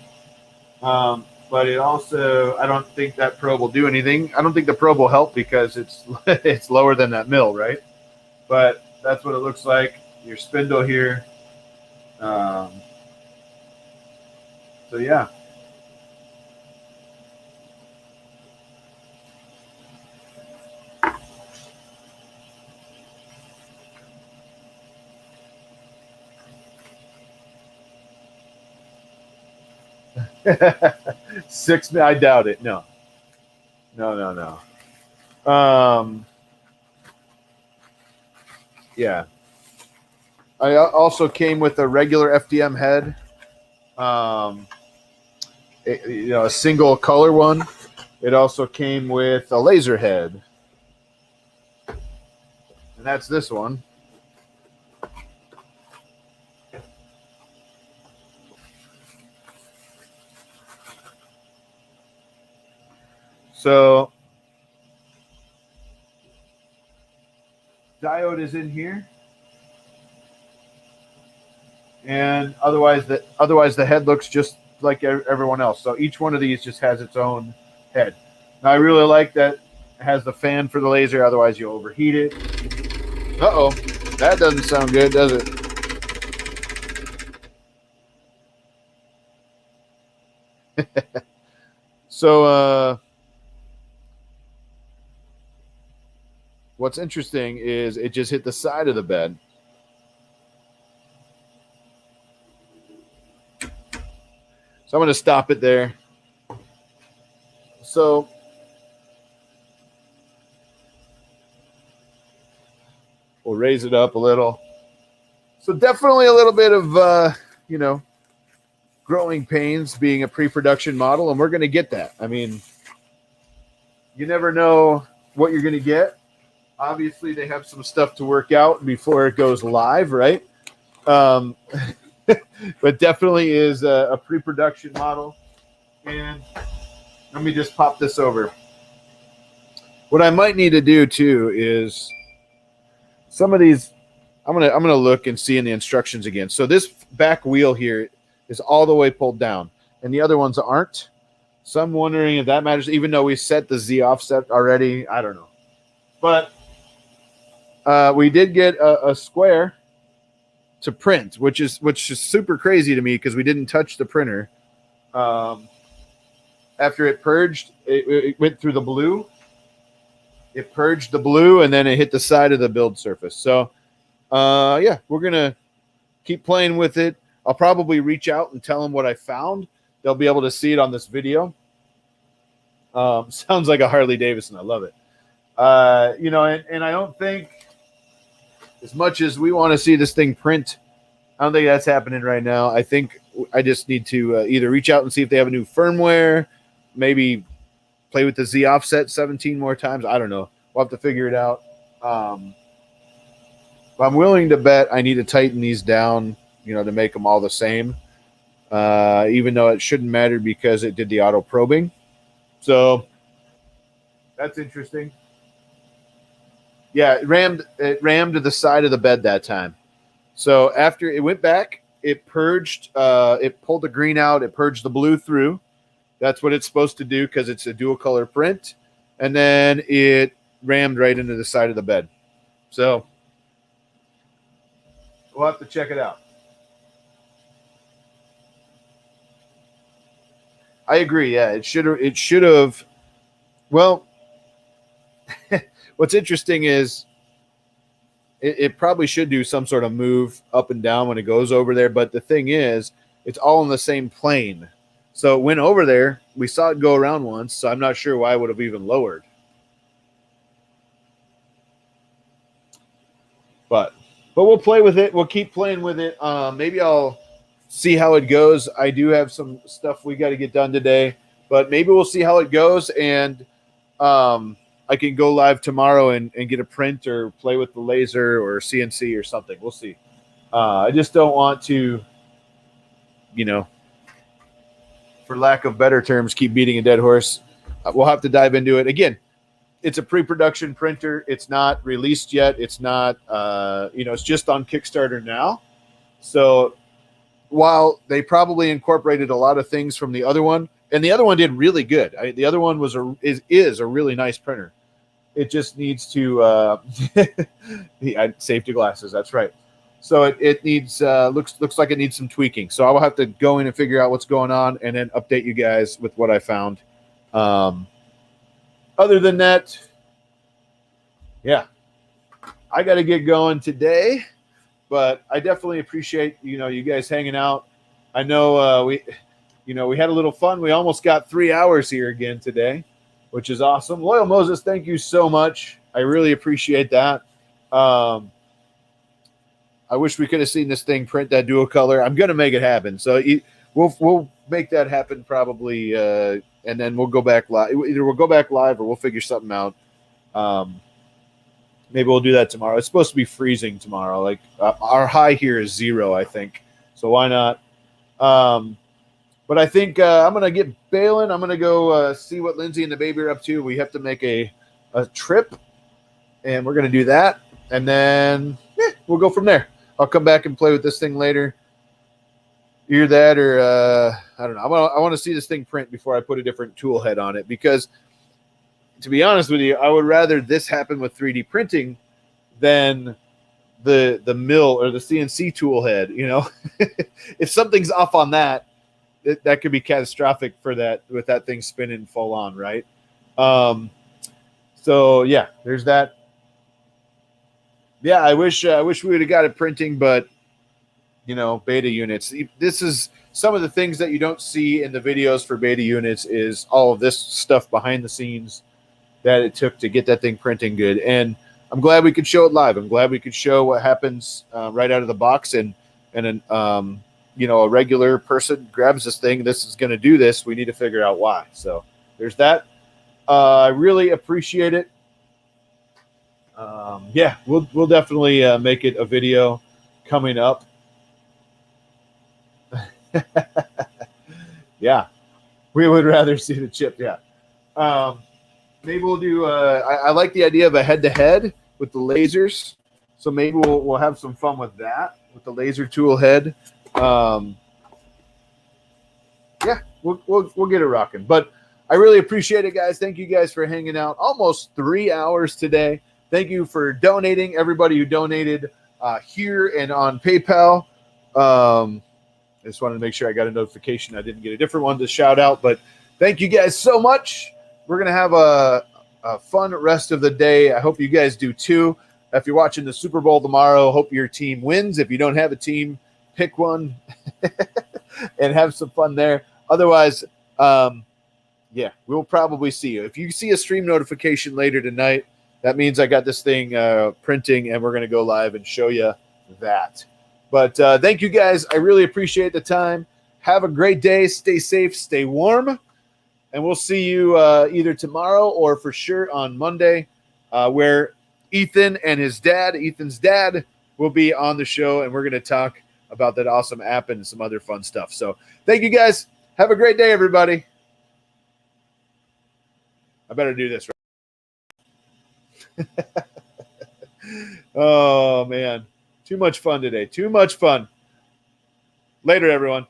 but it also, I don't think that probe will do anything. I don't think the probe will help because it's lower than that mill, right? But that's what it looks like. Your spindle here. So yeah. I doubt it. No. Yeah. I also came with a regular FDM head. A single color one. It also came with a laser head. And that's this one. So diode is in here, and otherwise the head looks just like everyone else. So each one of these just has its own head. Now I really like that it has the fan for the laser. Otherwise you overheat it. Uh-oh. That doesn't sound good, does it? So, what's interesting is it just hit the side of the bed. So I'm going to stop it there. So we'll raise it up a little. So definitely a little bit of, you know, growing pains being a pre-production model, and we're going to get that. I mean, you never know what you're going to get. Obviously, they have some stuff to work out before it goes live, right? But definitely is a pre-production model. And let me just pop this over. What I might need to do too is some of these. I'm gonna look and see in the instructions again. So this back wheel here is all the way pulled down, and the other ones aren't. So I'm wondering if that matters, even though we set the Z offset already. I don't know, but we did get a square to print, which is super crazy to me because we didn't touch the printer. After it purged, it went through the blue. It purged the blue, and then it hit the side of the build surface. So, yeah, we're going to keep playing with it. I'll probably reach out and tell them what I found. They'll be able to see it on this video. Sounds like a Harley Davidson. I love it. You know, and I don't think, as much as we want to see this thing print, I don't think that's happening right now. I think I just need to either reach out and see if they have a new firmware, maybe play with the Z offset 17 more times. I don't know. We'll have to figure it out. But I'm willing to bet I need to tighten these down, you know, to make them all the same, even though it shouldn't matter because it did the auto probing. So that's interesting. Yeah, it rammed to the side of the bed that time. So after it went back, it purged, it pulled the green out, it purged the blue through. That's what it's supposed to do because it's a dual color print. And then it rammed right into the side of the bed. So we'll have to check it out. I agree. Yeah, it should have. Well, what's interesting is it probably should do some sort of move up and down when it goes over there. But the thing is, it's all in the same plane. So it went over there. We saw it go around once. So I'm not sure why it would have even lowered. But we'll play with it. We'll keep playing with it. Maybe I'll see how it goes. I do have some stuff we got to get done today, but maybe we'll see how it goes. And I can go live tomorrow and get a print or play with the laser or CNC or something. We'll see. I just don't want to, you know, for lack of better terms, keep beating a dead horse. We'll have to dive into it. Again, it's a pre-production printer. It's not released yet. It's not, you know, it's just on Kickstarter now. So while they probably incorporated a lot of things from the other one, and the other one did really good. The other one is a really nice printer. It just needs to safety glasses. That's right. So it needs looks like it needs some tweaking. So I will have to go in and figure out what's going on and then update you guys with what I found. Other than that, yeah, I got to get going today. But I definitely appreciate, you know, you guys hanging out. I know we had a little fun. We almost got 3 hours here again today, which is awesome. Loyal Moses, thank you so much. I really appreciate that. I wish we could have seen this thing print that dual color. I'm going to make it happen. So we'll make that happen probably, and then we'll go back live. Either we'll go back live or we'll figure something out. Maybe we'll do that tomorrow. It's supposed to be freezing tomorrow. Like our high here is 0, I think. So why not? But I think I'm going to get bailing. I'm going to go see what Lindsay and the baby are up to. We have to make a trip, and we're going to do that. And then we'll go from there. I'll come back and play with this thing later. Either that or I don't know. I want to see this thing print before I put a different tool head on it because, to be honest with you, I would rather this happen with 3D printing than the mill or the CNC tool head. You know, if something's off on that, that could be catastrophic for that with that thing spinning full on, right? So yeah, there's that. Yeah, I wish we would have got it printing, but you know, beta units. This is some of the things that you don't see in the videos for beta units is all of this stuff behind the scenes that it took to get that thing printing good. And I'm glad we could show it live. I'm glad we could show what happens right out of the box. And you know, a regular person grabs this thing. This is going to do this. We need to figure out why. So there's that. I really appreciate it. Yeah, we'll definitely make it a video coming up. Yeah, we would rather see the chip. Yeah. Maybe we'll do. I like the idea of a head-to-head with the lasers. So maybe we'll have some fun with that with the laser tool head. Yeah, we'll get it rocking. But I really appreciate it, guys. Thank you guys for hanging out. Almost 3 hours today. Thank you for donating. Everybody who donated here and on PayPal. I just wanted to make sure I got a notification. I didn't get a different one to shout out, but thank you guys so much. We're going to have a fun rest of the day. I hope you guys do too. If you're watching the Super Bowl tomorrow, hope your team wins. If you don't have a team, pick one and have some fun there. Otherwise, yeah, we'll probably see you. If you see a stream notification later tonight, that means I got this thing printing and we're going to go live and show you that. But thank you guys. I really appreciate the time. Have a great day. Stay safe. Stay warm. And we'll see you either tomorrow or for sure on Monday, where Ethan and his dad, Ethan's dad, will be on the show. And we're going to talk about that awesome app and some other fun stuff. So thank you guys. Have a great day, everybody. I better do this right. Oh, man. Too much fun today. Too much fun. Later, everyone.